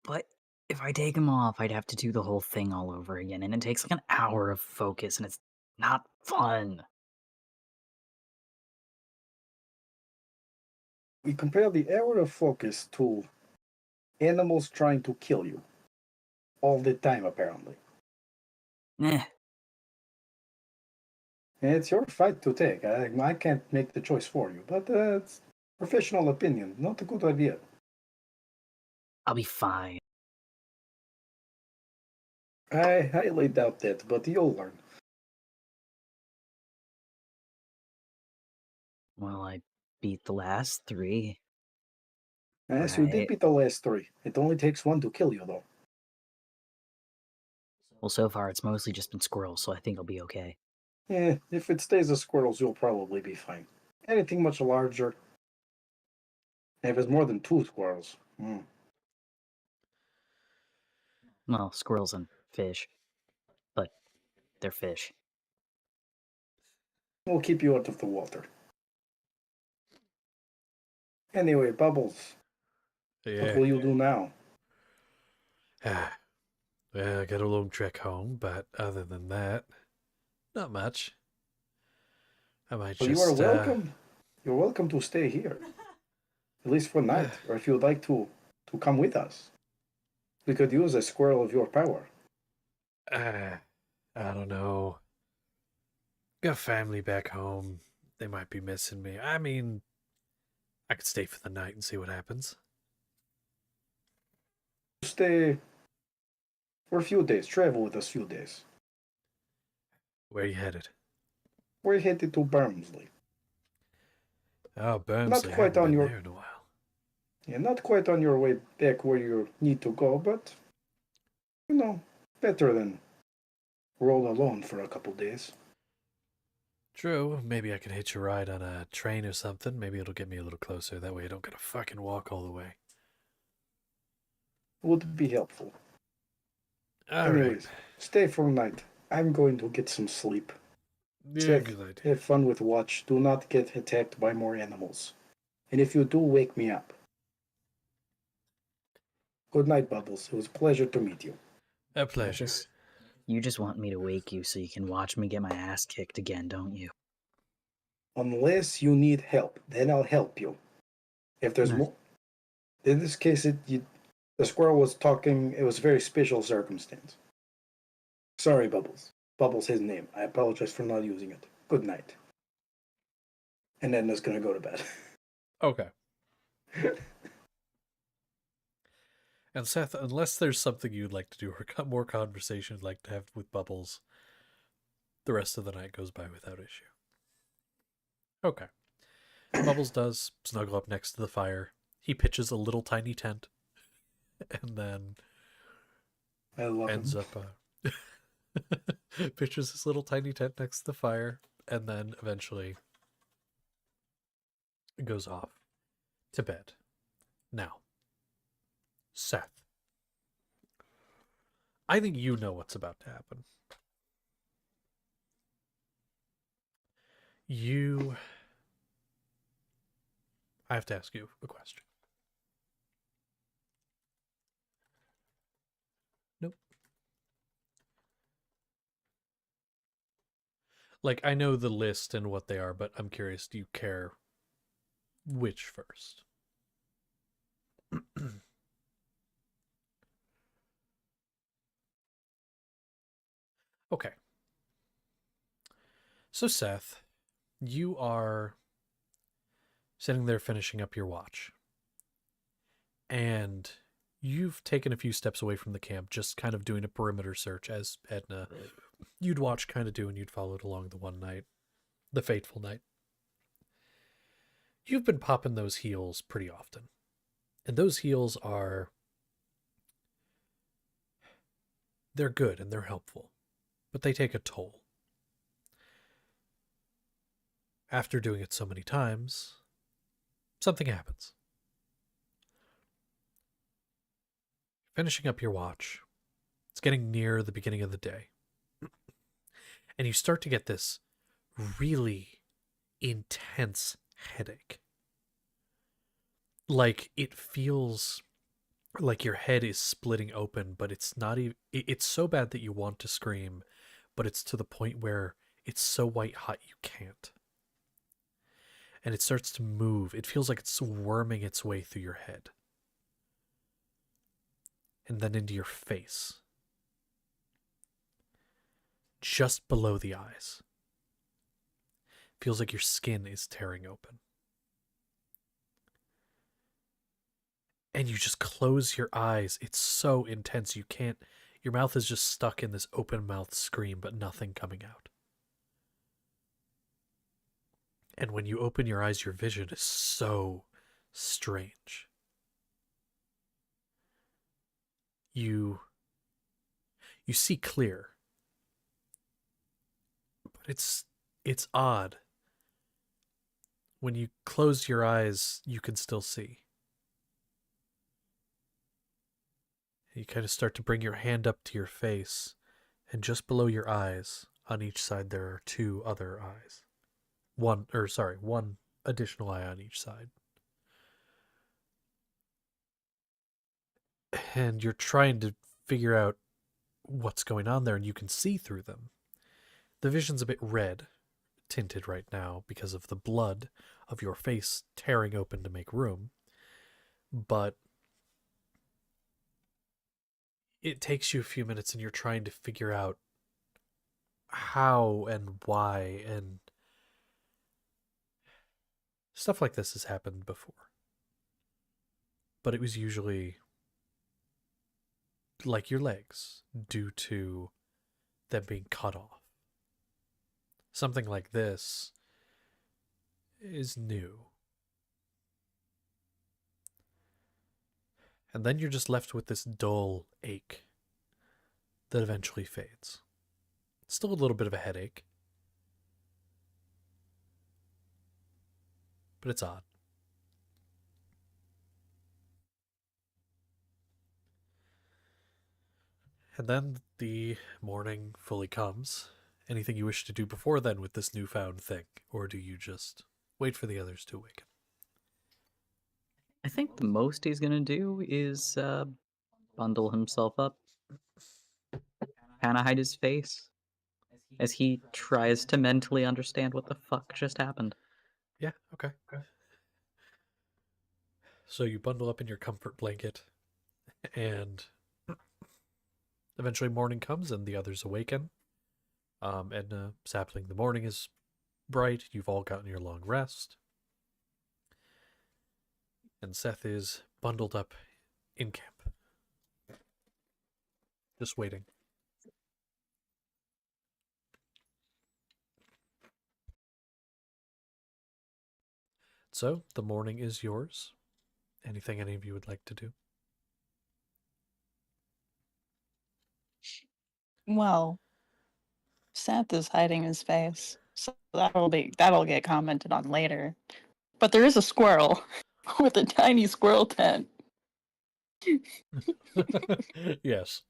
But if I take them off, I'd have to do the whole thing all over again, and it takes like an hour of focus, and it's not fun. We compare the hour of focus to animals trying to kill you. All the time, apparently. Eh. And it's your fight to take. I can't make the choice for you, but it's professional opinion. Not a good idea. I'll be fine. I highly doubt that, but you'll learn. Well, I beat the last 3. Yes, you did Right. beat the last 3. It only takes 1 to kill you, though. Well, so far it's mostly just been squirrels, so I think I'll be okay. If it stays as squirrels, you'll probably be fine. Anything much larger. If it's more than 2 squirrels. Well, squirrels and fish. But they're fish. We'll keep you out of the water. Anyway, Bubbles, what will you do now? Well, I got a long trek home, but other than that, not much. I might Well, just... you are welcome. You're welcome to stay here. At least for a night, or if you would like to come with us. We could use a squirrel of your power. I don't know. Got family back home. They might be missing me. I mean, I could stay for the night and see what happens. Stay for a few days. Travel with us a few days. Where are you headed? We're headed to Barnsley. Oh, Burnsley. Not quite I haven't on been your... there in a while. Yeah, not quite on your way back where you need to go, but, you know, better than roll alone for a couple days. True. Maybe I can hitch a ride on a train or something. Maybe it'll get me a little closer. That way I don't gotta fucking walk all the way. Would be helpful. Anyways, stay for a night. I'm going to get some sleep. Yeah, Seth, good idea. have fun with watch. Do not get attacked by more animals. And if you do, wake me up. Good night, Bubbles. It was a pleasure to meet you. A pleasure. You just want me to wake you so you can watch me get my ass kicked again, don't you? Unless you need help, then I'll help you. If there's No. more... In this case, The squirrel was talking. It was a very special circumstance. Sorry, Bubbles. Bubbles, his name. I apologize for not using it. Good night. And Edna's gonna go to bed. Okay. And Seth, unless there's something you'd like to do or more conversation you'd like to have with Bubbles, the rest of the night goes by without issue. Okay. Bubbles does snuggle up next to the fire. He pitches a little tiny tent and then I love ends him. up pitches this little tiny tent next to the fire and then eventually goes off to bed. Now, Seth, I think you know what's about to happen. I have to ask you a question. Nope. Like, I know the list and what they are, but I'm curious, do you care which first? Okay. So, Seth, you are sitting there finishing up your watch. And you've taken a few steps away from the camp, just kind of doing a perimeter search as Edna, you'd watch kind of do, and you'd followed along the one night, the fateful night. You've been popping those heals pretty often. And those heals they're good and they're helpful, but they take a toll. After doing it so many times, something happens. Finishing up your watch, it's getting near the beginning of the day, and you start to get this really intense headache. Like, it feels like your head is splitting open, but it's not even, it's so bad that you want to scream, but it's to the point where it's so white hot you can't. And it starts to move. It feels like it's worming its way through your head. And then into your face. Just below the eyes. Feels like your skin is tearing open. And you just close your eyes. It's so intense. You can't, your mouth is just stuck in this open mouth scream, but nothing coming out. And when you open your eyes, your vision is so strange. You see clear. But it's odd. When you close your eyes, you can still see. You kind of start to bring your hand up to your face, and just below your eyes, on each side, there are two other eyes. One additional eye on each side. And you're trying to figure out what's going on there, and you can see through them. The vision's a bit red tinted right now because of the blood of your face tearing open to make room. But it takes you a few minutes and you're trying to figure out how and why, and stuff like this has happened before. But it was usually like your legs due to them being cut off. Something like this is new. And then you're just left with this dull ache that eventually fades. Still a little bit of a headache, but it's odd. And then the morning fully comes. Anything you wish to do before then with this newfound thing? Or do you just wait for the others to awaken? I think the most he's gonna do is bundle himself up, kind of hide his face as he tries to mentally understand what the fuck just happened. Yeah, okay. So you bundle up in your comfort blanket, And eventually morning comes and the others awaken. And Sapling, the morning is bright. You've all gotten your long rest. And Seth is bundled up in camp. Just waiting. So, the morning is yours. Anything any of you would like to do? Well, Seth is hiding his face, so that'll get commented on later. But there is a squirrel with a tiny squirrel tent. Yes.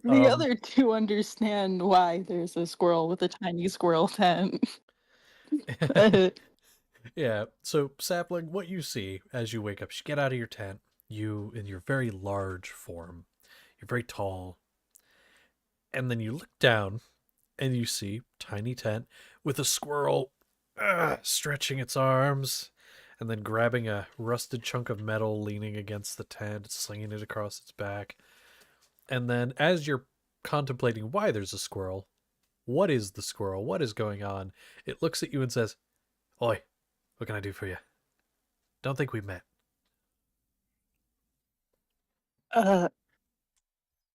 The other two understand why there's a squirrel with a tiny squirrel tent. Yeah, so Sapling, what you see as you wake up, you get out of your tent, you, in your very large form, you're very tall, and then you look down and you see tiny tent with a squirrel stretching its arms and then grabbing a rusted chunk of metal, leaning against the tent, slinging it across its back. And then as you're contemplating why there's a squirrel, what is the squirrel, what is going on, it looks at you and says, "Oi, what can I do for you? Don't think we've met."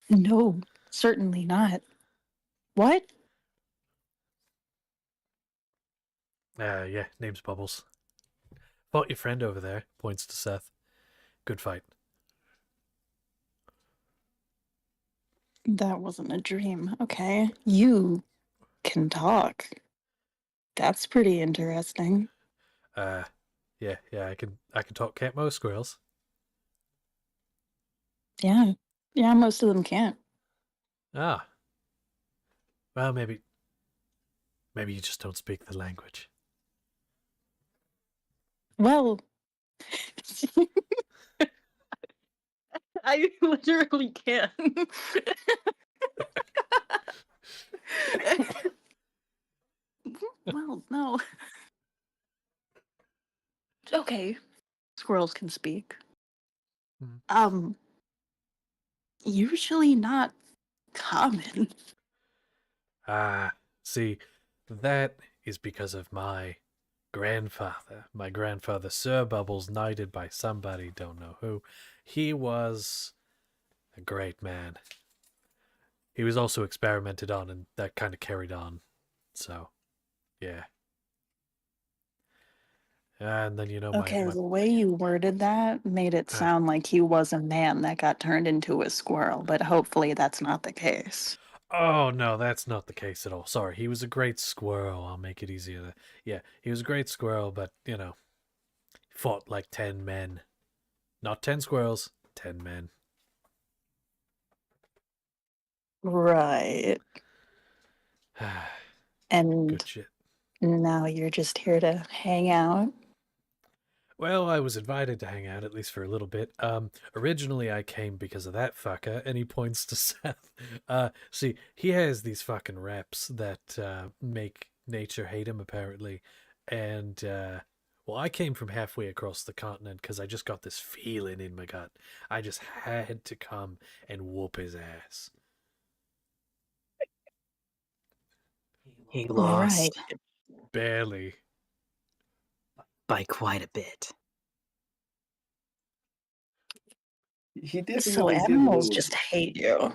No, certainly not. What? Yeah, name's Bubbles. Fought your friend over there, points to Seth. Good fight. That wasn't a dream. Okay. You can talk. That's pretty interesting. Yeah, I can talk cat most squirrels. Yeah. Yeah, most of them can't. Ah. Well, maybe you just don't speak the language. Well, I literally can. Well, no. Okay. Squirrels can speak. Mhm. Usually not common. See, that is because of my grandfather. My grandfather, Sir Bubbles, knighted by somebody, don't know who. He was a great man. He was also experimented on, and that kind of carried on. So, yeah. And then, Okay, the way you worded that made it sound like he was a man that got turned into a squirrel, but hopefully that's not the case. Oh, no, that's not the case at all. Sorry, he was a great squirrel. I'll make it easier. Yeah, he was a great squirrel, but, fought like 10 men. Not 10 squirrels, 10 men. Right. And Good shit. now you're just here to hang out. Well, I was invited to hang out, at least for a little bit. Originally I came because of that fucker, and he points to Seth. See, he has these fucking reps that make nature hate him, apparently. And, well, I came from halfway across the continent because I just got this feeling in my gut. I just had to come and whoop his ass. He lost Right. Barely. by quite a bit. He So definitely did animals lose. just hate you.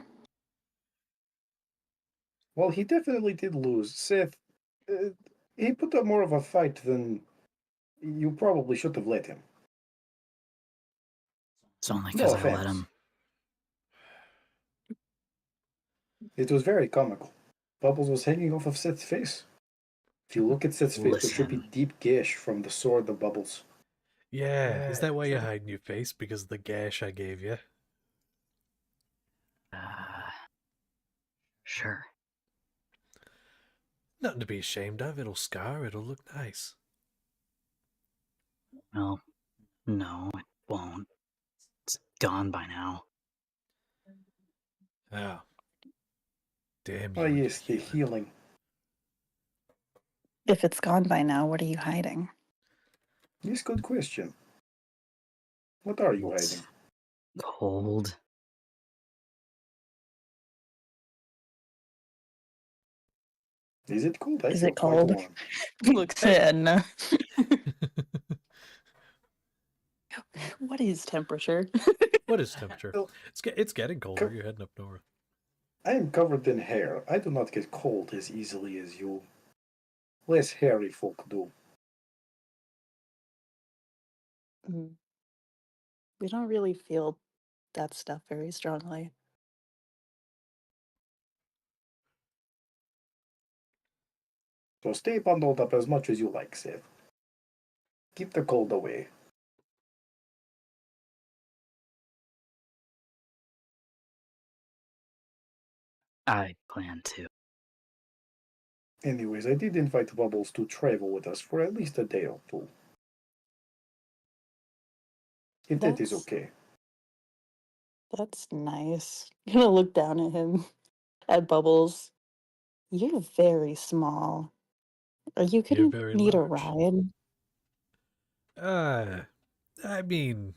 Well, he definitely did lose. Seth, he put up more of a fight than you probably should have let him. It's only No because I let offense. him. It was very comical. Bubbles was hanging off of Seth's face. If you look at Seth's face, there should be Listen. deep gash from the sword of Bubbles. Yeah, is that why you're hiding your face? Because of the gash I gave you? Sure. Nothing to be ashamed of. It'll scar. It'll look nice. Well, no, it won't. It's gone by now. Oh. Damn you. Oh, and yes, your the healing. healing. If it's gone by now, what are you hiding? Yes, good question. What are you It's hiding? cold. Is it cold? I Is feel it quite cold? warm. Looks in. What is temperature? What is temperature? Well, It's getting colder. You're heading up north. I am covered in hair. I do not get cold as easily as you. Less hairy folk do. Mm. We don't really feel that stuff very strongly. So stay bundled up as much as you like, Seth. Keep the cold away. I plan to. Anyways, I did invite Bubbles to travel with us for at least a day or two. If that is That's okay. that's nice. I'm gonna look down at him, at Bubbles. You're very small. Are you You're gonna very need a large. ride? I mean,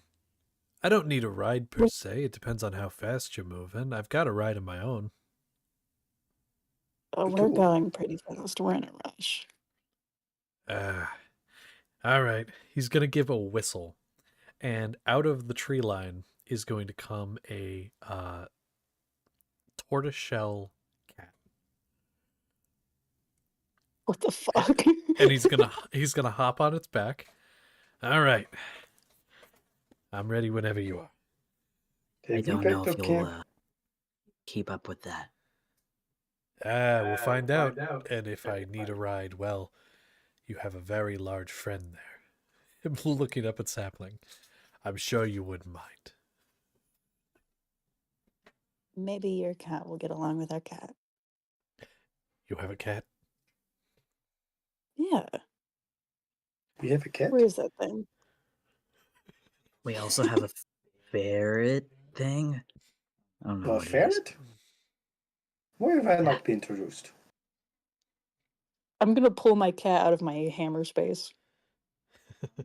I don't need a ride per se. It depends on how fast you're moving. I've got a ride of my own. Oh, we're Cool. going pretty fast. We're in a rush. All right. He's gonna give a whistle, and out of the tree line is going to come a tortoiseshell cat, What the fuck? and he's gonna hop on its back. All right. I'm ready whenever you are. I Have you don't know picked if up you'll camp? keep up with that. We'll find out. And if I need a ride, well, you have a very large friend there. I'm looking up at Sapling. I'm sure you wouldn't mind. Maybe your cat will get along with our cat. You have a cat? Yeah. We have a cat? Where is that thing? We also have a ferret thing. I don't know A what it is. ferret? Why have I not been introduced? I'm gonna pull my cat out of my hammer space.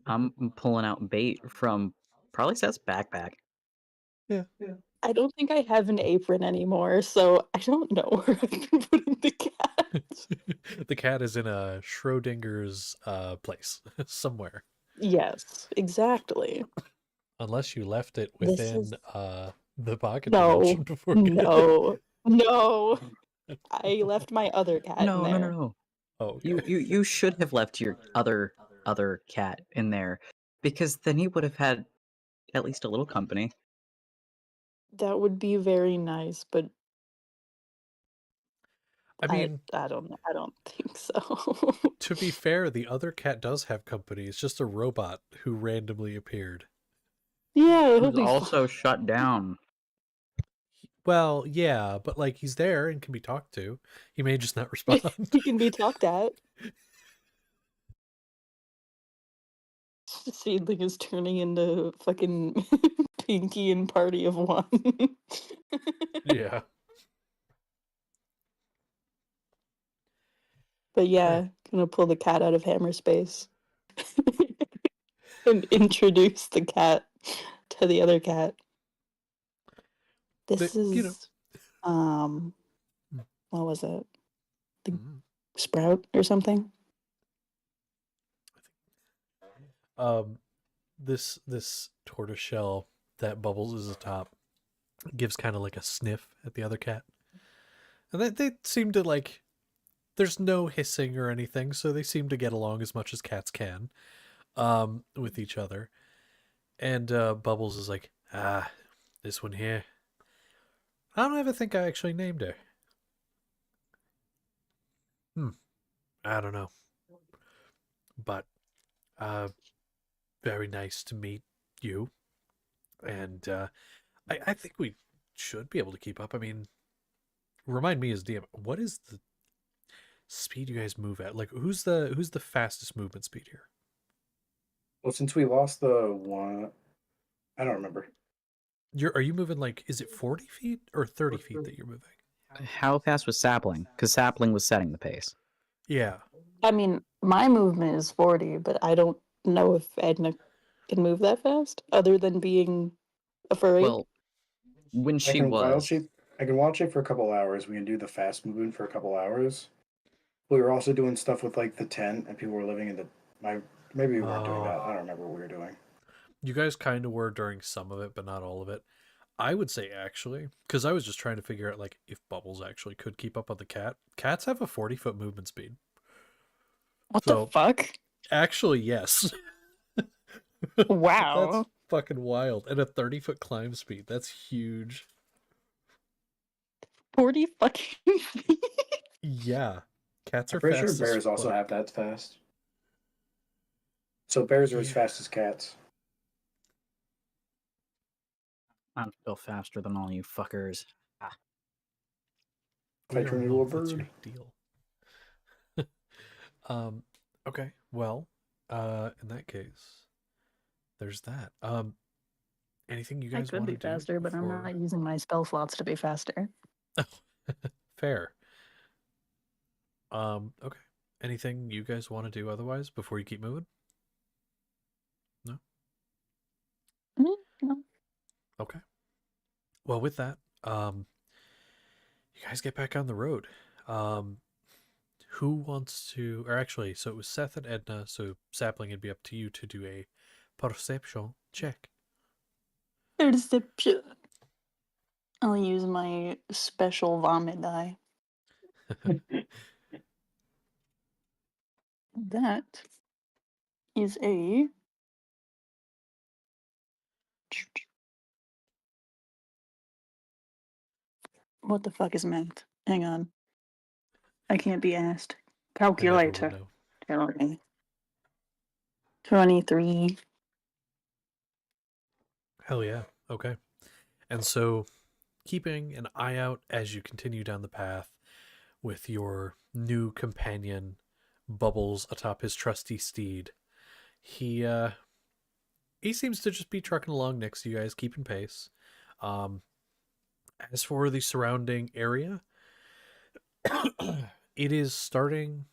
I'm pulling out bait from probably Seth's backpack. Yeah. I don't think I have an apron anymore, so I don't know where I've been putting the cat. The cat is in a Schrodinger's place somewhere. Yes, exactly. Unless you left it This within is the pocket no, dimension before. no. I left my other cat in No, no, no, there. no. Oh, okay. You should have left your other cat in there, because then he would have had at least a little company. That would be very nice, but I mean, I don't know. I don't think so. to be fair, the other cat does have company. It's just a robot who randomly appeared. Yeah, It he'll was be also shut down. Well, yeah, but like he's there and can be talked to. He may just not fine. respond. He can be talked at. Seedling is turning into fucking Pinky and Party of One. Yeah. But yeah, gonna pull the cat out of hammer space and introduce the cat to the other cat. This you know. is what was it? The Mhm. Sprout or something? This tortoiseshell that Bubbles is atop gives kind of like a sniff at the other cat. And they seem to like there's no hissing or anything, so they seem to get along as much as cats can with each other. And Bubbles is like, this one here. I don't ever think I actually named her. I don't know. But very nice to meet you. And I think we should be able to keep up. I mean, remind me as DM, what is the speed you guys move at? Like, who's the fastest movement speed here? Well, since we lost the one, I don't remember. Are you moving like, is it 40 feet or 30 feet that you're moving? How fast was Sapling? Because Sapling was setting the pace. Yeah. I mean, my movement is 40, but I don't know if Edna can move that fast, other than being a furry. Well, when I she can wild was, shape. I can wild shape for a couple hours. We can do the fast movement for a couple hours, We were also doing stuff with like the tent, and people were living in the. Maybe we weren't doing Oh. that. I don't remember what we were doing. You guys kind of were during some of it, but not all of it. I would say actually, because I was just trying to figure out like if Bubbles actually could keep up with the cat. Cats have a 40-foot movement speed. What the So fuck? actually, yes. That's Wow. fucking wild. And a 30-foot climb speed. That's huge. 40 fucking feet. Yeah. Cats I'm are pretty fast sure as bears also fuck. have that fast. So bears are as Yeah. fast as cats. I'm still faster than all you fuckers. We Turn don't into know a if that's your bird. deal. Okay. Well, in that case, there's that. Anything you I guys could want be to do faster, but I'm before... not using my spell slots to be faster. Fair. Okay. Anything you guys want to do otherwise before you keep moving? No? No. Okay. Well, with that, you guys get back on the road. Who wants to, or actually, so it was Seth and Edna, so Sapling, it'd be up to you to do a perception check. Perception. I'll use my special vomit die. That is a... What the fuck is math? Hang on. I can't be asked. I never would Calculator. know. Tell me. 23. Hell yeah. Okay. And so, keeping an eye out as you continue down the path with your new companion, Bubbles, atop his trusty steed, he seems to just be trucking along next to you guys, keeping pace. As for the surrounding area, it is starting.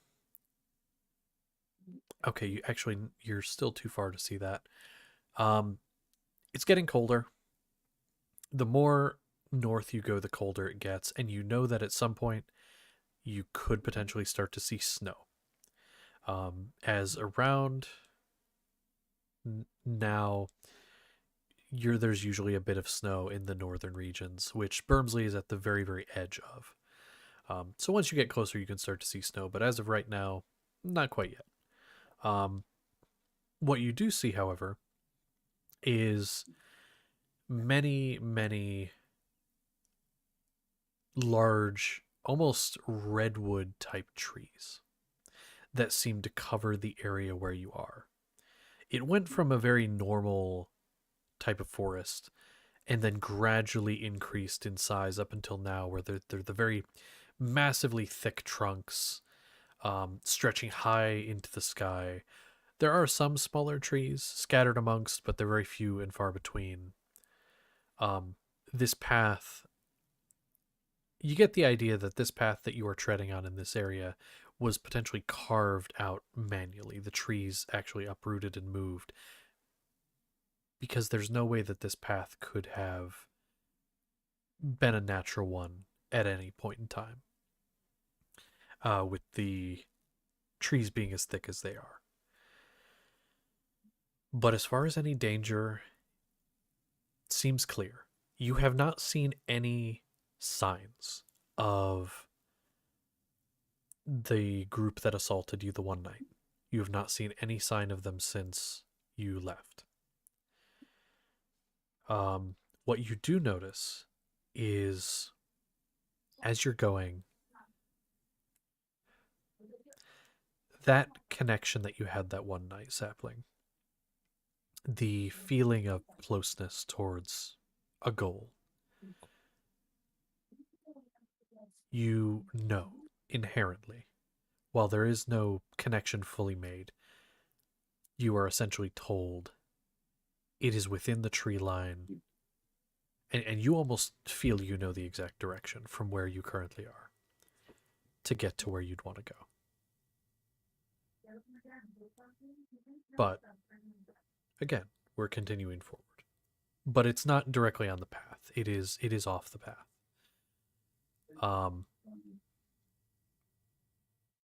Okay, you're still too far to see that. It's getting colder. The more north you go, the colder it gets, and you know that at some point you could potentially start to see snow. As around now, there's usually a bit of snow in the northern regions, which Bermsley is at the very, very edge of. So once you get closer, you can start to see snow, but as of right now, not quite yet. What you do see, however, is many, many large, almost redwood type trees that seem to cover the area where you are. It went from a very normal type of forest and then gradually increased in size up until now, where they're the very massively thick trunks stretching high into the sky. There are some smaller trees scattered amongst, but they're very few and far between. This path, you get the idea that this path that you are treading on in this area was potentially carved out manually. The trees actually uprooted and moved, because there's no way that this path could have been a natural one at any point in time, with the trees being as thick as they are. But as far as any danger, it seems clear. You have not seen any signs of the group that assaulted you the one night. You have not seen any sign of them since you left. What you do notice is, as you're going, that connection that you had that one night, Sapling, the feeling of closeness towards a goal, you know inherently, while there is no connection fully made, you are essentially told it is within the tree line, and you almost feel you know the exact direction from where you currently are to get to where you'd want to go. But again, we're continuing forward. But it's not directly on the path. It is off the path.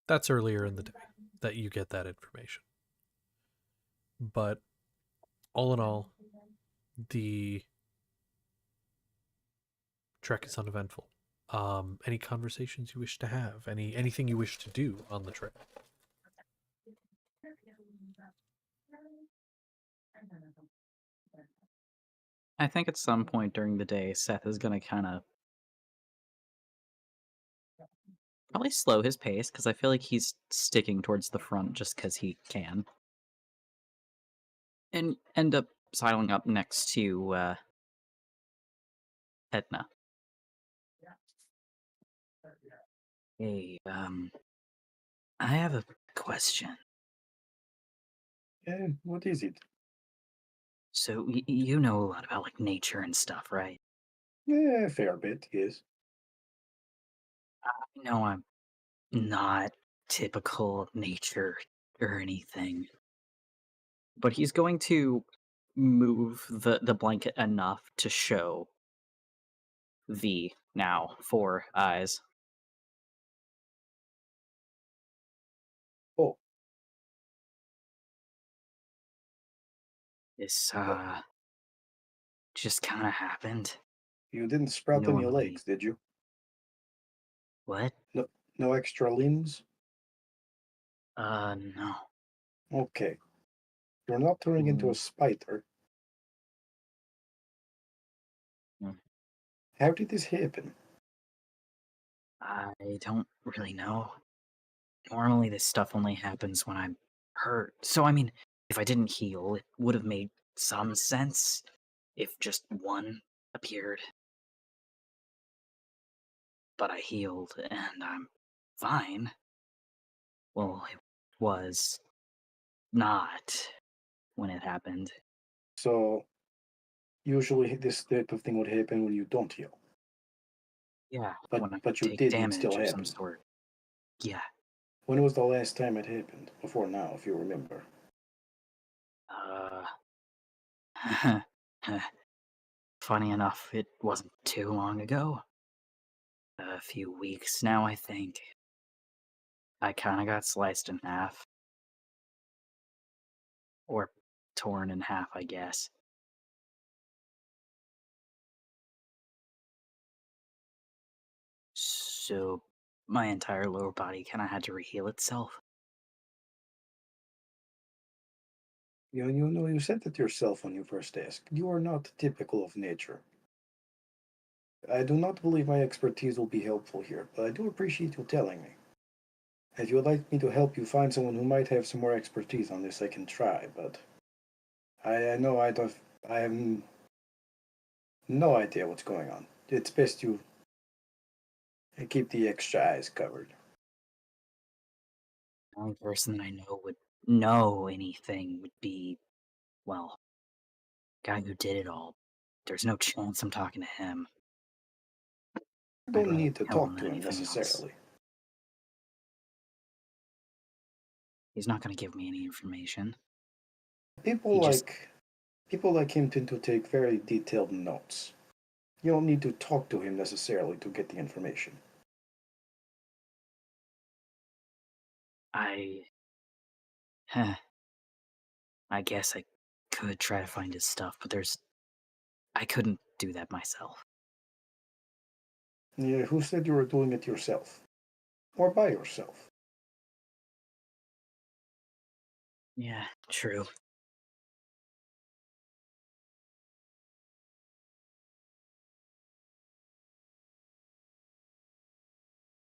That's earlier in the day that you get that information. But all in all, the trek is uneventful. Any conversations you wish to have? Anything you wish to do on the trip? I think at some point during the day, Seth is going to kind of probably slow his pace because I feel like he's sticking towards the front just because he can. And end up sidling up next to Edna. Hey, I have a question. Yeah, what is it? So, you know a lot about, like, nature and stuff, right? Yeah, a fair bit, yes. I know I'm not typical of nature or anything, but he's going to move the blanket enough to show the now 4 eyes. Oh, This, just kind of happened. you didn't sprout any Normally, legs, did you? what? No, no extra limbs? No. Okay. You're not turning into a Mm, spider. mm, How did this happen? I don't really know. Normally, this stuff only happens when I'm hurt. So, I mean, if I didn't heal, it would have made some sense if just one appeared. But I healed and I'm fine. Well, it was not when it happened. So, usually this type of thing would happen when you don't heal. Yeah, But when I but you take did, and it still damage of some happened. sort. Yeah. When was the last time it happened? Before now, if you remember. Uh. Funny enough, it wasn't too long ago. A few weeks now, I think. I kinda got sliced in half. Or torn in half, I guess. So, my entire lower body kinda had to reheal itself. You said it yourself when you first asked. You are not typical of nature. I do not believe my expertise will be helpful here, but I do appreciate you telling me. If you would like me to help you find someone who might have some more expertise on this, I can try, but I know I have no idea what's going on. It's best you keep the extra eyes covered. The only person that I know would know anything would be, well, the guy who did it all. There's no chance I'm talking to him. You I'd don't rather need to tell talk him to than him anything else. necessarily. He's not gonna give me any information. People He just, like people like him tend to take very detailed notes. You don't need to talk to him necessarily to get the information. I, I guess I could try to find his stuff, but I couldn't do that myself. Yeah, who said you were doing it yourself? Or by yourself? Yeah, true.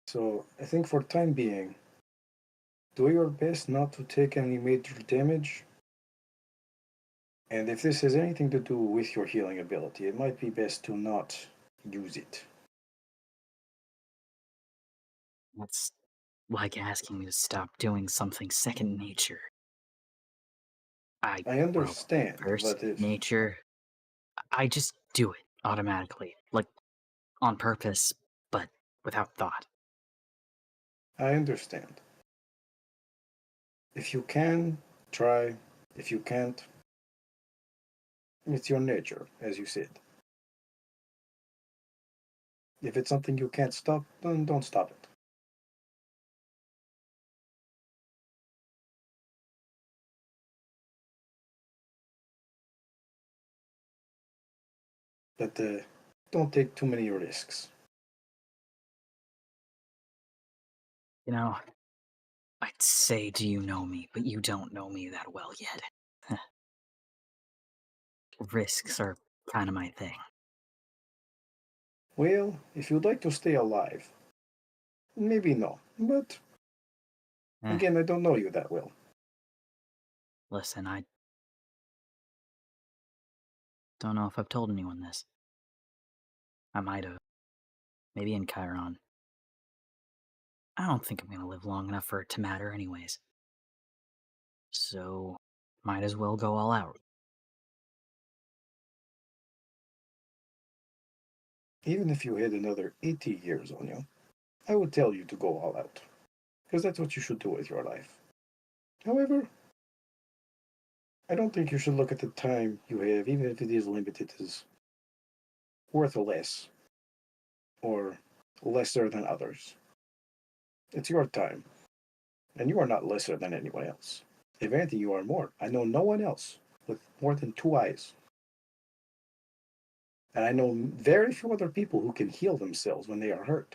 So I think for time being, do your best not to take any major damage. And if this has anything to do with your healing ability, it might be best to not use it. That's like asking me to stop doing something second nature. I Well, understand, first but if nature, I just do it automatically, like on purpose, but without thought. I understand. If you can, try. If you can't, it's your nature, as you said. If it's something you can't stop, then don't stop it. But don't take too many risks. You know, I'd say, do you know me, but you don't know me that well yet. Risks are kind of my thing. Well, if you'd like to stay alive, maybe no. But Eh, again, I don't know you that well. listen, I don't know if I've told anyone this. I might have. Maybe in Chiron. I don't think I'm gonna live long enough for it to matter anyways. So, might as well go all out. Even if you had another 80 years on you, I would tell you to go all out. Because that's what you should do with your life. However, I don't think you should look at the time you have, even if it is limited, as worth less or lesser than others. It's your time, and you are not lesser than anyone else. If anything, you are more. I know no one else with more than 2 eyes. And I know very few other people who can heal themselves when they are hurt,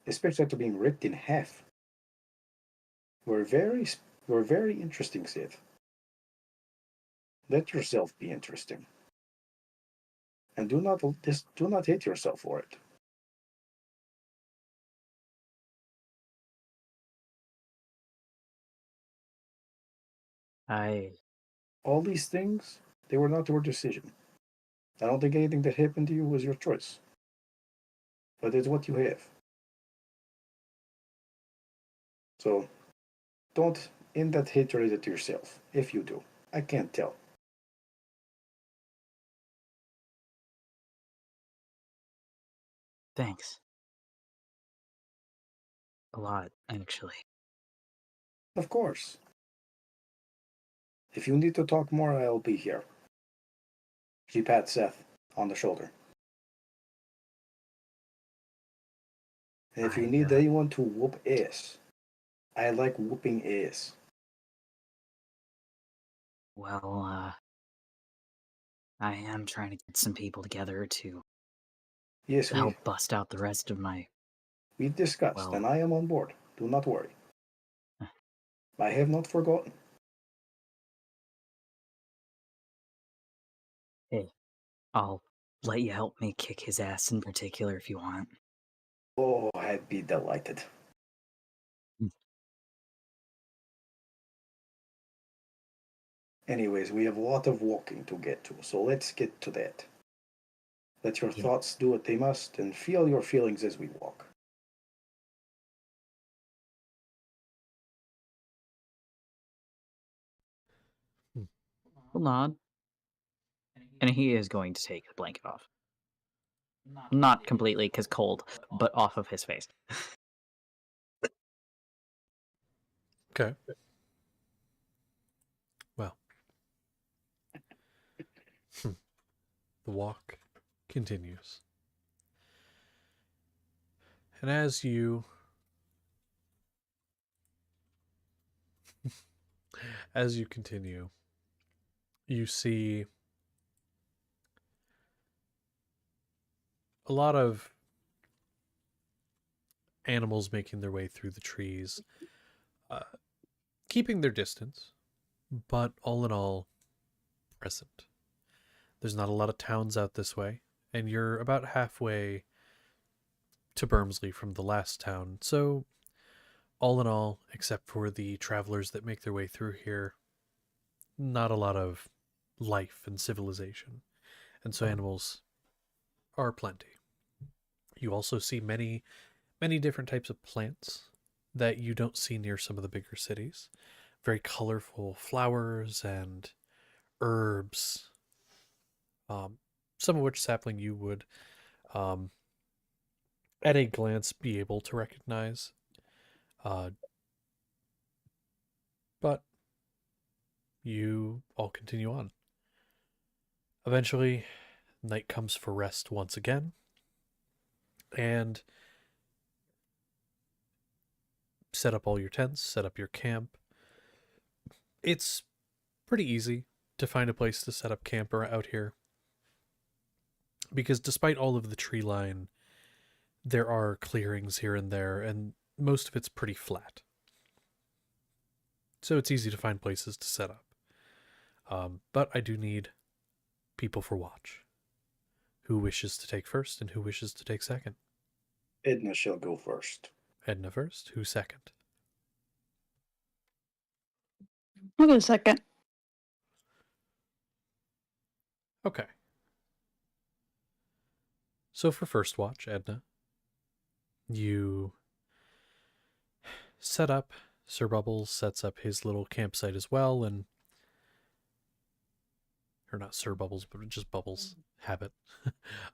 especially after being ripped in half. You're very interesting, Sid. Let yourself be interesting. And do not hate yourself for it. I All these things, they were not your decision. I don't think anything that happened to you was your choice. But it's what you have. So don't end that hatred at yourself, if you do. I can't tell. thanks. A lot, actually. Of course. If you need to talk more, I'll be here. She pats Seth on the shoulder. And if you need anyone to whoop ass, I like whooping ass. Well, I am trying to get some people together to Yes, help bust out the rest of my. we discussed, Well, and I am on board. Do not worry. I have not forgotten. hey, I'll let you help me kick his ass in particular if you want. Oh, I'd be delighted. Anyways, we have a lot of walking to get to, so let's get to that. Let your Yeah. thoughts do what they must, and feel your feelings as we walk. He'll nod. And he is going to take the blanket off. Not completely, because cold, but off of his face. Okay. Well, the walk continues. And as you continue, you see a lot of animals making their way through the trees, keeping their distance, but all in all, present. There's not a lot of towns out this way, and you're about halfway to Bermsley from the last town, so all in all, except for the travelers that make their way through here, not a lot of life and civilization, and so animals are plenty. You also see many different types of plants that you don't see near some of the bigger cities. Very colorful flowers and herbs, some of which sapling you would, um, at a glance, be able to recognize. But you all continue on. Eventually, night comes for rest once again, and set up all your tents, set up your camp. It's pretty easy to find a place to set up camp out here. because despite all of the tree line, there are clearings here and there, and most of it's pretty flat. So it's easy to find places to set up. But I do need people for watch. Who wishes to take first and who wishes to take second? Edna shall go first. Edna first. Who second? I'll go second. Okay. So for first watch, Edna, you set up. Sir Bubbles sets up his little campsite as well, and or not Sir Bubbles, but just Bubbles habit.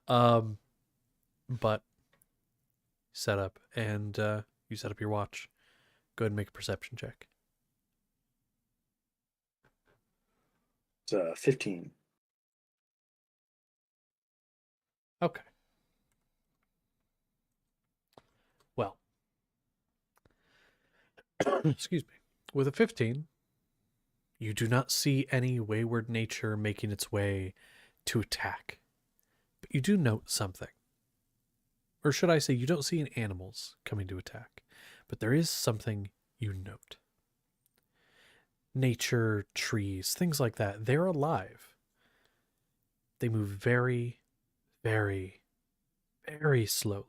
But set up, and you set up your watch. Go ahead and make a perception check. It's 15. Okay. Well, excuse me. With a 15, you do not see any wayward nature making its way to attack. But you do note something. Or should I say, you don't see any animals coming to attack. But there is something you note. Nature, trees, things like that, they're alive. They move very, very, very slowly.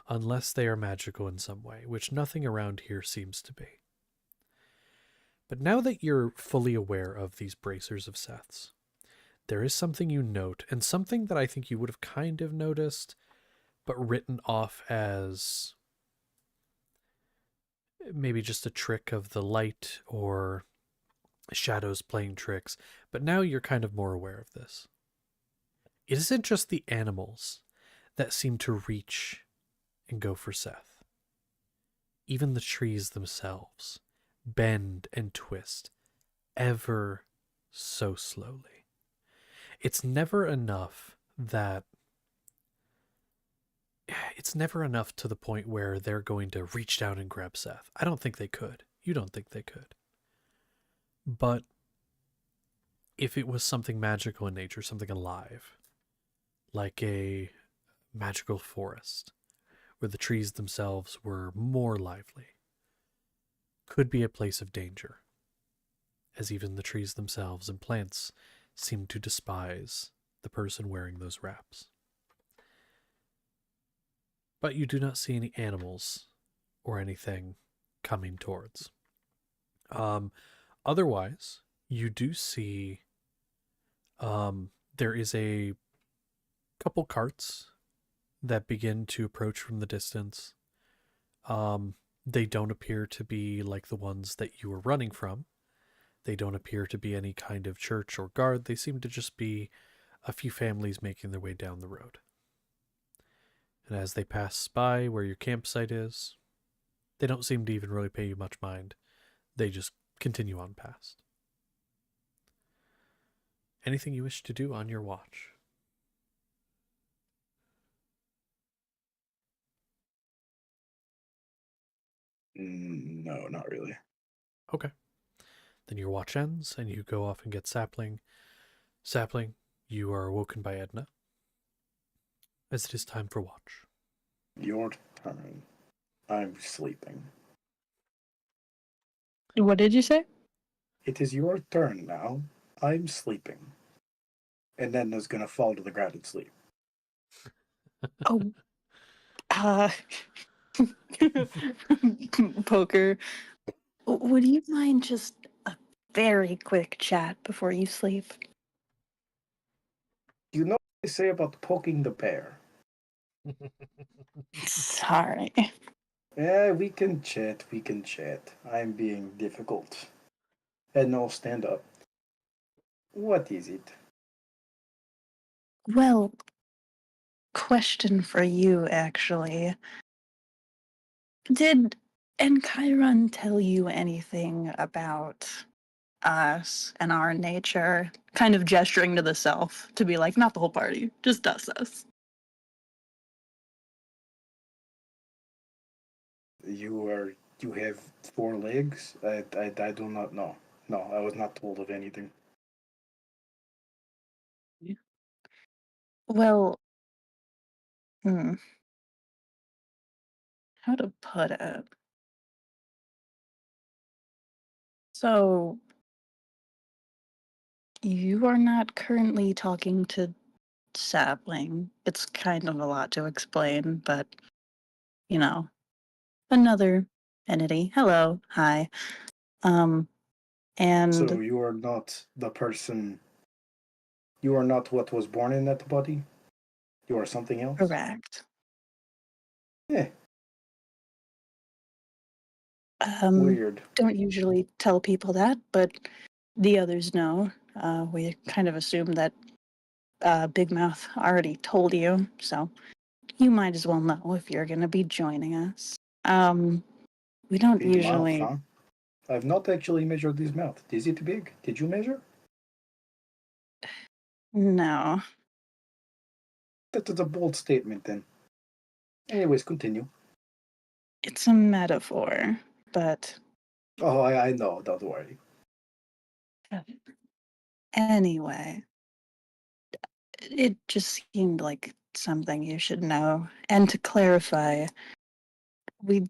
Unless they are magical in some way, which nothing around here seems to be. But now that you're fully aware of these bracers of Seth's, there is something you note, and something that I think you would have kind of noticed, but written off as maybe just a trick of the light or shadows playing tricks, but now you're kind of more aware of this. It isn't just the animals that seem to reach and go for Seth. Even the trees themselves bend and twist ever so slowly. It's never enough to the point where they're going to reach down and grab Seth. I don't think they could. You don't think they could. But if it was something magical in nature, something alive, like a magical forest, where the trees themselves were more lively, could be a place of danger, as even the trees themselves and plants seem to despise the person wearing those wraps. But you do not see any animals or anything coming towards. Otherwise, you do see there is a couple carts that begin to approach from the distance. They don't appear to be like the ones that you were running from. They don't appear to be any kind of church or guard. They seem to just be a few families making their way down the road. And as they pass by where your campsite is, they don't seem to even really pay you much mind. They just continue on past. Anything you wish to do on your watch? No, not really. Okay. Then your watch ends, and you go off and get Sapling. Sapling, you are awoken by Edna, as it is time for watch. Your turn. I'm sleeping. What did you say? It is your turn now. I'm sleeping. And then is gonna fall to the ground and sleep. Oh, uh, Poker. Would you mind just a very quick chat before you sleep? You know what they say about poking the bear? Sorry. Yeah, we can chat, we can chat. I'm being difficult. And no, stand up. What is it? Well, question for you, actually. Did Encheiron tell you anything about us and our nature? Kind of gesturing to the self to be like, not the whole party, just us. You have 4 legs? I do not know. No, I was not told of anything. Well, hmm, how to put it? So, you are not currently talking to Sapling. It's kind of a lot to explain, but, you know, another entity. Hello, hi. Um, So and you are not the person. You are not what was born in that body. You are something else. correct. Eh, Um, weird. don't usually tell people that, but the others know. We kind of assume that Big Mouth already told you, so you might as well know if you're going to be joining us. We don't Big mouth, usually. huh? I've not actually measured his mouth. Is it big? Did you measure? No. That is a bold statement, then. Anyways, continue. It's a metaphor, but Oh, I know. Don't worry. anyway, it just seemed like something you should know. And to clarify, we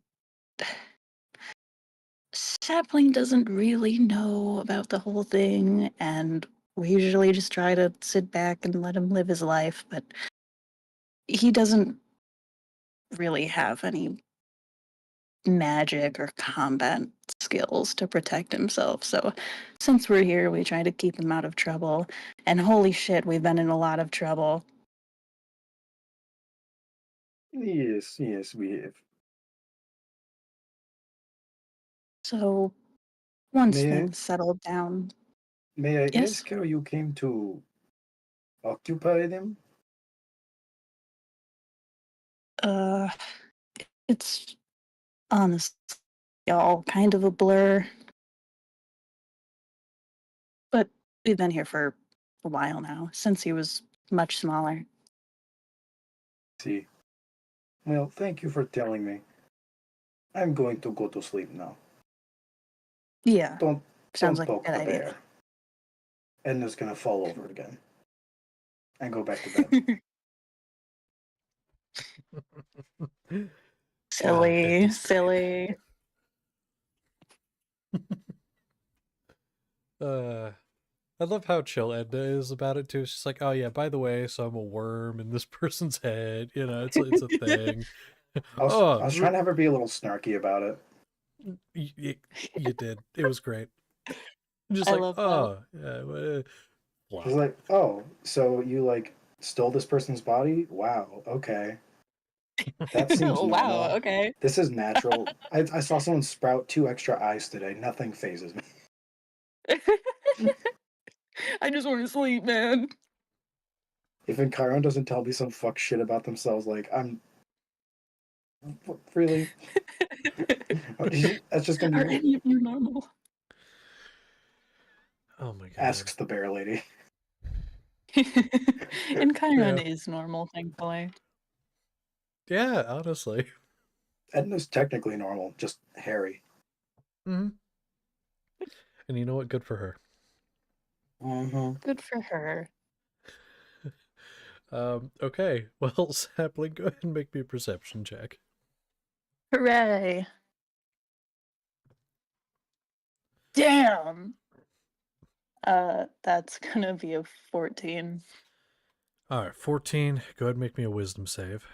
Sapling doesn't really know about the whole thing, and we usually just try to sit back and let him live his life, but he doesn't really have any magic or combat skills to protect himself. So since we're here, we try to keep him out of trouble. And holy shit, we've been in a lot of trouble. Yes, yes, we have. So once May I, things settled down, may I yes, ask how you came to occupy them? uh, it's honestly all kind of a blur. But we've been here for a while now, since he was much smaller. See. Well, thank you for telling me. I'm going to go to sleep now. Yeah, Don't sounds don't like a poke good the idea. bear. Edna's gonna fall over again. And go back to bed. God, Silly, Edna's great. silly. I love how chill Edna is about it too. She's like, "Oh yeah, by the way, so I'm a worm in this person's head. You know, it's a thing." I Oh, was trying to have her be a little snarky about it. you did. It was great. Just I like, love that. oh, yeah, She's flop. like, "Oh, so you like stole this person's body? Wow, okay. That seems Oh, wow, normal. okay. This is natural. I saw someone sprout 2 extra eyes today. Nothing phases me." I just want to sleep, man. If Chiron doesn't tell me some fuck shit about themselves, like I'm really. That's just gonna Are be any of you normal? Oh my god. asks the bear lady. And Chiron Yeah. is normal, thankfully. Yeah, honestly. Edna's technically normal, just hairy. Hmm. And you know what? Good for her. Mm-hmm. Good for her. Okay. Well, Sapling, go ahead and make me a perception check. Hooray. Damn. That's gonna be a 14. All right, 14. Go ahead and make me a wisdom save.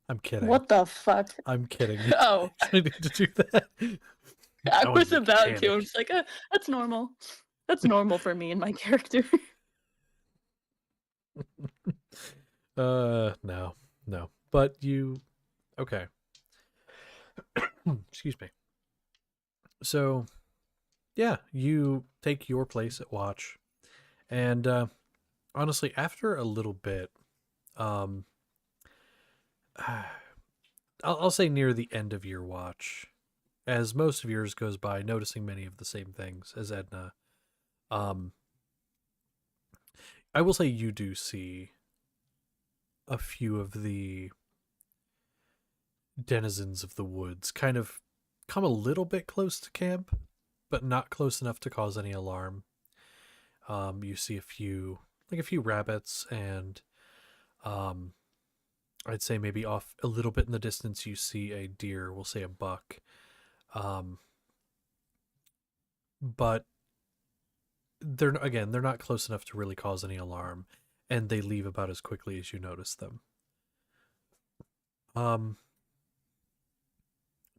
I'm kidding. What the fuck? I'm kidding. You don't Oh, actually need to do that. I That was was about to. I'm mechanic. just like, that's normal. That's normal for me and my character. No, no. But you, okay. Excuse me. So, yeah, you take your place at watch, and honestly, after a little bit, um, I'll say near the end of your watch, as most of yours goes by, noticing many of the same things as Edna. Um, I will say you do see a few of the denizens of the woods kind of come a little bit close to camp, but not close enough to cause any alarm. You see a few rabbits and I'd say maybe off a little bit in the distance you see a deer, we'll say a buck. But they're not close enough to really cause any alarm, and they leave about as quickly as you notice them.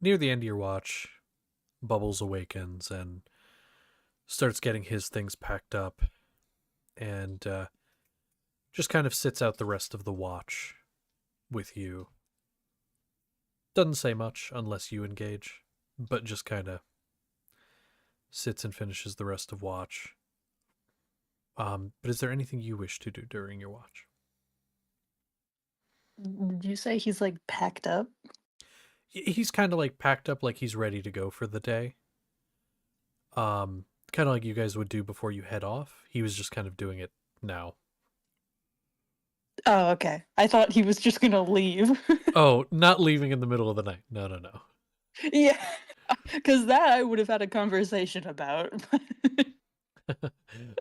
Near the end of your watch, Bubbles awakens and starts getting his things packed up, and just kind of sits out the rest of the watch with you. Doesn't say much unless you engage, but just kind of sits and finishes the rest of watch. But is there anything you wish to do during your watch? Did you say he's like packed up? He's kind of like packed up, like he's ready to go for the day. Kind of like you guys would do before you head off. He was just kind of doing it now. Oh, okay. I thought he was just gonna leave. Oh, not leaving in the middle of the night. No. Yeah, because that I would have had a conversation about.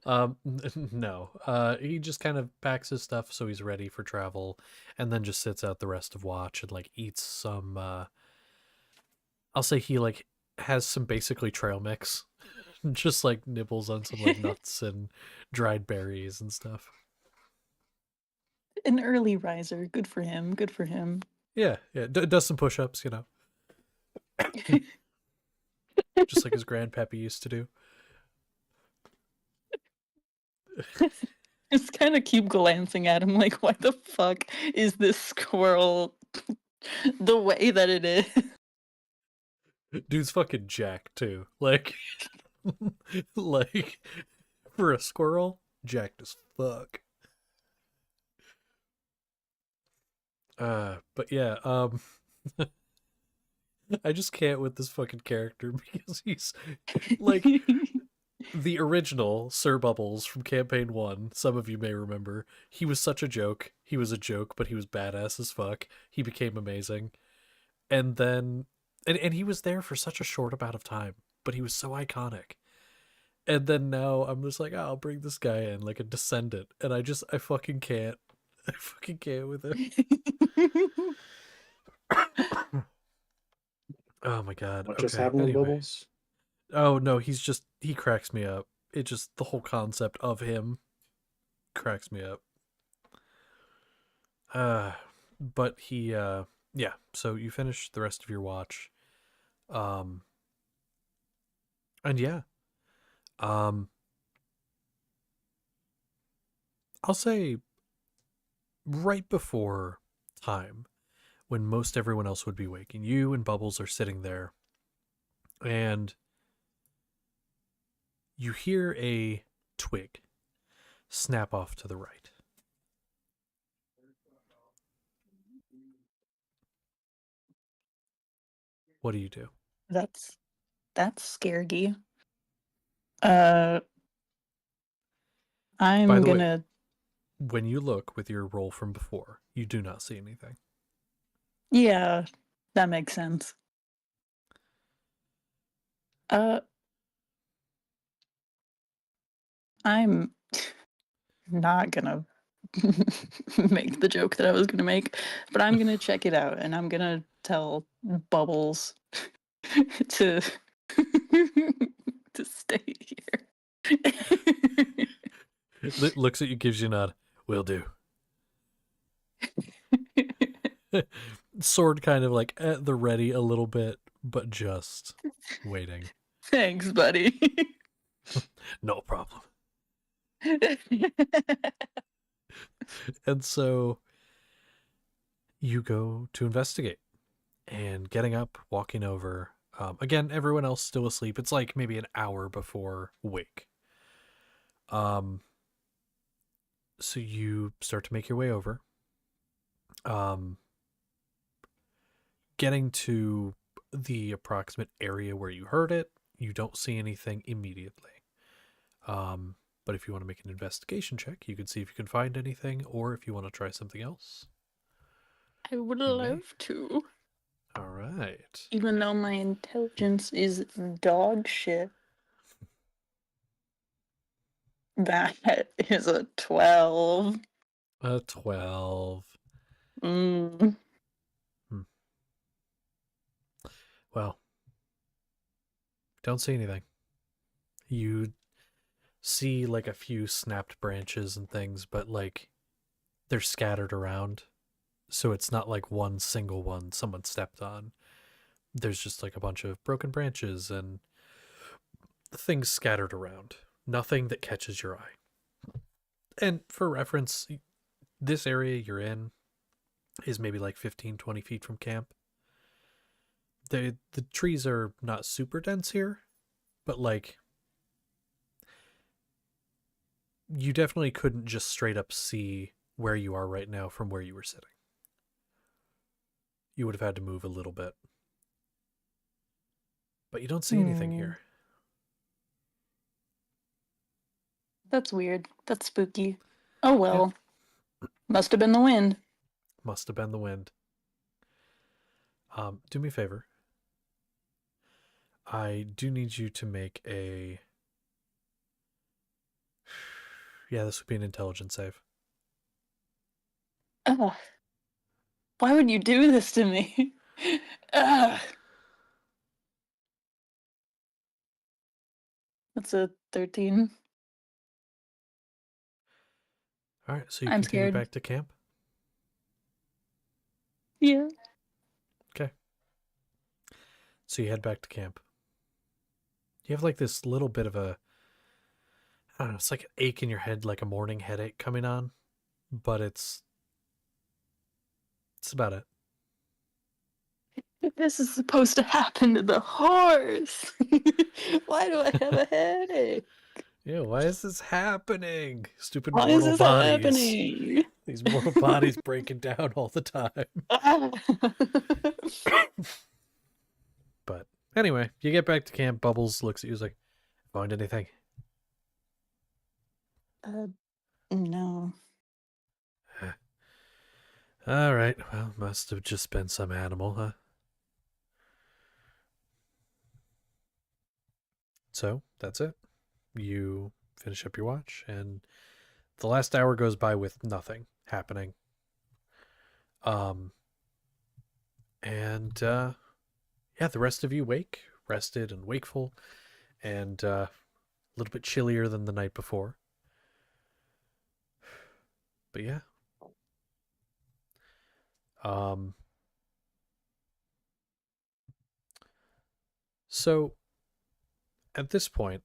No. He just kind of packs his stuff so he's ready for travel, and then just sits out the rest of watch and like eats some. I'll say he like has some basically trail mix, just like nibbles on some like nuts and dried berries and stuff. An early riser. Good for him. Good for him. Yeah. Does some push-ups, just like his grandpappy used to do. Just kind of keep glancing at him like, why the fuck is this squirrel the way that it is? Dude's fucking jacked too. Like, like for a squirrel, jacked as fuck. But yeah, I just can't with this fucking character because he's like the original Sir Bubbles from Campaign 1. Some of you may remember. He was such a joke. He was a joke, but he was badass as fuck. He became amazing. And then and he was there for such a short amount of time, but he was so iconic. And then now I'm just like, oh, I'll bring this guy in like a descendant, and I fucking can't. I fucking can't with it. Oh my god. What just Okay, happened with anyway. Bubbles? Oh no, he cracks me up. It just the whole concept of him cracks me up. But he yeah, so you finish the rest of your watch. And yeah. I'll say right before time, when most everyone else would be waking, you and Bubbles are sitting there, and you hear a twig snap off to the right. What do you do? That's scary. By I'm the way, gonna. when you look with your roll from before, you do not see anything. Yeah, that makes sense. I'm not gonna make the joke that I was gonna make, but I'm gonna check it out and I'm gonna tell Bubbles to to stay here. Looks at you, gives you a nod. Will do. Sword kind of like at the ready a little bit, but just waiting. Thanks, buddy. No problem. And so you go to investigate, and getting up, walking over. Again, everyone else still asleep. It's like maybe an hour before wake. So you start to make your way over. Getting to the approximate area where you heard it, you don't see anything immediately. But if you want to make an investigation check, you can see if you can find anything, or if you want to try something else. I would You may. love to. All right. Even though my intelligence is dog shit. That is a 12. A 12. Mm. Well, don't see anything. You see like a few snapped branches and things, but like they're scattered around. So it's not like one single one someone stepped on. There's just like a bunch of broken branches and things scattered around. Nothing that catches your eye. And for reference, this area you're in is maybe like 15, 20 feet from camp. The trees are not super dense here, but like you definitely couldn't just straight up see where you are right now from where you were sitting. You would have had to move a little bit. But you don't see anything here. That's weird. That's spooky. Oh well. Must have been the wind. Must have been the wind. Do me a favor. I do need you to make a... Yeah, this would be an intelligence save. Ugh. Why would you do this to me? Ugh. That's a 13. All right, so you I'm continue scared. back to camp? Yeah. Okay. So you head back to camp. You have like this little bit of a... I don't know, it's like an ache in your head, like a morning headache coming on. But it's about it. This is supposed to happen to the horse. Why do I have a headache? Yeah, why is this happening? Stupid Why is mortal this bodies. happening? These mortal bodies breaking down all the time. Ah. But anyway, you get back to camp. Bubbles looks at you, is like, find anything? No. All right. Well, must have just been some animal, huh? So that's it. You finish up your watch, and the last hour goes by with nothing happening. And yeah, the rest of you wake, rested and wakeful, and a little bit chillier than the night before. But yeah. So at this point,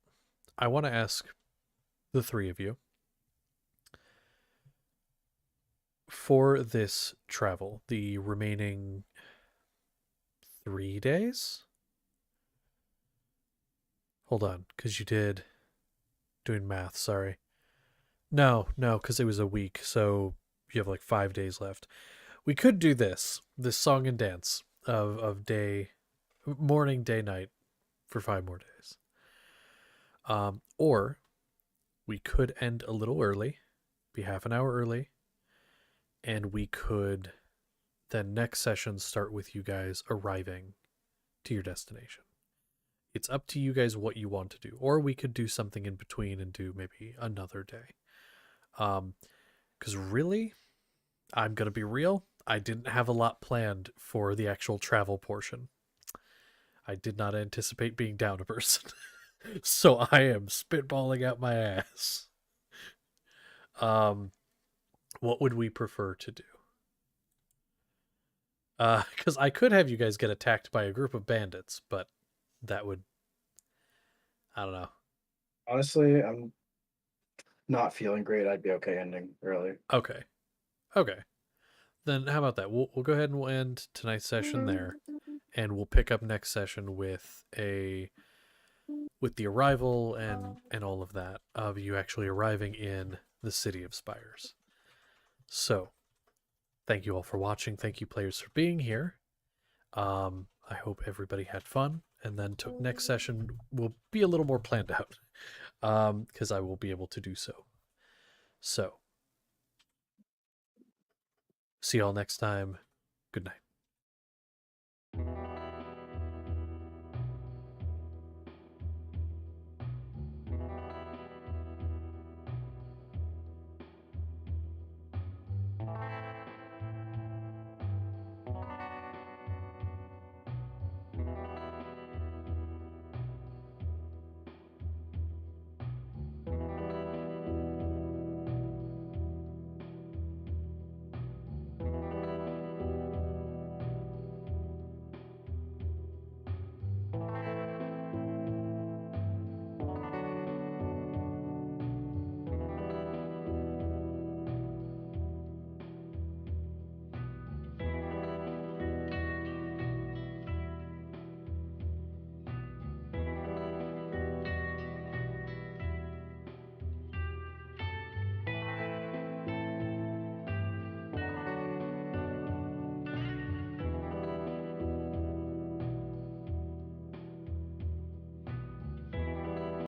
I want to ask the three of you, for this travel, the remaining 3 days? Hold on, because you did... Doing math, sorry. No, because it was a week, so you have like 5 days left. We could do this song and dance of day... Morning, day, night for 5 more days. Or we could end a little early, be half an hour early, and we could then next session start with you guys arriving to your destination. It's up to you guys what you want to do. Or we could do something in between and do maybe another day. Because really, I'm going to be real, I didn't have a lot planned for the actual travel portion. I did not anticipate being down a person. So I am spitballing out my ass. What would we prefer to do? Because I could have you guys get attacked by a group of bandits, but that would... I don't know. Honestly, I'm not feeling great. I'd be okay ending early. Okay. Then how about that? We'll go ahead and we'll end tonight's session there, and we'll pick up next session with the arrival and all of that, of you actually arriving in the City of Spires. So, thank you all for watching. Thank you, players, for being here. I hope everybody had fun, and then next session will be a little more planned out, because I will be able to do so. So, see y'all next time. Good night.